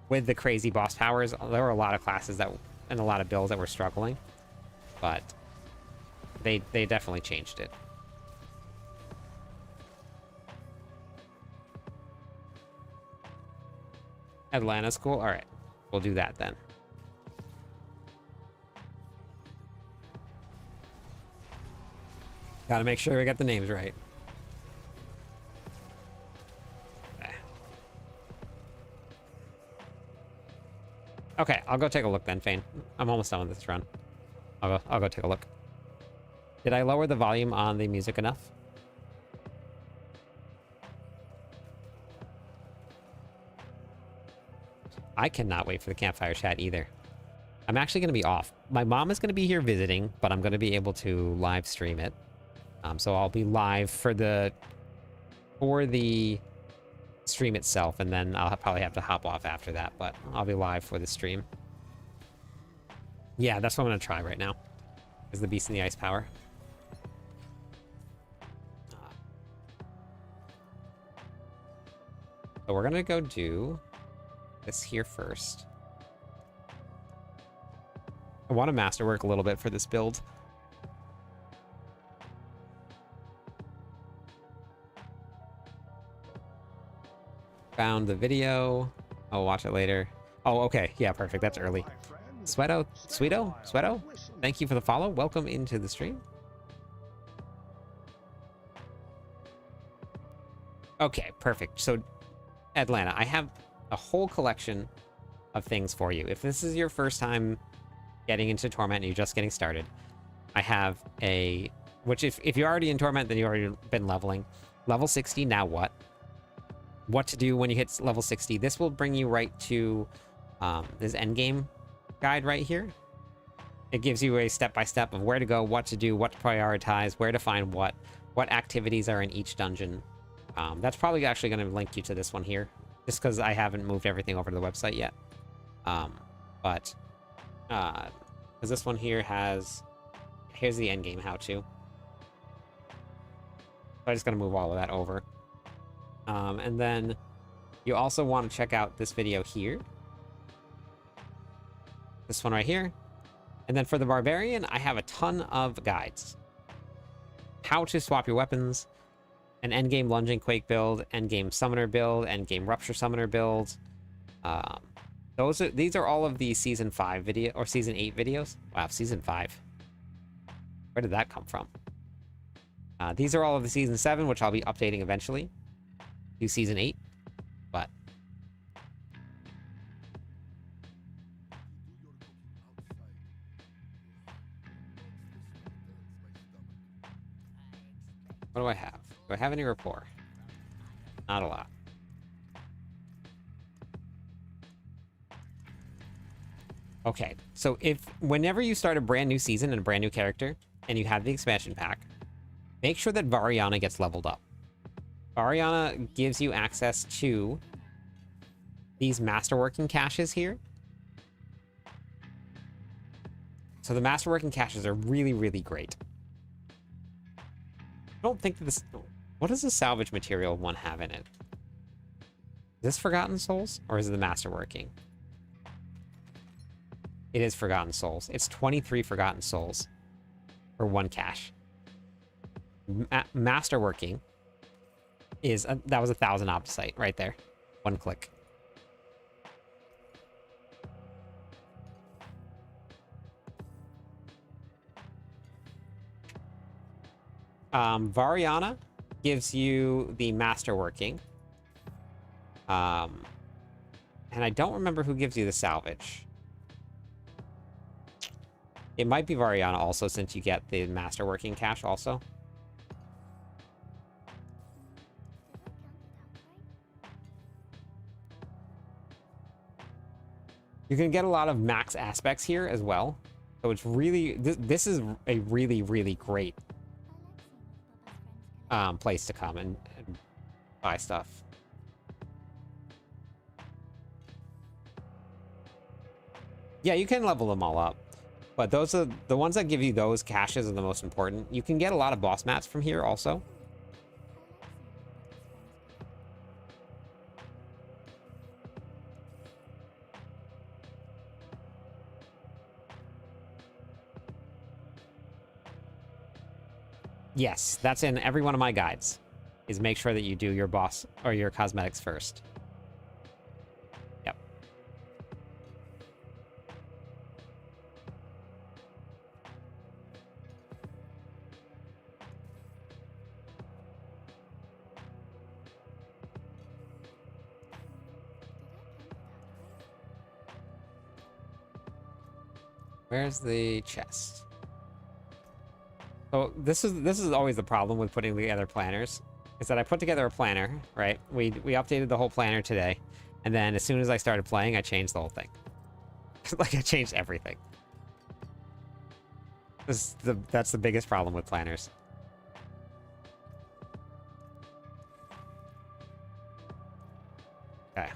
with the crazy boss powers, there were a lot of classes that and a lot of builds that were struggling, but they definitely changed it. Atlanta school? All right, we'll do that then. Gotta make sure we get the names right. Okay, I'll go take a look then, Fane. I'm almost done with this run. I'll go take a look. Did I lower the volume on the music enough? I cannot wait for the campfire chat either. I'm actually going to be off. My mom is going to be here visiting, but I'm going to be able to live stream it. So I'll be live for the stream itself, and then I'll probably have to hop off after that, but I'll be live for the stream. Yeah, that's what I'm going to try right now, is the Beast in the Ice power. So we're going to go do this here first. I want to masterwork a little bit for this build. Found the video. I'll watch it later. Oh, okay. Yeah, perfect. That's early. Sweeto? Thank you for the follow. Welcome into the stream. Okay, perfect. So, Atlanta, I have a whole collection of things for you. If this is your first time getting into Torment and you're just getting started, I have a... Which, if you're already in Torment, then you've already been leveling. Level 60, now what? What to do when you hit level 60. This will bring you right to this endgame guide right here. It gives you a step-by-step of where to go, what to do, what to prioritize, where to find what activities are in each dungeon. That's probably actually going to link you to this one here, just because I haven't moved everything over to the website yet. Because this one here has... Here's the endgame how-to. So I just got to move all of that over. And then you also want to check out this video here. This one right here. And then for the Barbarian, I have a ton of guides. How to swap your weapons, an endgame lunging quake build, endgame summoner build, endgame rupture summoner build. These are all of the season 5 video or season 8 videos. Wow, season 5. Where did that come from? These are all of the season 7, which I'll be updating eventually. Do season 8, but what do I have? Do I have any rapport? Not a lot. Okay, so whenever you start a brand new season and a brand new character, and you have the expansion pack, make sure that Variana gets leveled up. Variana gives you access to these masterworking caches here. So the masterworking caches are really, really great. I don't think that this... What does the salvage material one have in it? Is this Forgotten Souls? Or is it the masterworking? It is Forgotten Souls. It's 23 Forgotten Souls for one cache. Masterworking is that was 1,000 opticite right there. One click. Variana gives you the masterworking. And I don't remember who gives you the salvage. It might be Variana also, since you get the masterworking cache also. You can get a lot of max aspects here as well. So it's really, this is a really, really great place to come and buy stuff. Yeah, you can level them all up. But those are the ones that give you those caches are the most important. You can get a lot of boss mats from here also. Yes, that's in every one of my guides, is make sure that you do your boss or your cosmetics first. Yep. Where's the chest? So this is always the problem with putting together planners, is that I put together a planner, right? We updated the whole planner today, and then as soon as I started playing, I changed the whole thing. Like I changed everything. That's the biggest problem with planners. Okay.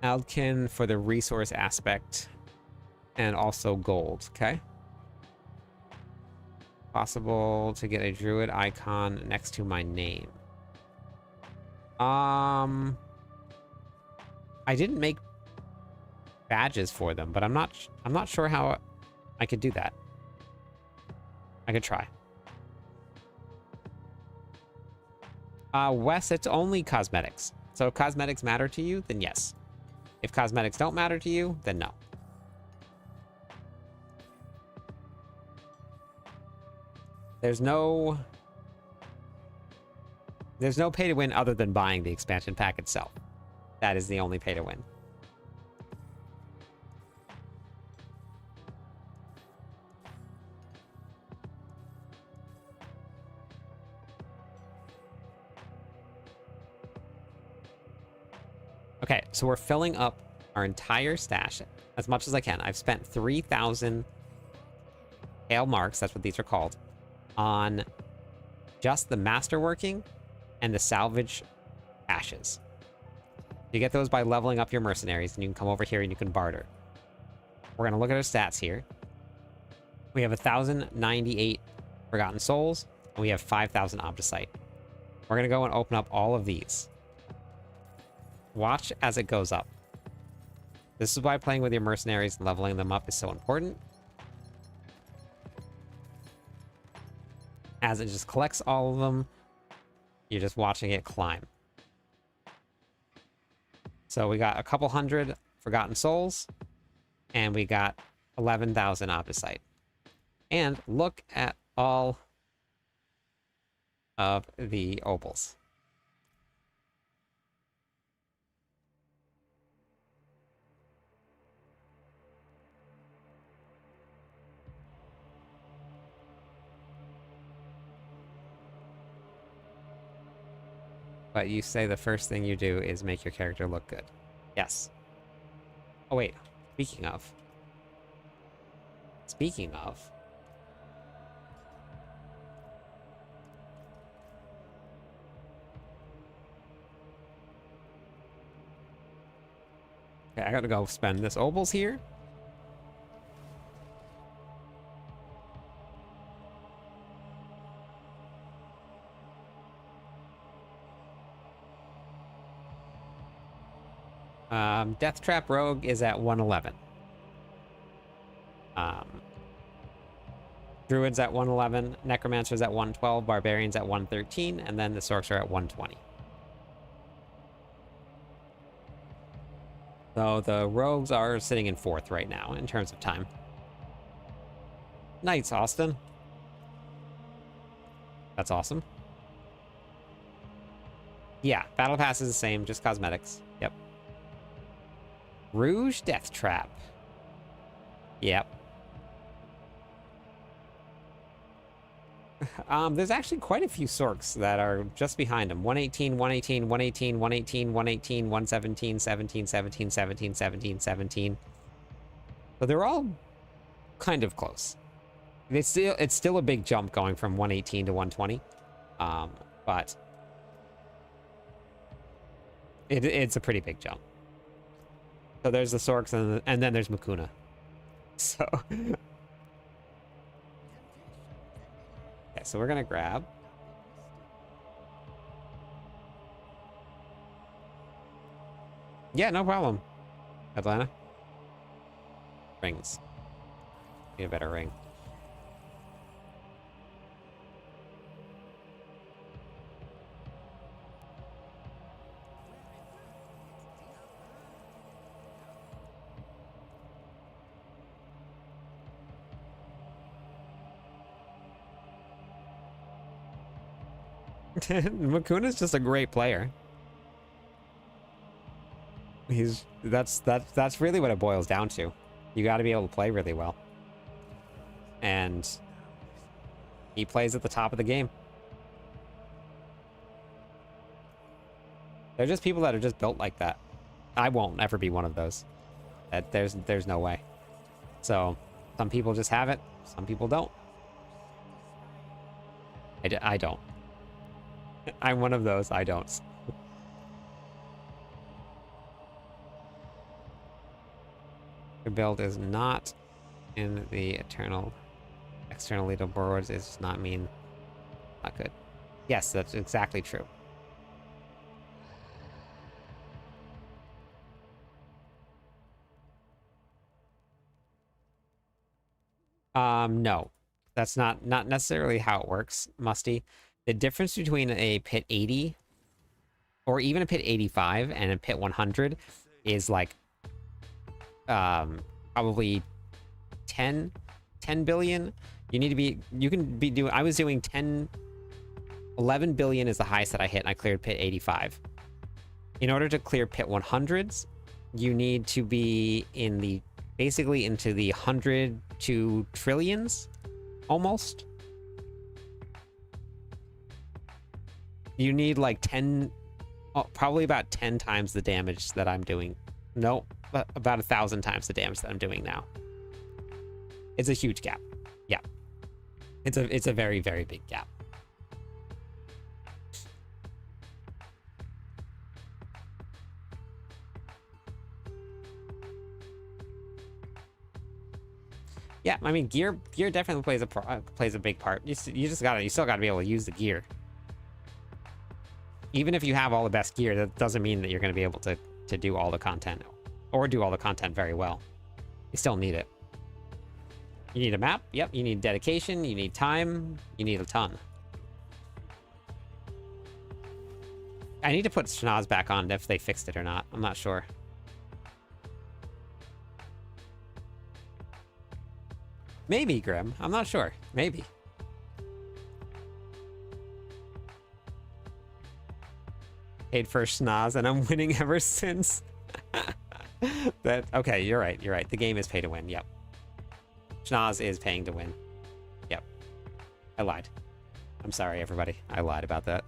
Aldkin for the resource aspect. And also gold, okay? Possible to get a druid icon next to my name. I didn't make badges for them, but I'm not sure how I could do that. I could try. Wes, it's only cosmetics. So if cosmetics matter to you, then yes. If cosmetics don't matter to you, then no. There's no pay to win other than buying the expansion pack itself. That is the only pay to win. Okay, so we're filling up our entire stash as much as I can. I've spent 3,000 hail marks, that's what these are called, on just the masterworking and the salvage ashes. You get those by leveling up your mercenaries, and you can come over here and you can barter. We're going to look at our stats here. We have 1,098 Forgotten Souls, and we have 5,000 Obdicite. We're going to go and open up all of these. Watch as it goes up. This is why playing with your mercenaries and leveling them up is so important. As it just collects all of them, you're just watching it climb. So we got a couple hundred Forgotten Souls, and we got 11,000 Obdicite. And look at all of the opals. But you say the first thing you do is make your character look good. Yes. Oh, wait. Speaking of. Okay, I gotta go spend this opals here. Death Trap Rogue is at 111. Druid's at 111, Necromancer's at 112, Barbarian's at 113, and then the Sorks are at 120. So the Rogues are sitting in 4th right now in terms of time. Nice, Austin. That's awesome. Yeah, Battle Pass is the same, just cosmetics. Yep. Rouge Death Trap. Yep. There's actually quite a few Sorks that are just behind him. 118, 118, 118, 118, 118, 117, 17, 17, 17, 17, 17. So they're all kind of close. It's still a big jump going from 118 to 120. But it's a pretty big jump. So there's the Sorks and then there's Mukuna. So okay, so we're gonna grab. Yeah, no problem. Atlanta. Rings. Need a better ring. Makuna's just a great player. That's really what it boils down to. You got to be able to play really well. And he plays at the top of the game. They're just people that are just built like that. I won't ever be one of those. There's no way. So some people just have it, some people don't. I don't. I'm one of those. I don't. Your build is not in the external leaderboards. It does not mean not good. Yes, that's exactly true. No, that's not necessarily how it works, Musty. The difference between a pit 80 or even a pit 85 and a pit 100 is like probably 10 billion. You can be doing, I was doing 11 billion is the highest that I hit, and I cleared pit 85. In order to clear pit 100s, you need to be in the basically into the 100 to trillions almost. You need like 10, probably about 10 times the damage that I'm doing. No, about 1,000 times the damage that I'm doing now. It's a huge gap. Yeah. It's a very, very big gap. Yeah, I mean, gear definitely plays a big part. You still gotta be able to use the gear. Even if you have all the best gear, that doesn't mean that you're gonna be able to do all the content or do all the content very well. You still need it. You need a map. Yep. You need dedication. You need time. You need a ton. I need to put Schnoz back on if they fixed it or not. I'm not sure. Maybe, Grim. I'm not sure. Maybe. Paid for Schnoz and I'm winning ever since. Okay, you're right. You're right. The game is pay to win. Yep. Schnoz is paying to win. Yep. I lied. I'm sorry, everybody. I lied about that.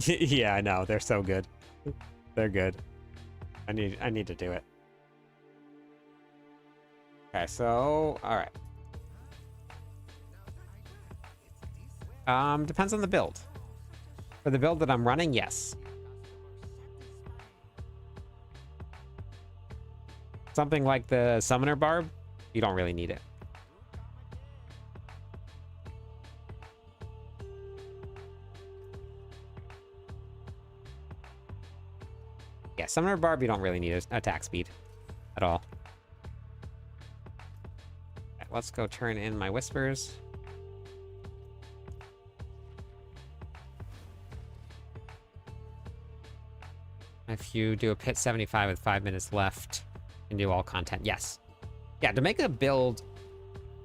Yeah, I know. They're so good. They're good. I need to do it. Okay, so all right. Depends on the build. For the build that I'm running, yes. Something like the Summoner Barb, you don't really need it. Yeah, Summoner Barb, you don't really need attack speed at all. Okay, let's go turn in my Whispers. If you do a pit 75 with 5 minutes left and do all content, yes. Yeah, to make a build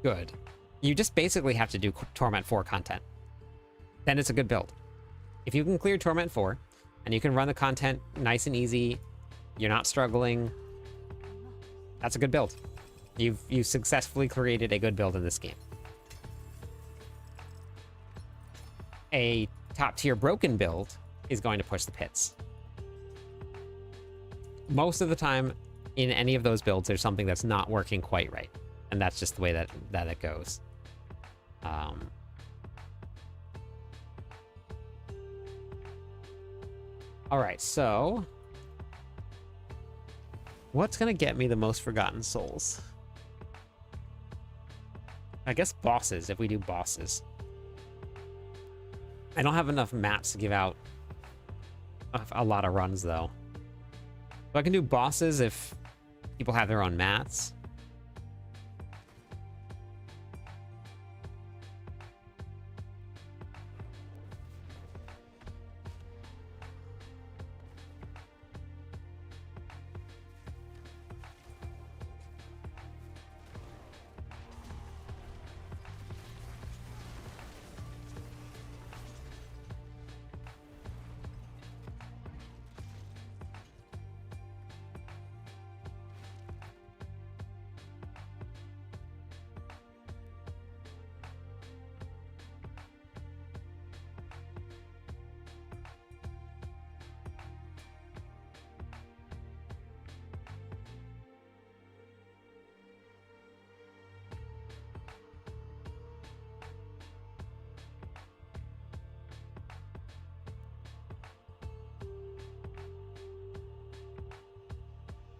good. You just basically have to do Torment 4 content. Then it's a good build. If you can clear Torment 4, and you can run the content nice and easy, you're not struggling, that's a good build. You've successfully created a good build in this game. A top-tier broken build is going to push the pits. Most of the time, in any of those builds, there's something that's not working quite right. And that's just the way that it goes. All right, so what's gonna get me the most Forgotten Souls? I guess bosses, if we do bosses. I don't have enough mats to give out a lot of runs, though. So I can do bosses if people have their own mats.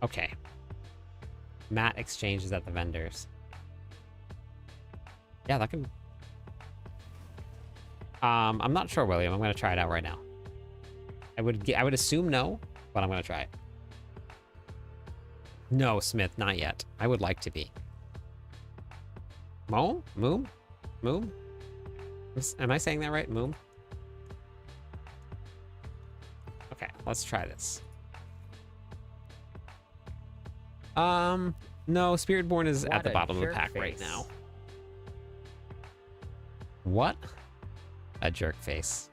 Okay. Mat exchanges at the vendors. Yeah, that can... I'm not sure, William. I'm gonna try it out right now. I would assume no, but I'm gonna try it. No, Smith, not yet. I would like to be. Moom? Moom? Moom? Am I saying that right? Moom? Okay, let's try this. No, Spiritborn is at the bottom of the pack right now. What? A jerk face.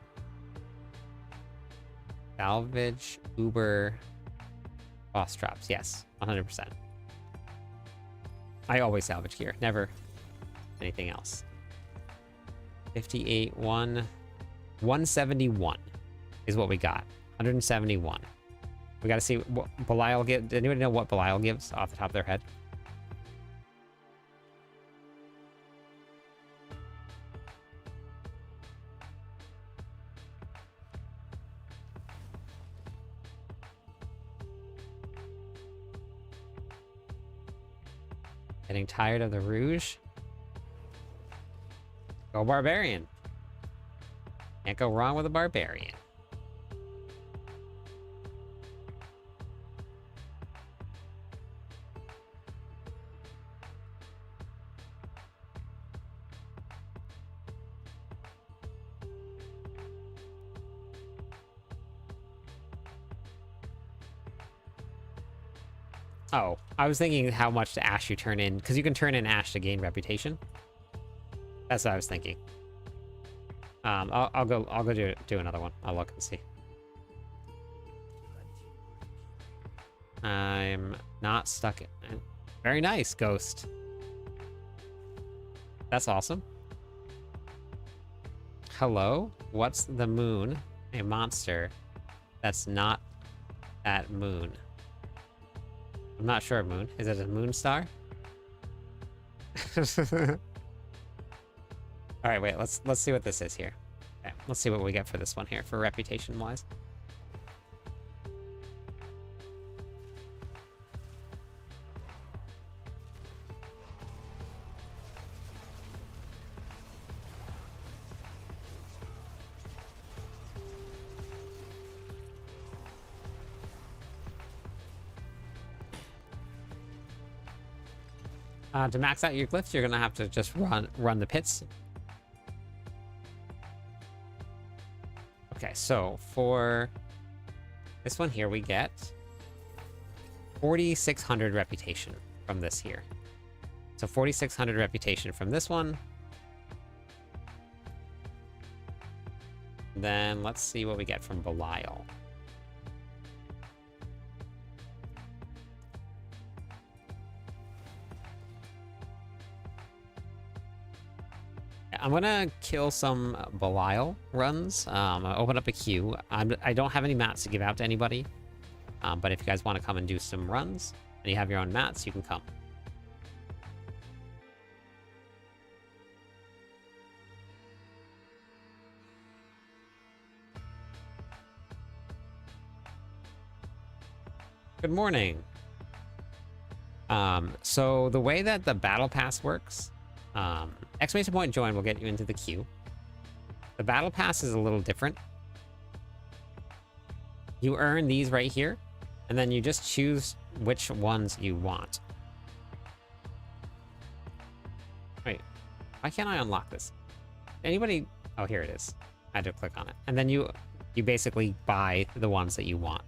Salvage, Uber, boss drops. Yes, 100%. I always salvage gear, never anything else. 58, 171 is what we got. 171. We gotta see what Belial gives. Does anybody know what Belial gives off the top of their head? Getting tired of the Rouge? Go Barbarian. Can't go wrong with a Barbarian. Oh, I was thinking how much Ash you turn in, because you can turn in Ash to gain reputation. That's what I was thinking. I'll go do another one. I'll look and see. I'm not stuck in. Very nice, Ghost. That's awesome. Hello? What's the moon? A monster that's not that moon. I'm not sure, Moon. Is it a moon star? All right, wait. Let's see what this is here. Okay, let's see what we get for this one here for reputation wise. To max out your glyphs, you're gonna have to just run the pits. Okay, so for this one here, we get 4,600 reputation from this here. So 4,600 reputation from this one. Then let's see what we get from Belial. I'm gonna kill some Belial runs. I'll open up a queue. I don't have any mats to give out to anybody. But if you guys want to come and do some runs, and you have your own mats, you can come. Good morning. So the way that the battle pass works, exclamation point join will get you into the queue. The battle pass is a little different. You earn these right here, and then you just choose which ones you want. Wait, why can't I unlock this? Anybody? Oh, here it is. I had to click on it. And then you basically buy the ones that you want.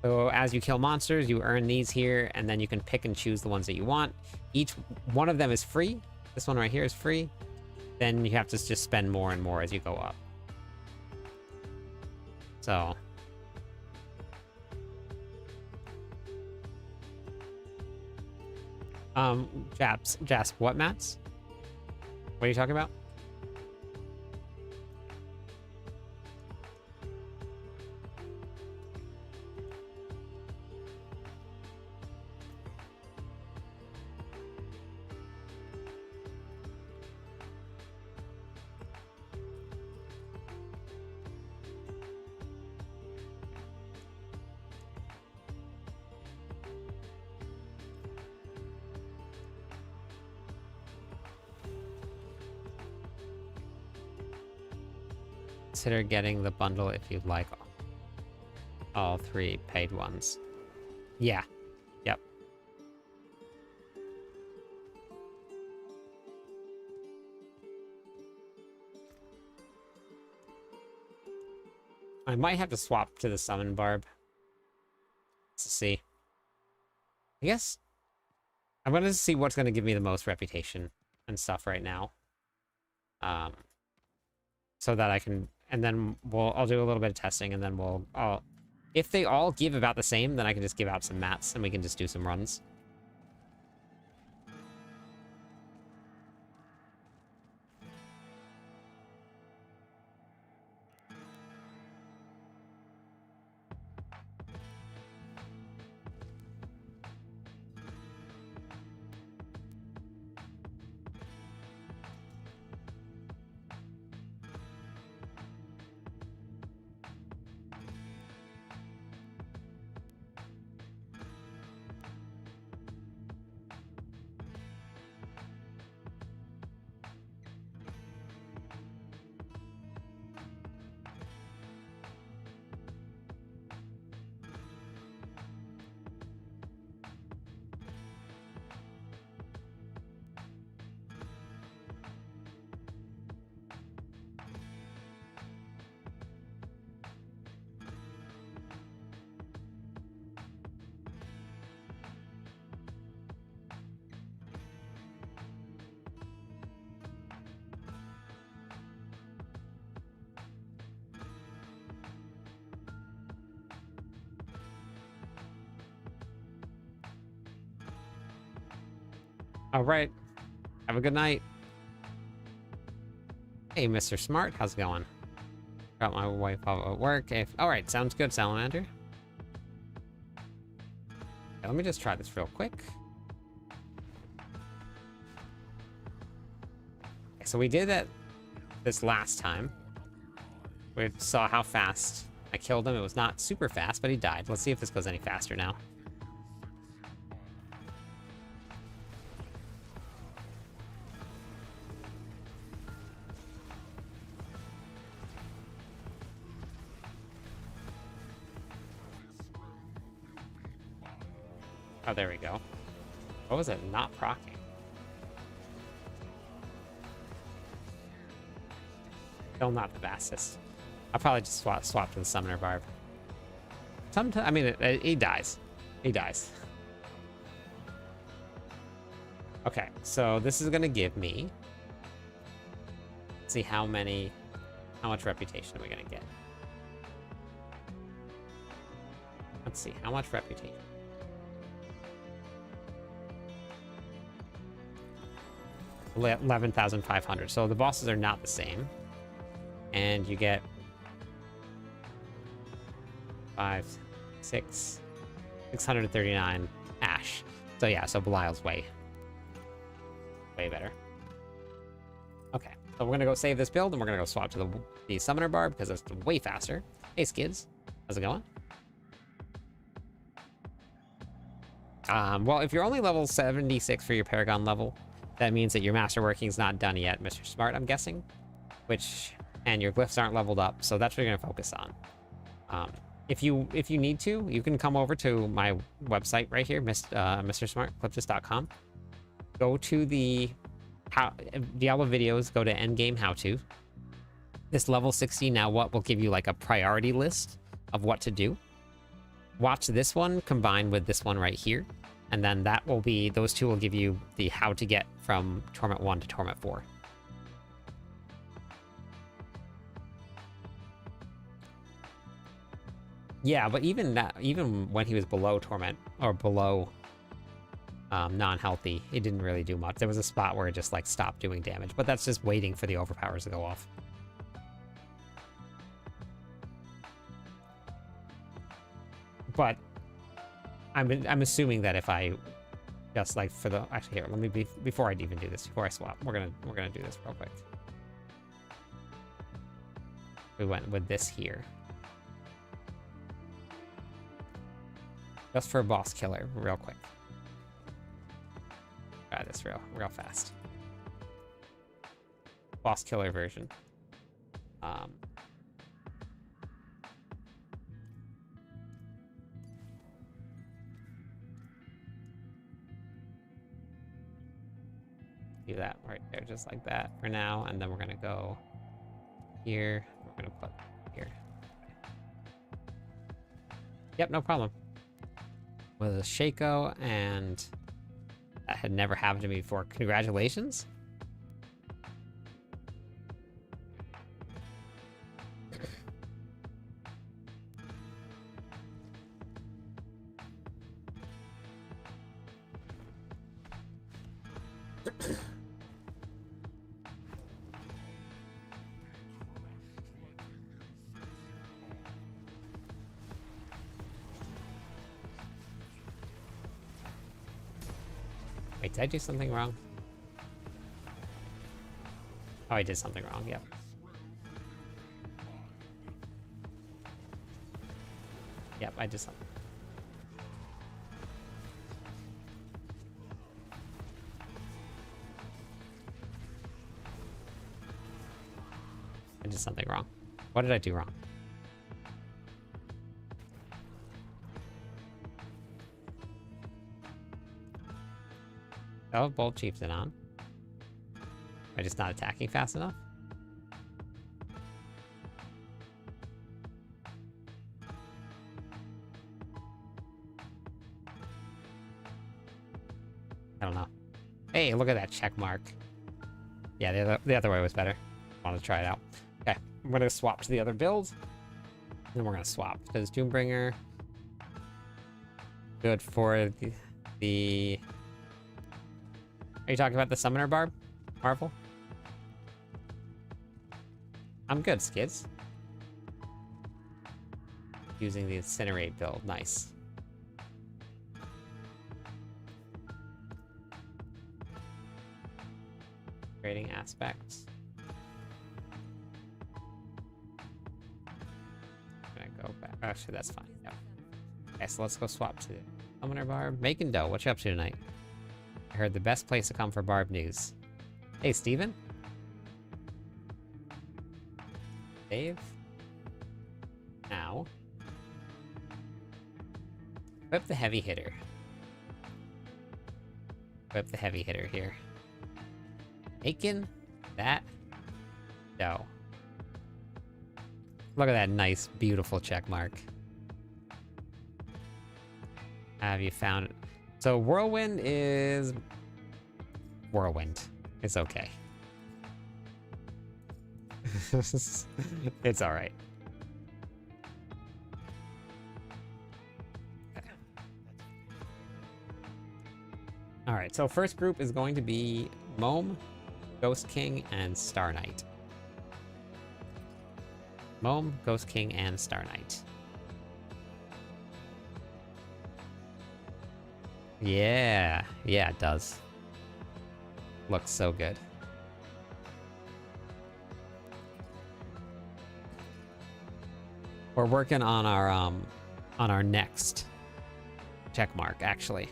So as you kill monsters, you earn these here, and then you can pick and choose the ones that you want. Each one of them is free. This one right here is free. Then you have to just spend more and more as you go up. So. Jasp, what mats? What are you talking about? Consider getting the bundle if you'd like all 3 paid ones. Yeah. Yep. I might have to swap to the summon barb. Let's see. I guess I'm going to see what's going to give me the most reputation and stuff right now. So that I can, and then I'll do a little bit of testing, and then if they all give about the same, then I can just give out some mats and we can just do some runs. All right. Have a good night. Hey, Mr. Smart. How's it going? Got my wife out at work. All right. Sounds good, Salamander. Okay, let me just try this real quick. Okay, so we did that this last time. We saw how fast I killed him. It was not super fast, but he died. Let's see if this goes any faster now. Oh, there we go. What was it? Not proccing. Still not the fastest. I'll probably just swap to the Summoner Barb. sometimes, I mean, he dies. He dies. Okay, so this is gonna give me... Let's see how much reputation are we gonna get? Let's see, how much reputation? Le 11,500. So the bosses are not the same. And you get 639 Ash. So yeah, so Belial's way better. Okay, so we're gonna go save this build and we're gonna go swap to the Summoner Bar because it's way faster. Hey Skids, how's it going? Well, if you're only level 76 for your Paragon level, that means that your Master Working's not done yet, Mr. Smart, I'm guessing. And your glyphs aren't leveled up, so that's what you're gonna focus on. If you need to, you can come over to my website right here, MrSmartClipsis.com. Go to the Diablo videos, go to Endgame How To. This level 60 now what will give you like a priority list of what to do. Watch this one combined with this one right here, and then that will be, those two will give you the how to get from Torment 1 to Torment 4. Yeah, but even when he was below Torment, or below non-healthy, it didn't really do much. There was a spot where it just like stopped doing damage, but that's just waiting for the overpowers to go off. But I'm assuming that if I just like for the, actually here, let me before I even do this, before I swap, we're gonna do this real quick. We went with this here. Just for boss killer, real quick. Try this real fast. Boss killer version. Do that right there, just like that for now, and then we're gonna go here. We're gonna put here. Yep, no problem. With a Shaco, and that had never happened to me before. Congratulations. Wait, did I do something wrong? Oh, I did something wrong, yep. Yep, I did something. I did something wrong. What did I do wrong? Oh, Bold Chieftain on. Am I just not attacking fast enough? I don't know. Hey, look at that check mark. Yeah, the other way was better. I want to try it out. Okay, I'm going to swap to the other build. And then we're going to swap because Doombringer. Good for the... Are you talking about the Summoner Barb, Marvel? I'm good, Skids. Using the Incinerate build, nice. Grading aspects. I'm gonna go back. Actually, that's fine. Yeah. Okay, so let's go swap to Summoner Barb. Making dough. What you up to tonight? I heard the best place to come for Barb news. Hey, Steven? Dave? Now. Equip the heavy hitter. Equip the heavy hitter here. Making that dough. Look at that nice, beautiful check mark. Have you found it? So Whirlwind is... Whirlwind. It's okay. It's alright. Alright, so first group is going to be Mome, Ghost King, and Star Knight. Mome, Ghost King, and Star Knight. Yeah, it does. Looks so good. We're working on our next check mark, actually.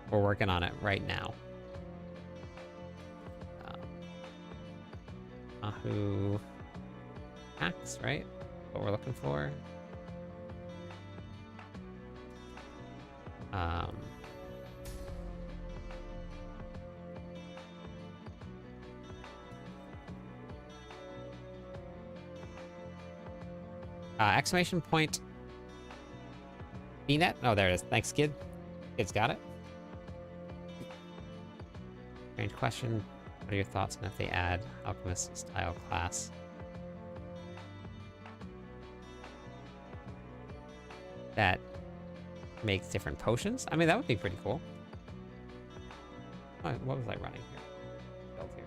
We're working on it right now. Ahu Max, right? What we're looking for. Exclamation point. BNet? Oh, there it is. Thanks, Skid. Skid's got it. Strange question. What are your thoughts on if they add alchemist style class? That makes different potions? I mean, that would be pretty cool. What was I running here? Build here.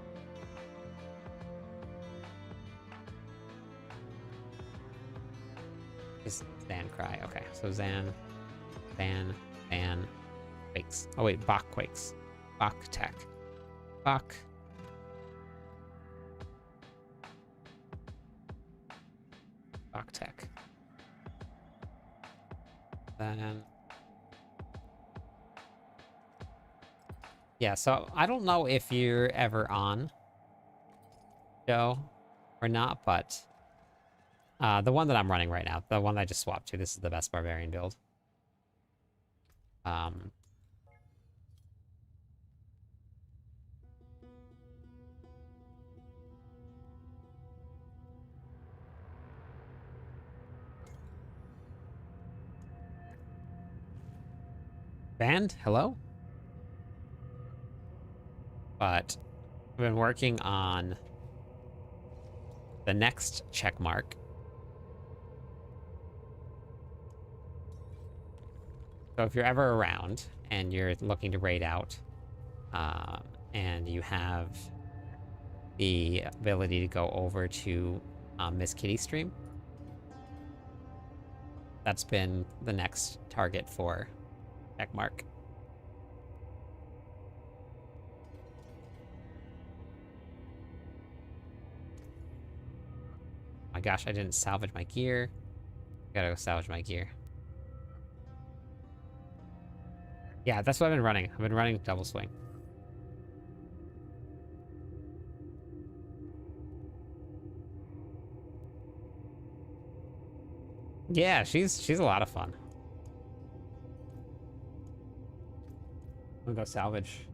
Is Zan Cry. Okay, so Zan, Quakes. Oh wait, Bach Quakes. Bach Tech. Bach. Bach Tech. Then... Yeah, so I don't know if you're ever on Joe or not, but the one that I'm running right now, the one that I just swapped to, this is the best barbarian build. Band, hello? But I've been working on the next check mark. So if you're ever around and you're looking to raid out, and you have the ability to go over to Miss Kitty's stream, that's been the next target for check mark. My gosh, I didn't salvage my gear. Gotta go salvage my gear. Yeah, that's what I've been running. I've been running Doubleswing. Yeah, she's a lot of fun. I'm gonna go salvage.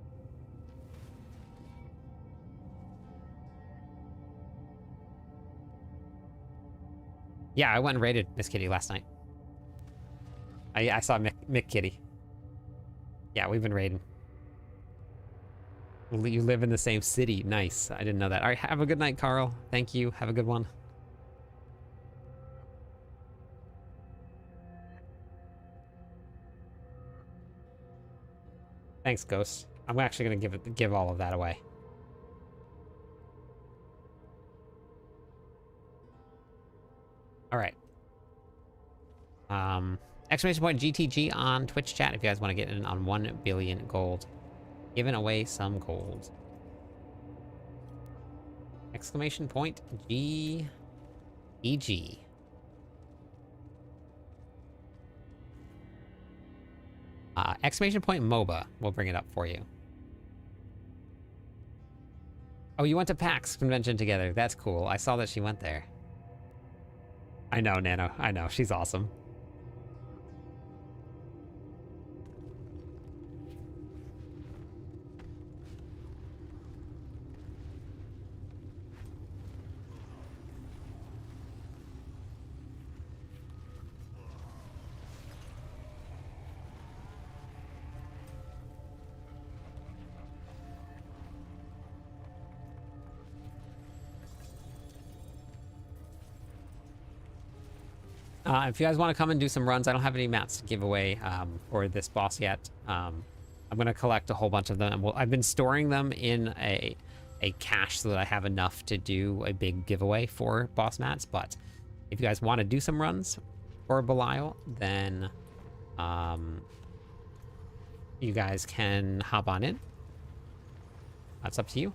Yeah, I went and raided Miss Kitty last night. I saw Mick Kitty. Yeah, we've been raiding. You live in the same city. Nice. I didn't know that. All right, have a good night, Carl. Thank you. Have a good one. Thanks, Ghost. I'm actually gonna give all of that away. All right. Exclamation point GTG on Twitch chat if you guys want to get in on 1 billion gold. Giving away some gold. Exclamation point GEG. Exclamation point MOBA. We'll bring it up for you. Oh, you went to PAX convention together. That's cool. I saw that she went there. I know, Nano. I know. She's awesome. If you guys want to come and do some runs, I don't have any mats to give away for this boss yet. I'm going to collect a whole bunch of them. And I've been storing them in a cache so that I have enough to do a big giveaway for boss mats. But if you guys want to do some runs for Belial, then you guys can hop on in. That's up to you.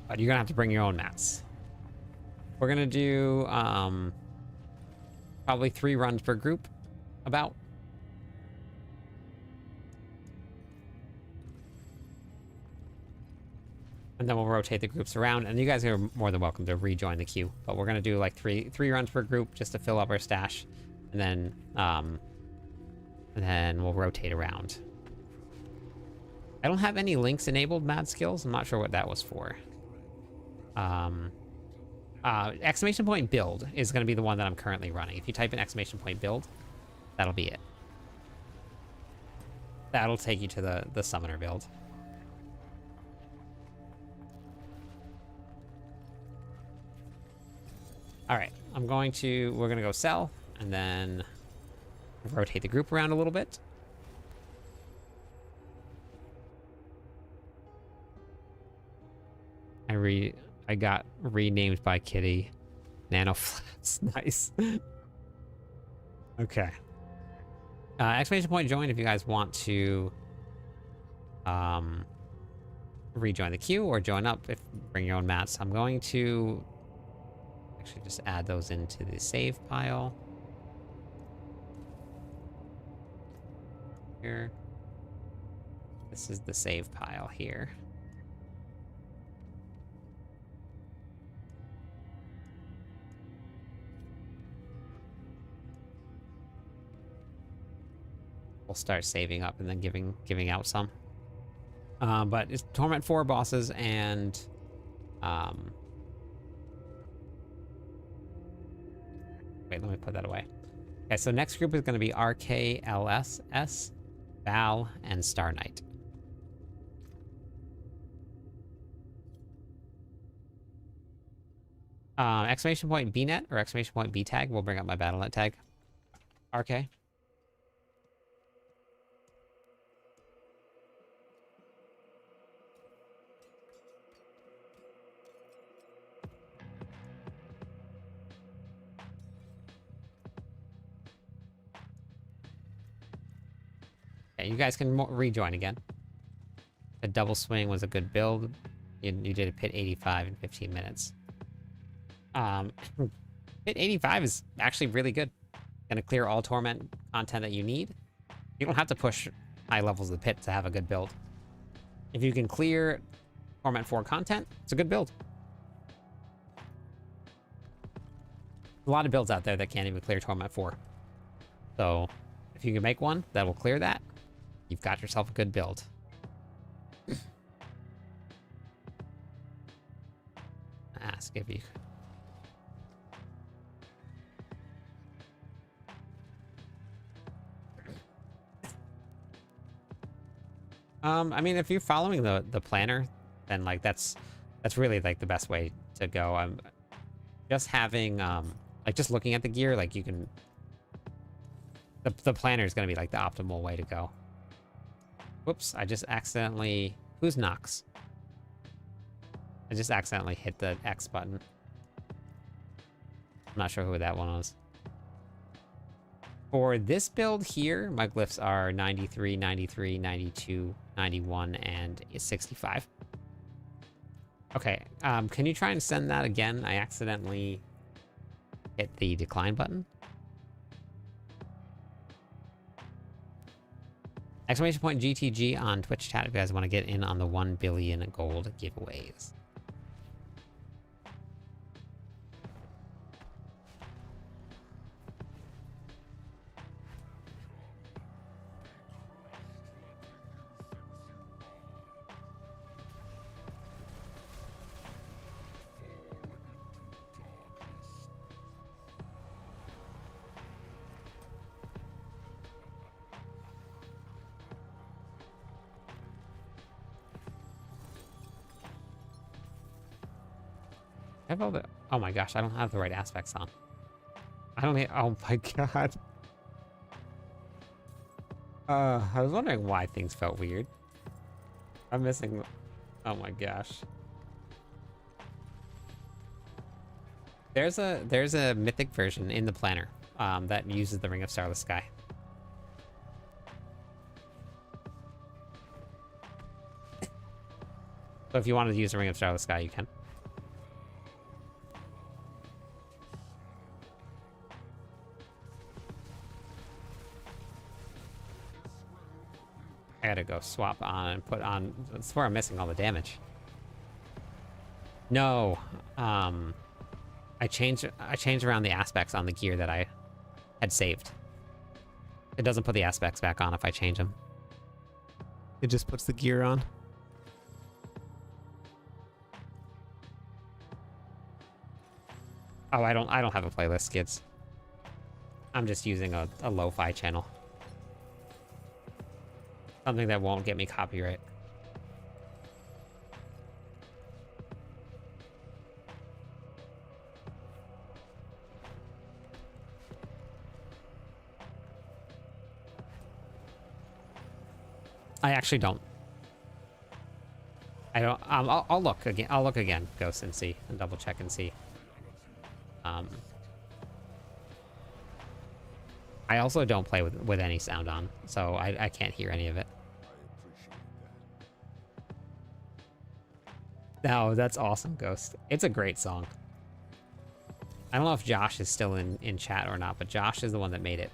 But you're gonna have to bring your own mats. We're gonna do probably 3 runs per group, about. And then we'll rotate the groups around, and you guys are more than welcome to rejoin the queue. But we're gonna do like three runs per group just to fill up our stash, and then we'll rotate around. I don't have any links enabled mad skills. I'm not sure what that was for. Exclamation point build is going to be the one that I'm currently running. If you type in exclamation point build, that'll be it. That'll take you to the summoner build. All right, we're going to go sell and then rotate the group around a little bit. I got renamed by Kitty. Nano Flats. Nice. Okay. Exclamation point join if you guys want to rejoin the queue or join up if bring your own mats. I'm going to actually just add those into the save pile. Here. This is the save pile here. We'll start saving up and then giving out some. But it's Torment 4 bosses and wait, let me put that away. Okay, so next group is going to be RK, LSS, Val, and Star Knight. Exclamation point BNet or exclamation point B tag will bring up my BattleNet tag. RK. Okay, you guys can rejoin again. A Doubleswing was a good build. You did a pit 85 in 15 minutes. Pit 85 is actually really good. Gonna clear all Torment content that you need. You don't have to push high levels of the pit to have a good build. If you can clear Torment 4 content, it's a good build. A lot of builds out there that can't even clear Torment 4. So, if you can make one that will clear that, you've got yourself a good build. Ask if you... I mean, if you're following the planner, then like that's really like the best way to go. I'm just having like just looking at the gear, like you can the planner is gonna be like the optimal way to go. Whoops, I just accidentally who's Nox? I just accidentally hit the X button. I'm not sure who that one was. For this build here, my glyphs are 93, 93, 92, 91, and 65. Okay, can you try and send that again? I accidentally hit the decline button. Exclamation point GTG on Twitch chat if you guys want to get in on the 1 billion gold giveaways. I have all the... Oh my gosh, I don't have the right aspects on. I don't need... Oh my god. I was wondering why things felt weird. I'm missing... Oh my gosh. There's a mythic version in the planner that uses the Ring of Starless Sky. So if you wanted to use the Ring of Starless Sky, you can. I gotta go swap on and put on... That's where I'm missing all the damage. No. I changed around the aspects on the gear that I had saved. It doesn't put the aspects back on if I change them. It just puts the gear on. Oh, I don't have a playlist, kids. I'm just using a lo-fi channel. Something that won't get me copyright. I actually don't. I don't. I'll look again. I'll look again, Ghost, and see, and double check and see. I also don't play with any sound on, so I can't hear any of it. No, that's awesome, Ghost. It's a great song. I don't know if Josh is still in chat or not, but Josh is the one that made it.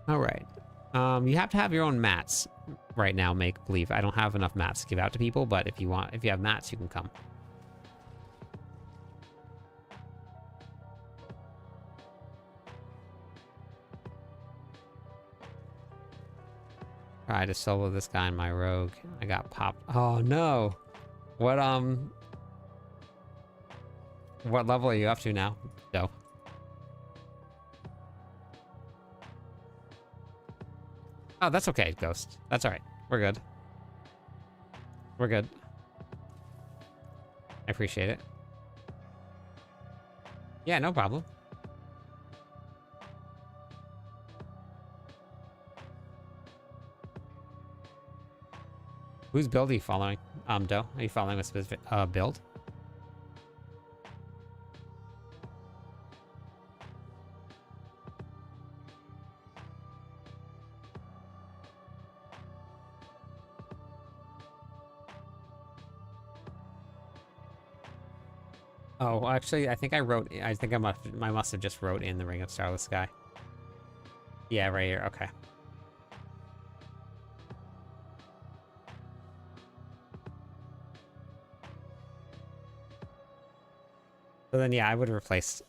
All right. You have to have your own mats right now, make believe. I don't have enough mats to give out to people, but if you have mats, you can come. Tried to solo this guy in my rogue. I got popped. Oh no. What level are you up to now, Joe? Oh, that's okay, Ghost. That's alright. We're good. We're good. I appreciate it. Yeah, no problem. Whose build are you following? Doe? Are you following a specific build? Oh, actually, I think I must have just wrote in the Ring of Starless Sky. Yeah, right here. Okay. So then, yeah, I would replace.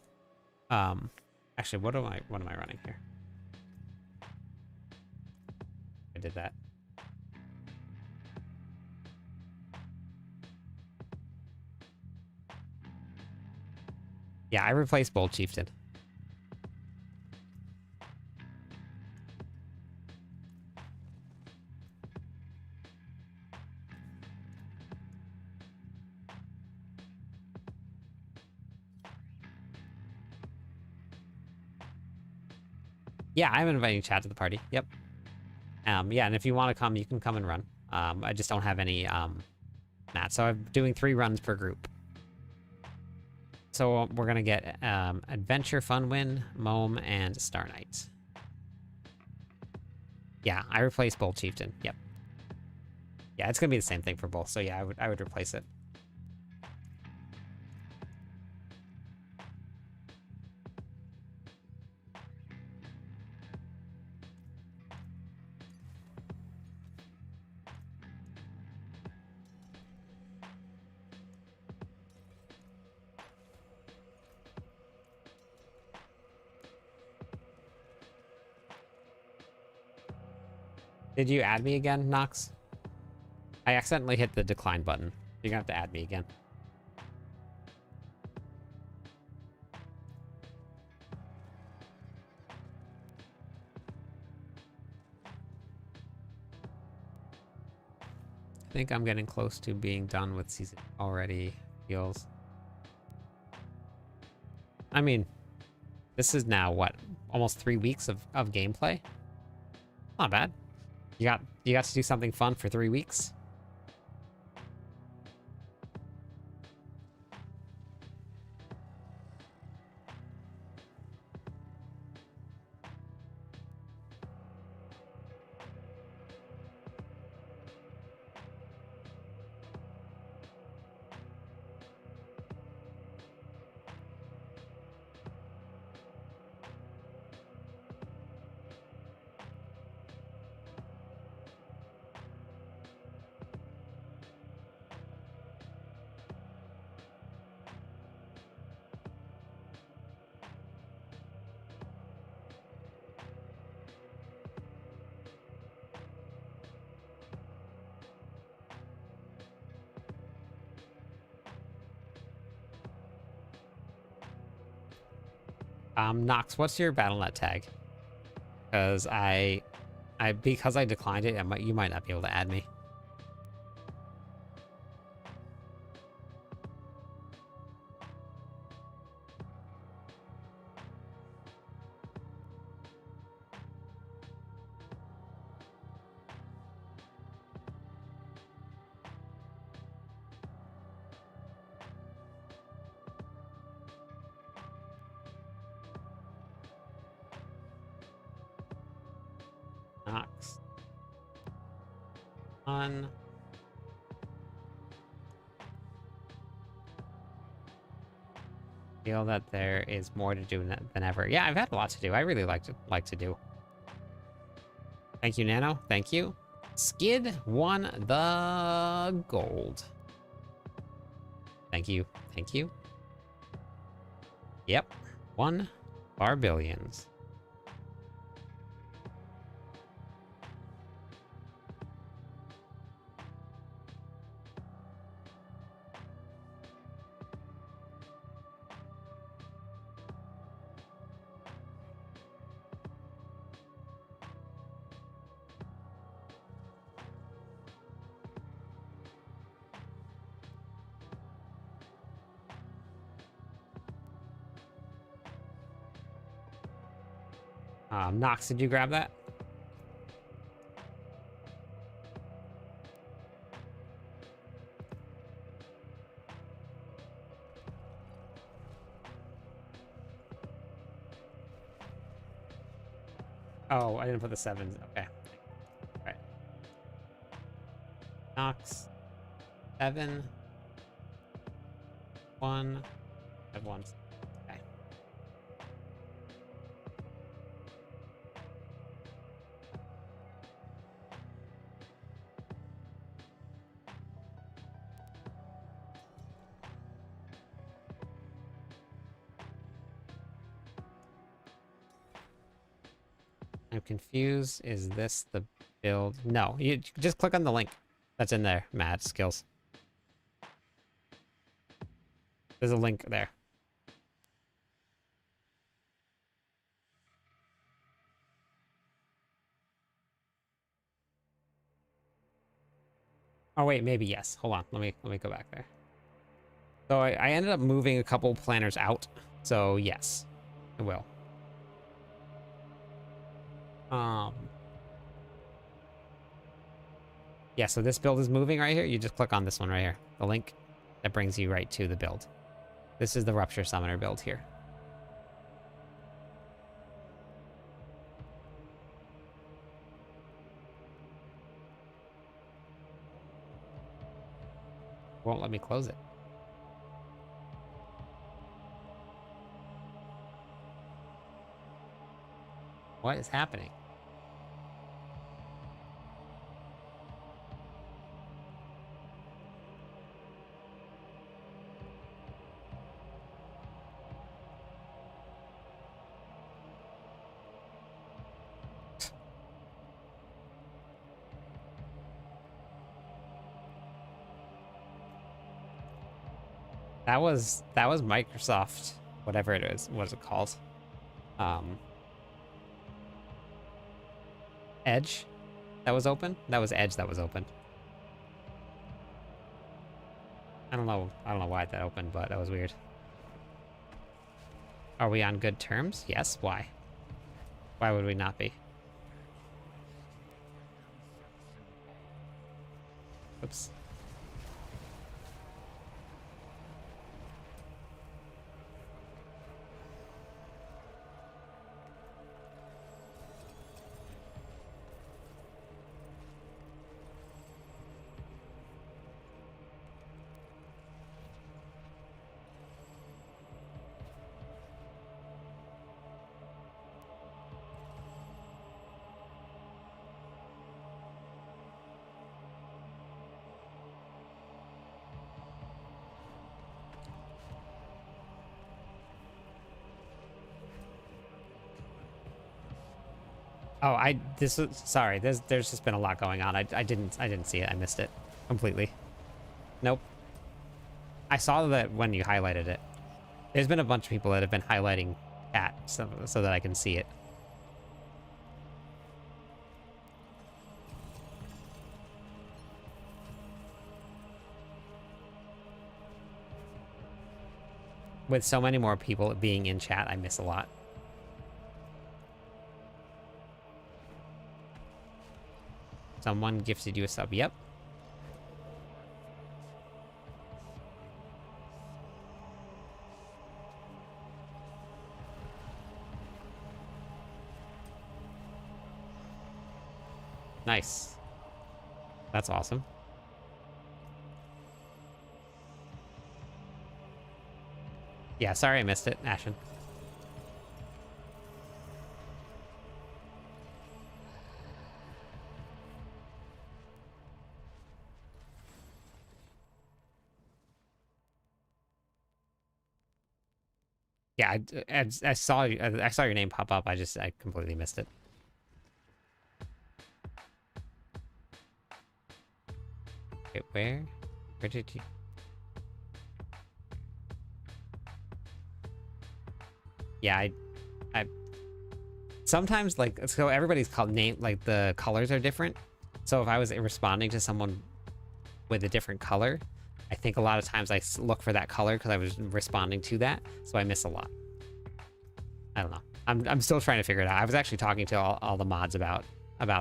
Actually, what am I running here? I did that. Yeah, I replaced Bold Chieftain. Yeah, I'm inviting chat to the party. Yep. Yeah, and if you want to come, you can come and run. I just don't have any mats, so I'm doing 3 runs per group. So we're gonna get Adventure, Fun Win, Mome, and Star Knight. Yeah, I replaced Bold Chieftain. Yep. Yeah, it's gonna be the same thing for both. So yeah, I would replace it. Did you add me again, Nox? I accidentally hit the decline button. You're gonna have to add me again. think I'm getting close to being done with season already. Feels. I mean, this is now what, almost 3 weeks of gameplay. Not bad. You got to do something fun for 3 weeks. Nox, what's your BattleNet tag? Because because I declined it, you might not be able to add me. Nox. On. Feel that there is more to do than ever. Yeah, I've had a lot to do. I really like to do. Thank you, Nano. Thank you. Skid won the gold. Thank you. Thank you. Yep. 1 Barbillions. Nox, did you grab that? Oh, I didn't put the 7s. Okay. All right. Nox. 7. 1. I have 1. Okay. I'm confused. Is this the build? No, you just click on the link that's in there, Mad Skills. There's a link there. Oh wait, maybe yes. Hold on. Let me go back there. So I ended up moving a couple planners out. So yes, I will. Yeah, so this build is moving right here. You just click on this one right here. The link that brings you right to the build. This is the Rupture Summoner build here. Won't let me close it. What is happening? That was Microsoft, whatever it is. What is it called? Edge that was open? That was Edge that was open. I don't know why that opened, but that was weird. Are we on good terms? Yes. Why? Why would we not be? Oops. Oh, sorry. There's just been a lot going on. I didn't see it. I missed it completely. Nope. I saw that when you highlighted it. There's been a bunch of people that have been highlighting chat so that I can see it. With so many more people being in chat, I miss a lot. Someone gifted you a sub. Yep. Nice. That's awesome. Yeah, sorry I missed it, Ashen. Yeah, I saw your name pop up. I completely missed it. Wait, where did you? Yeah, I sometimes, like, so everybody's called name, like the colors are different. So if I was responding to someone with a different color, I think a lot of times I look for that color because I was responding to that, so I miss a lot. I don't know. I'm still trying to figure it out. I was actually talking to all the mods about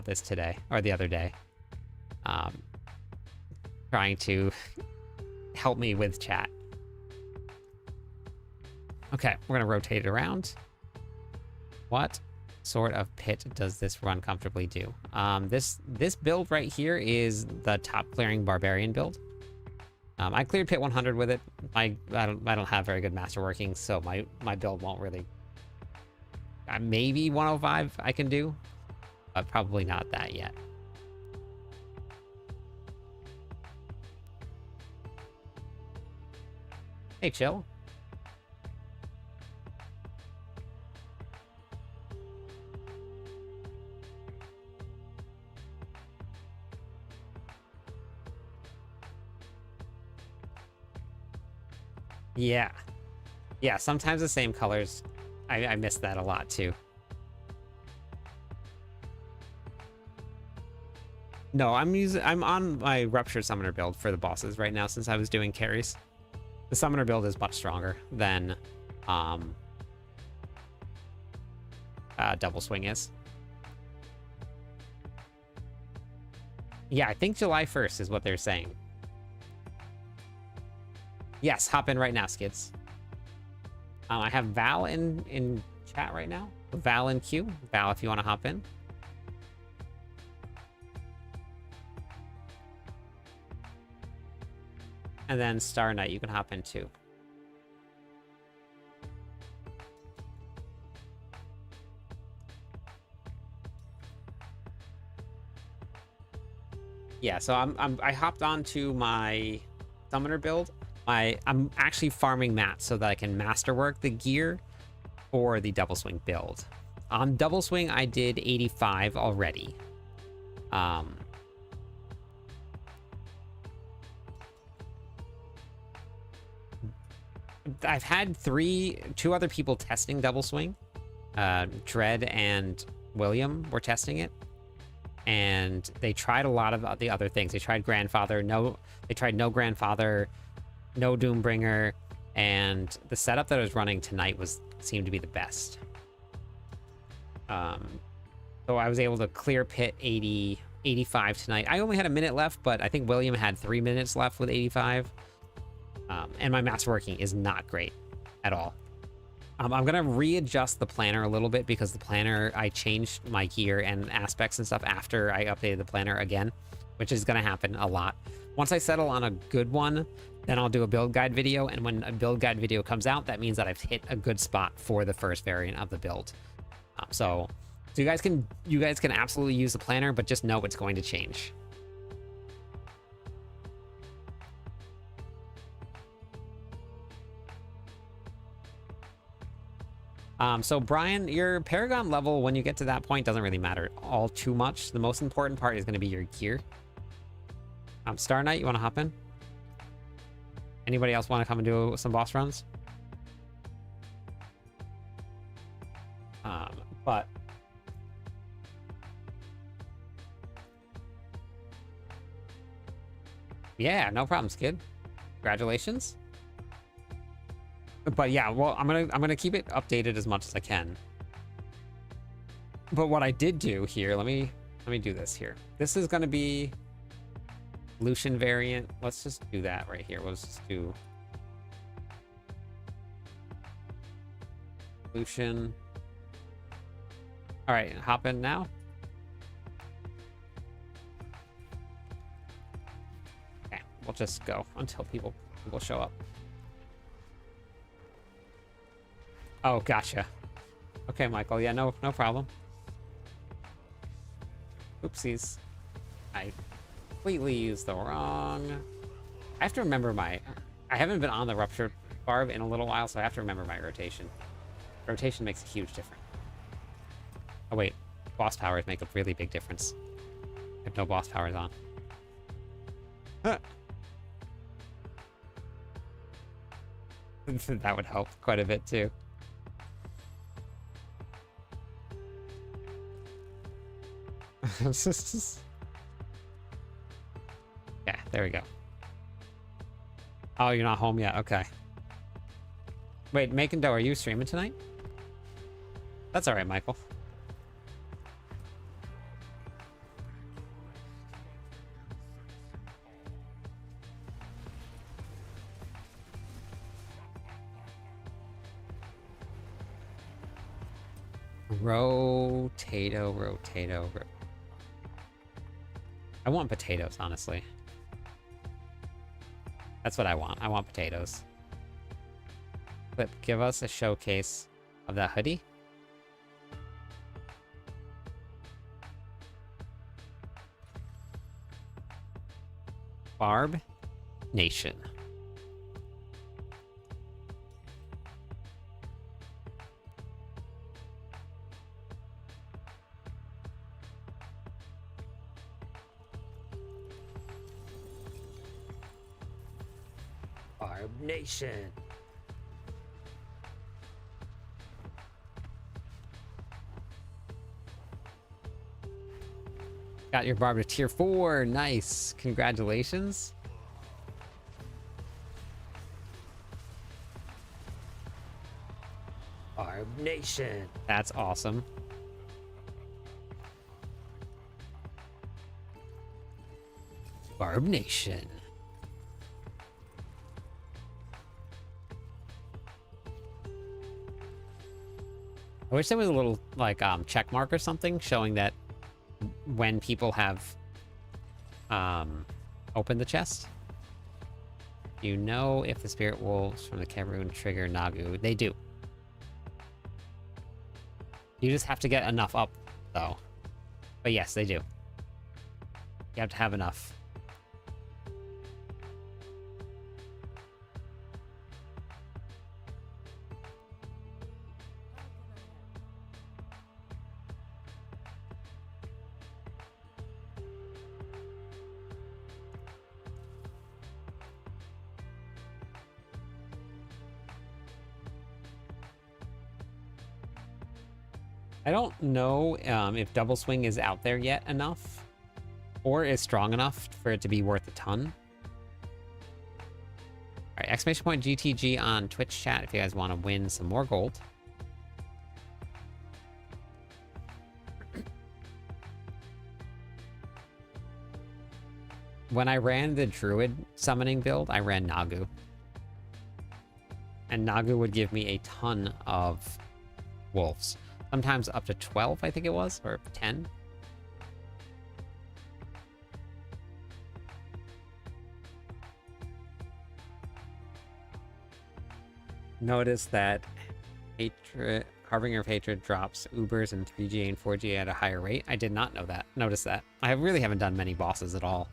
this today, or the other day. Trying to help me with chat. Okay, we're gonna rotate it around. What sort of pit does this run comfortably do? This build right here is the top clearing barbarian build. I cleared pit 100 with it. I don't have very good master working, so my build won't really. Maybe 105 I can do, but probably not that yet. Hey, chill. Yeah. Yeah, sometimes the same colors. I miss that a lot too. No, I'm on my Ruptured Summoner build for the bosses right now since I was doing carries. The Summoner build is much stronger than Doubleswing is. Yeah, I think July 1st is what they're saying. Yes, hop in right now, Skids. I have Val in chat right now. Val in queue. Val, if you want to hop in. And then Star Knight, you can hop in too. Yeah, so I hopped onto my Summoner build. I'm actually farming mats so that I can masterwork the gear for the Doubleswing build. On Doubleswing, I did 85 already. I've had two other people testing Doubleswing. Dread and William were testing it. And they tried a lot of the other things. They tried Grandfather. They tried no Grandfather. no Doombringer, and the setup that I was running tonight seemed to be the best. So I was able to clear pit 80, 85 tonight. I only had a minute left, but I think William had 3 minutes left with 85. And my masterworking is not great at all. I'm going to readjust the planner a little bit because the planner, I changed my gear and aspects and stuff after I updated the planner again, which is going to happen a lot. Once I settle on a good one, then I'll do a build guide video. And when a build guide video comes out, that means that I've hit a good spot for the first variant of the build. So you guys can absolutely use the planner, but just know it's going to change. So Brian, your Paragon level, when you get to that point, doesn't really matter all too much. The most important part is going to be your gear. Star Knight, you want to hop in? Anybody else want to come and do some boss runs? But yeah, no problem, Skid. Congratulations. But yeah, well, I'm gonna keep it updated as much as I can. But what I did do here, let me do this here. This is gonna be Lucian variant. Let's just do that right here. Let's just do Lucian. All right, hop in now. Okay, we'll just go until people show up. Oh, gotcha. Okay, Michael. Yeah, no problem. Oopsies. I completely used the wrong... I have to remember I haven't been on the Ruptured Barb in a little while, so I have to remember my rotation. Rotation makes a huge difference. Oh, wait. Boss powers make a really big difference. I have no boss powers on. Huh. That would help quite a bit, too. Yeah, there we go. Oh, you're not home yet? Okay. Wait, Making Dough, are you streaming tonight? That's alright, Michael. Rotato. I want potatoes, honestly. That's what I want. I want potatoes. Clip, give us a showcase of that hoodie. Barb Nation. Barb Nation. Got your Barb to tier 4. Nice. Congratulations. Barb Nation. That's awesome. Barb Nation. I wish there was a little like check mark or something showing that when people have opened the chest. You know if the spirit wolves from the Cameroon trigger Nagu. They do. You just have to get enough up, though. But yes, they do. You have to have enough. I don't know if Doubleswing is out there yet enough, or is strong enough for it to be worth a ton. All right, exclamation point GTG on Twitch chat if you guys want to win some more gold. When I ran the druid summoning build, I ran Nagu. And Nagu would give me a ton of wolves. Sometimes up to 12, I think it was, or 10. Notice that Hatred, Harbinger of Hatred drops Ubers in 3G and 4G at a higher rate. I did not know that. Notice that. I really haven't done many bosses at all.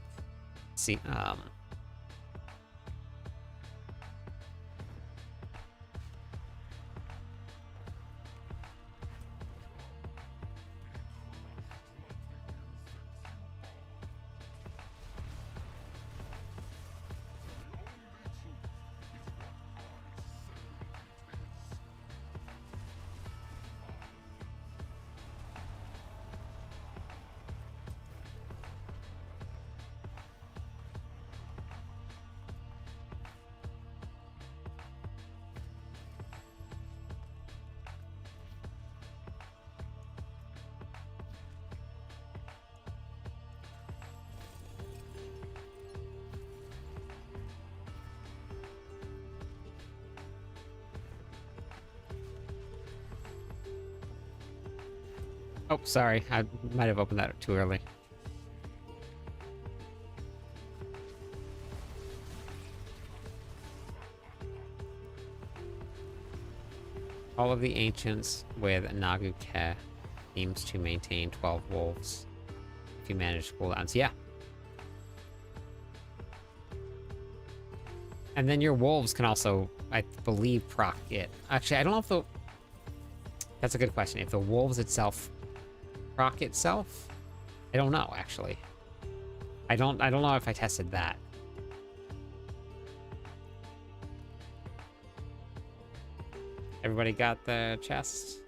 See, oh, sorry. I might have opened that too early. All of the ancients with Nagu Ke seems to maintain 12 wolves if you manage cooldowns. Yeah. And then your wolves can also, I believe, proc it. Actually, I don't know if the... That's a good question. If the wolves itself proc itself? I don't know, actually. I don't know if I tested that. Everybody got the chest?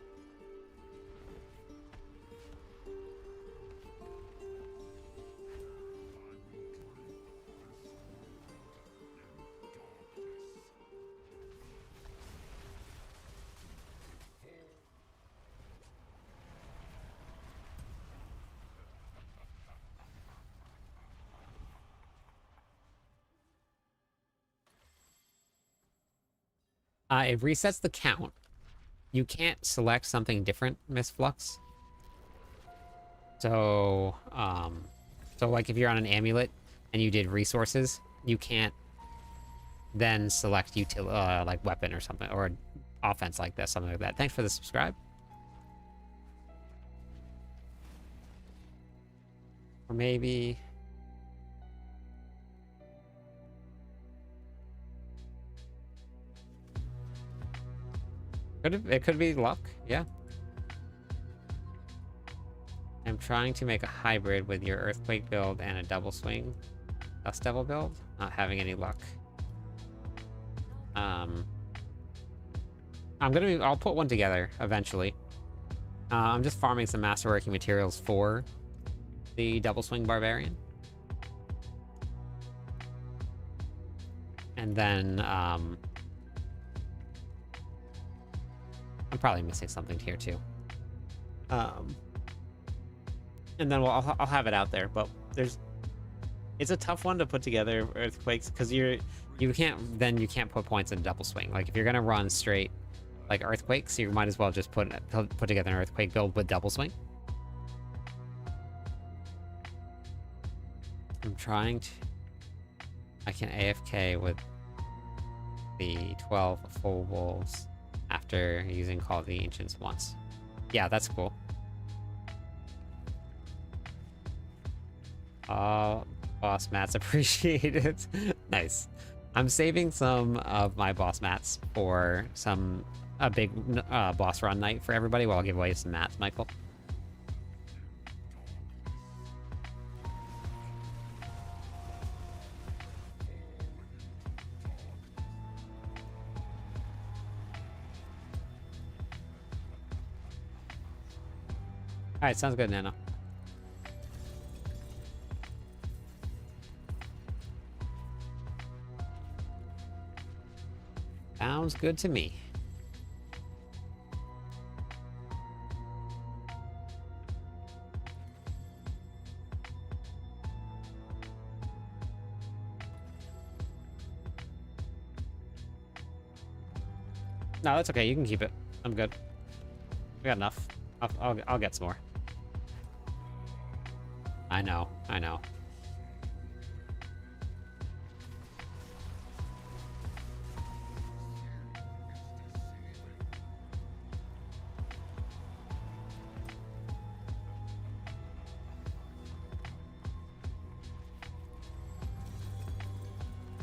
It resets the count. You can't select something different, Miss Flux. So, like if you're on an amulet and you did resources, you can't then select like weapon or something, or offense like this, something like that. Thanks for the subscribe. Or maybe... It could be luck, yeah. I'm trying to make a hybrid with your Earthquake build and a Doubleswing Dust Devil build. Not having any luck. I'll put one together eventually. I'm just farming some masterworking materials for the Doubleswing Barbarian. And then, I'm probably missing something here too. And then I'll have it out there, but it's a tough one to put together, Earthquakes, because you can't put points in Doubleswing. Like if you're gonna run straight like Earthquakes, you might as well just put together an Earthquake build with Doubleswing. I'm trying to... I can AFK with the 12 full wolves after using Call of the Ancients once. Yeah, that's cool. Boss mats appreciated. Nice. I'm saving some of my boss mats for a big boss run night for everybody while I'll give away some mats, Michael. Alright, sounds good, Nano. Sounds good to me. No, that's okay. You can keep it. I'm good. We got enough. I'll get some more. I know. I know.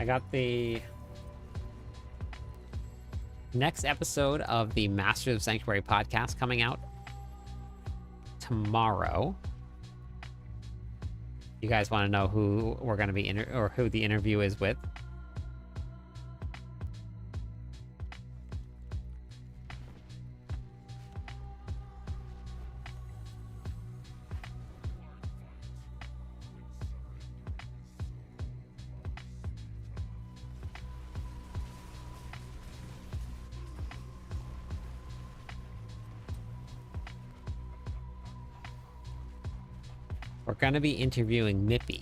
I got the next episode of the Masters of Sanctuary podcast coming out tomorrow. You guys want to know who we're going to be or who the interview is with? We're going to be interviewing Mippy.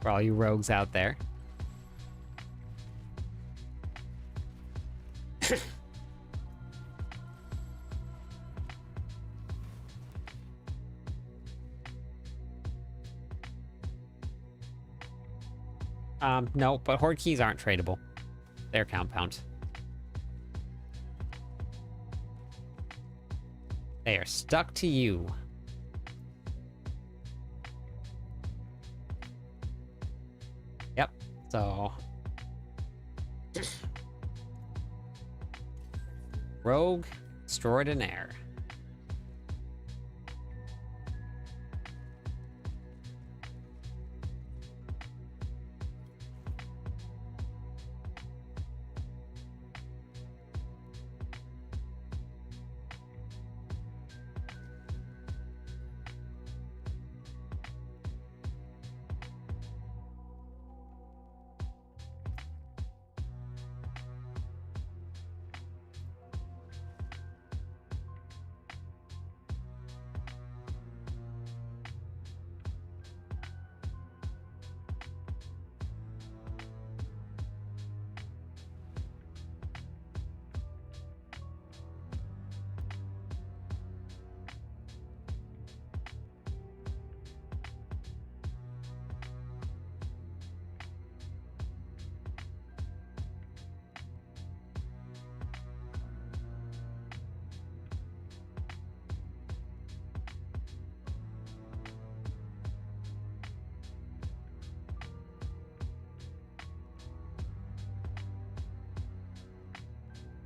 For all you rogues out there. No, but horde keys aren't tradable. They're compound. They are stuck to you. Yep, so... Rogue Extraordinaire.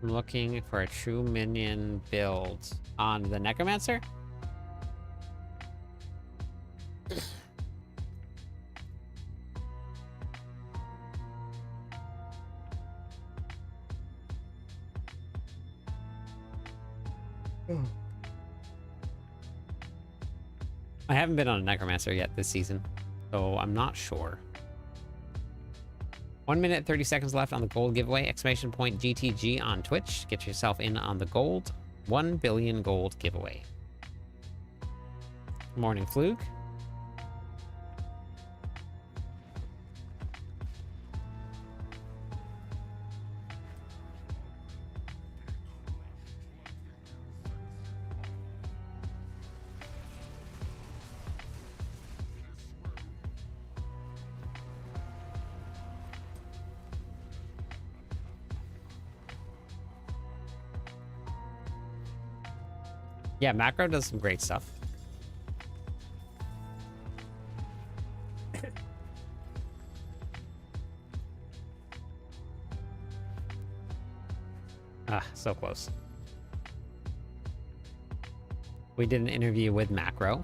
I'm looking for a true minion build on the Necromancer. I haven't been on a Necromancer yet this season, so I'm not sure. 1 minute, 30 seconds left on the gold giveaway. Exclamation point GTG on Twitch. Get yourself in on the gold. 1 billion gold giveaway. Morning Fluke. Yeah, macro does some great stuff. Ah, so close. We did an interview with Macro.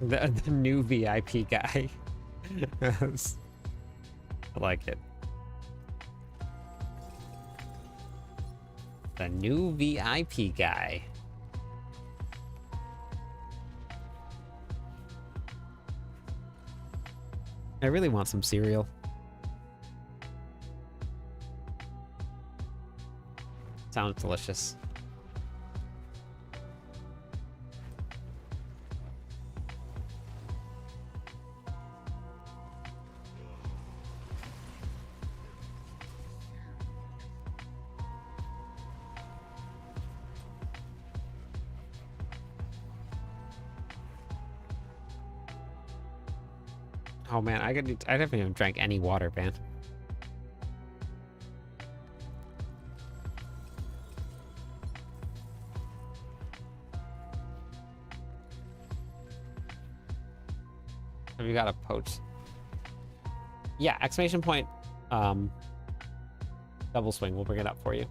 The new VIP guy. I like it. The new VIP guy. I really want some cereal. Sounds delicious. Oh man, I haven't even drank any water, man. Have you got a poach? Yeah, exclamation point, Doubleswing. We'll bring it up for you.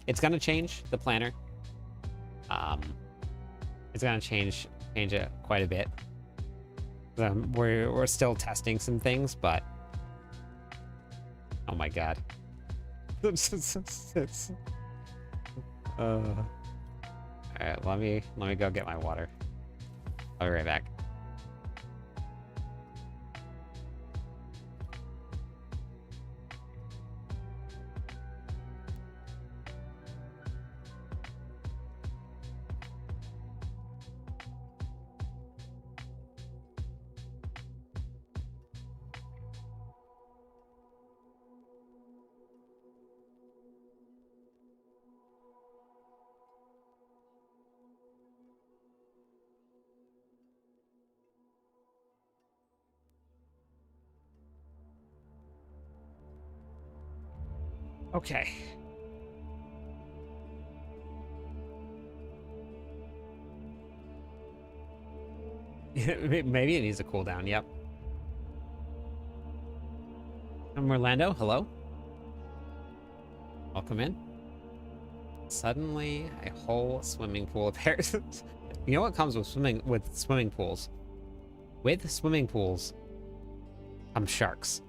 It's gonna change the planner. It's gonna change it quite a bit. We're still testing some things, but oh my god. All right, let me go get my water. I'll be right back. Okay. Maybe it needs a cooldown, yep. I'm Merlando, hello. Welcome in. Suddenly, a whole swimming pool appears. You know what comes with swimming pools? With swimming pools come sharks.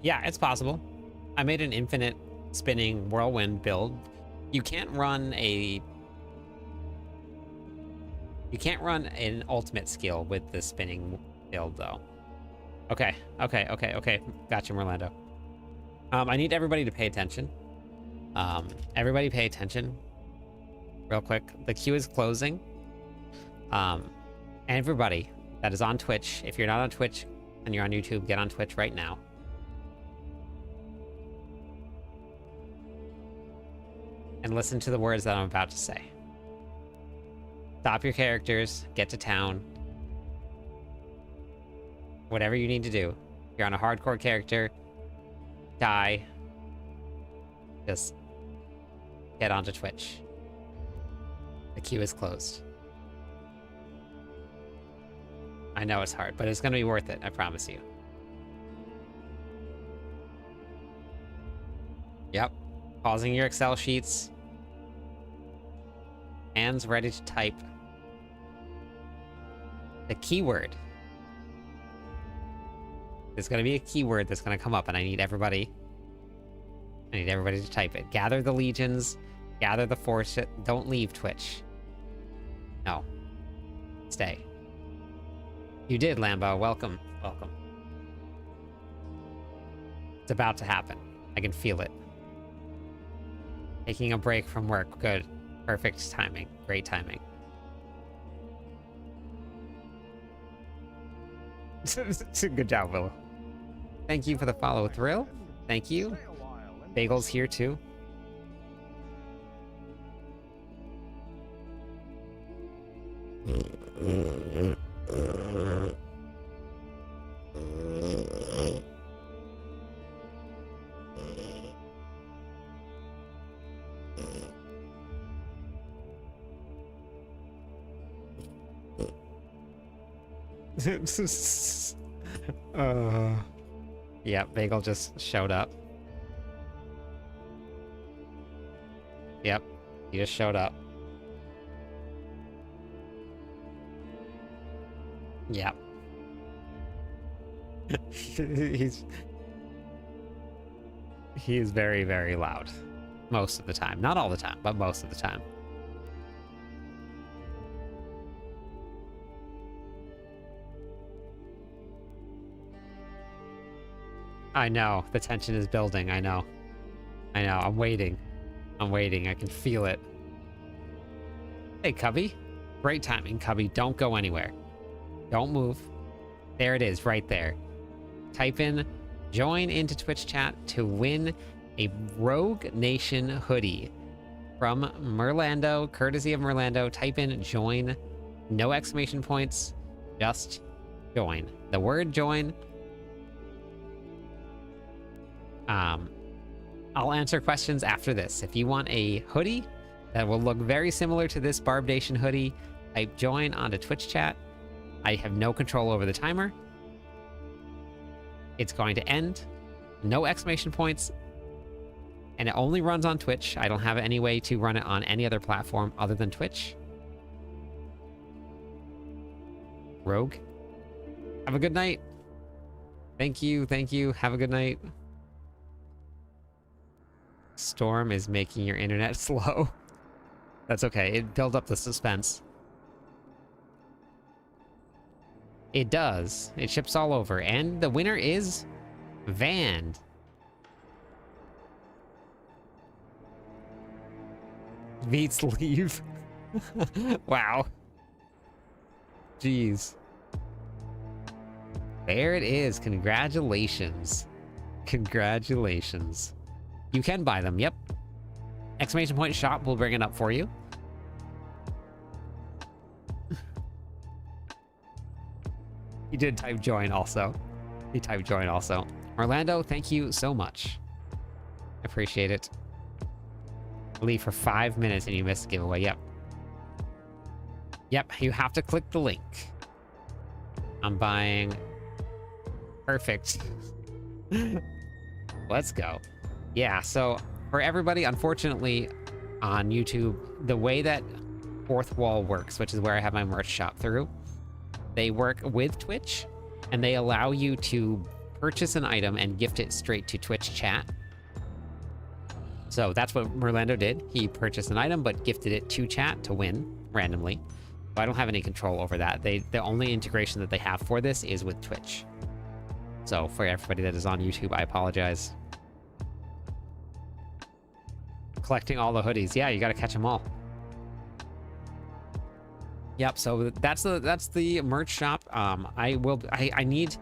Yeah, it's possible. I made an infinite spinning whirlwind build. You can't run an ultimate skill with the spinning build though. Okay. Gotcha, Merlando. I need everybody to pay attention. Everybody pay attention real quick. The queue is closing. Everybody that is on Twitch, if you're not on Twitch and you're on YouTube, get on Twitch right now. And listen to the words that I'm about to say. Stop your characters, get to town. Whatever you need to do. If you're on a hardcore character, die. Just get onto Twitch. The queue is closed. I know it's hard, but it's going to be worth it, I promise you. Yep. Pausing your Excel sheets. Hands ready to type. The keyword. There's going to be a keyword that's going to come up, and I need everybody to type it. Gather the legions. Gather the force. Don't leave Twitch. No. Stay. You did, Lambo. Welcome. Welcome. It's about to happen. I can feel it. Taking a break from work. Good. Perfect timing. Great timing. Good job, Willow. Thank you for the follow, Thrill. Thank you. Bagel's here too. Yeah, Bagel just showed up. He just showed up. Yeah. He's very, very loud. Most of the time. Not all the time, but most of the time. I know. The tension is building. I know. I know. I'm waiting. I'm waiting. I can feel it. Hey, Cubby. Great timing, Cubby. Don't go anywhere. Don't move. There it is, right there. Type in join into Twitch chat to win a Rogue Nation hoodie from Merlando, courtesy of Merlando. Type in join. No exclamation points. Just join. The word join. I'll answer questions after this. If you want a hoodie that will look very similar to this Barbdation hoodie, type join onto Twitch chat. I have no control over the timer. It's going to end. No exclamation points. And it only runs on Twitch. I don't have any way to run it on any other platform other than Twitch. Rogue. Have a good night. Thank you. Thank you. Have a good night. Storm is making your internet slow. That's okay. It built up the suspense. It does. It ships all over. And the winner is Van. Beats leave. Wow. Jeez. There it is. Congratulations. Congratulations. You can buy them. Yep. Exclamation point shop will bring it up for you. He did type join also. He typed join also. Orlando, thank you so much. I appreciate it. Leave for 5 minutes and you missed the giveaway. Yep. Yep, you have to click the link. I'm buying. Perfect. Let's go. Yeah, so for everybody, unfortunately, on YouTube, the way that Fourth Wall works, which is where I have my merch shop through, they work with Twitch, and they allow you to purchase an item and gift it straight to Twitch chat. So that's what Merlando did. He purchased an item, but gifted it to chat to win randomly. So I don't have any control over that. The only integration that they have for this is with Twitch. So for everybody that is on YouTube, I apologize. Collecting all the hoodies. Yeah, you got to catch them all. Yep, so that's the merch shop. I need to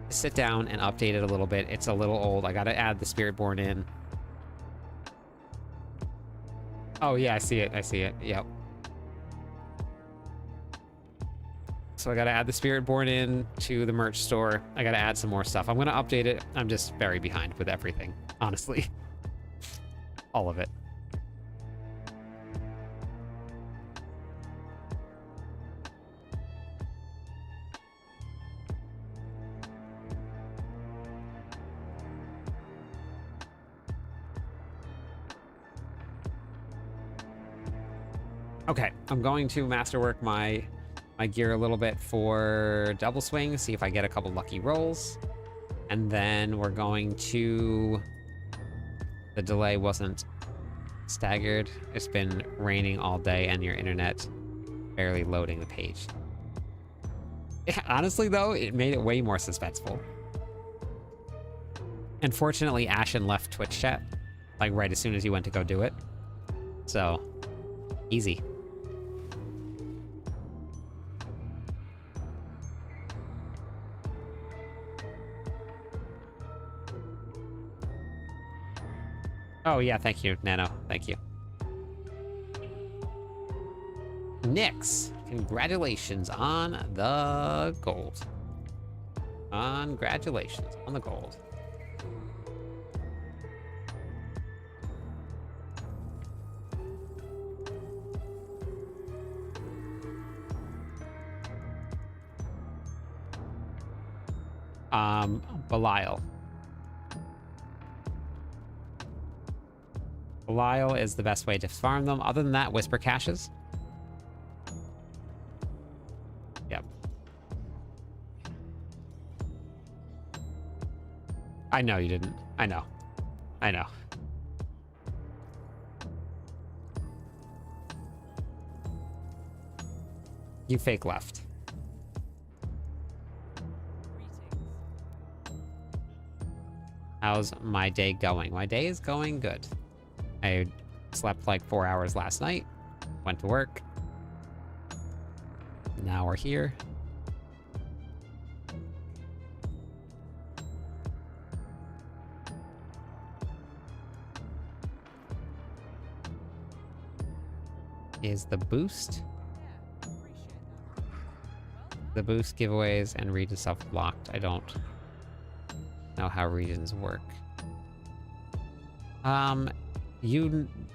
sit down and update it a little bit. It's a little old. I got to add the Spiritborn in. Oh yeah, I see it. I see it. Yep. So I got to add the Spiritborn in to the merch store. I got to add some more stuff. I'm going to update it. I'm just very behind with everything, honestly. All of it. Okay, I'm going to masterwork my gear a little bit for Doubleswing, see if I get a couple lucky rolls. And then we're going to... The delay wasn't staggered. It's been raining all day and your internet barely loading the page. Honestly, though, it made it way more suspenseful. And fortunately, Ashen left Twitch chat, like right as soon as you went to go do it. So, easy. Oh yeah, thank you, Nano. Thank you. Nyx, congratulations on the gold. Congratulations on the gold. Belial. Belial is the best way to farm them. Other than that, Whisper caches. Yep. I know you didn't. I know. I know. You fake left. How's my day going? My day is going good. I slept like 4 hours last night. Went to work. Now we're here. Is the boost? The boost giveaways and region stuff blocked. I don't know how regions work.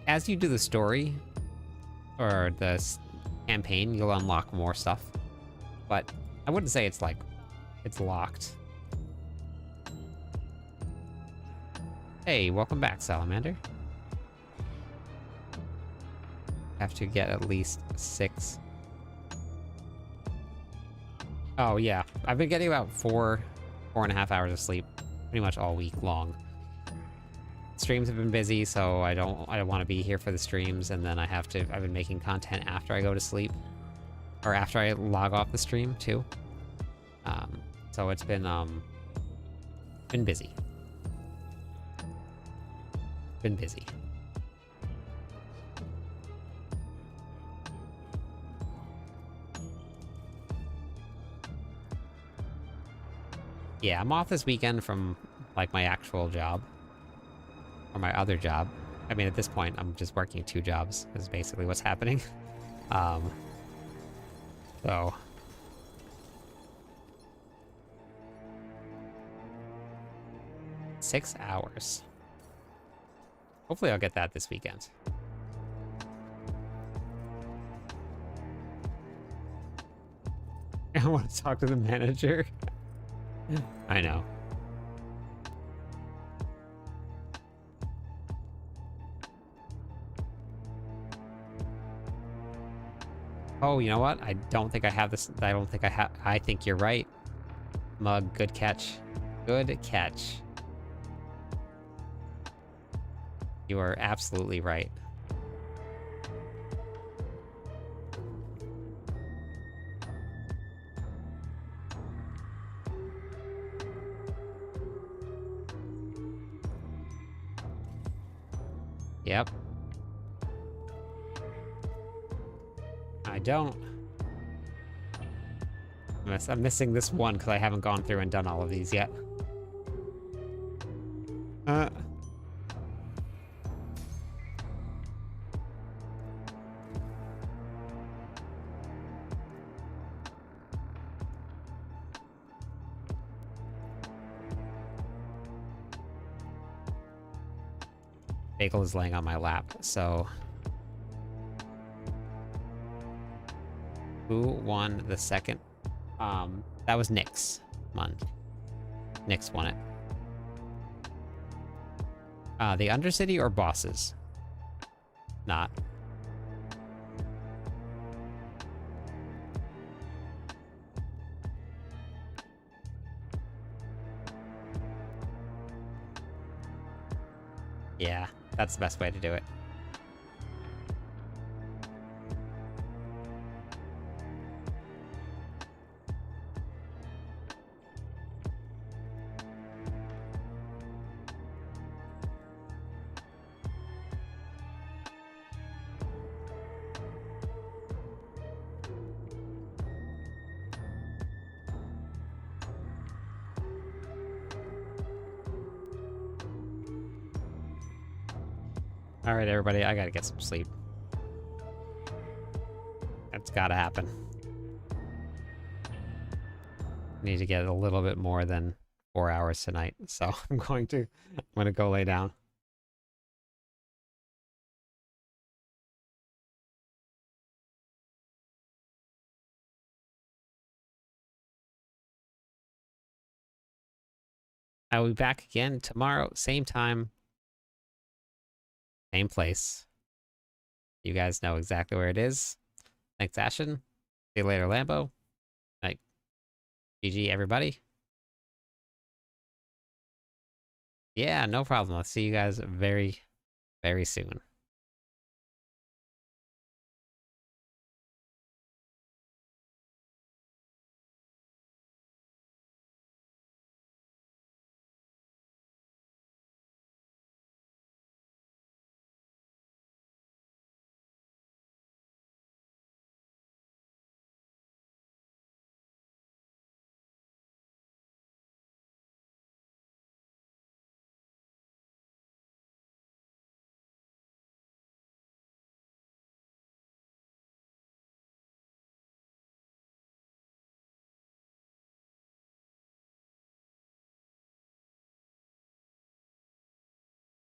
As you do the story or the campaign, you'll unlock more stuff, but I wouldn't say it's like it's locked. Hey, welcome back, Salamander. Have to get at least 6. Oh yeah, I've been getting about 4.5 hours of sleep pretty much all week long. Streams have been busy, so I don't want to be here for the streams, and then I've been making content after I go to sleep, or after I log off the stream too. So it's been busy. Been busy. Yeah, I'm off this weekend from like my actual job. Or my other job. I mean, at this point, I'm just working 2 jobs, is basically what's happening. So... 6 hours. Hopefully I'll get that this weekend. I want to talk to the manager. I know. Oh, you know what? I don't think I have this. I don't think I have. I think you're right. Mug, good catch. Good catch. You are absolutely right. Yep. I don't. I'm missing this one because I haven't gone through and done all of these yet. Bagel is laying on my lap, so... Who won the second? That was Nyx. Come on. Nyx won it. The Undercity or bosses? Not. Yeah, that's the best way to do it. All right, everybody, I gotta get some sleep. That's gotta happen. Need to get a little bit more than 4 hours tonight, so I'm gonna go lay down. I will be back again tomorrow, same time, Same place. You guys know exactly where it is. Thanks, Ashen. See you later, Lambo. Like, GG, everybody. Yeah, no problem. I'll see you guys very, very soon.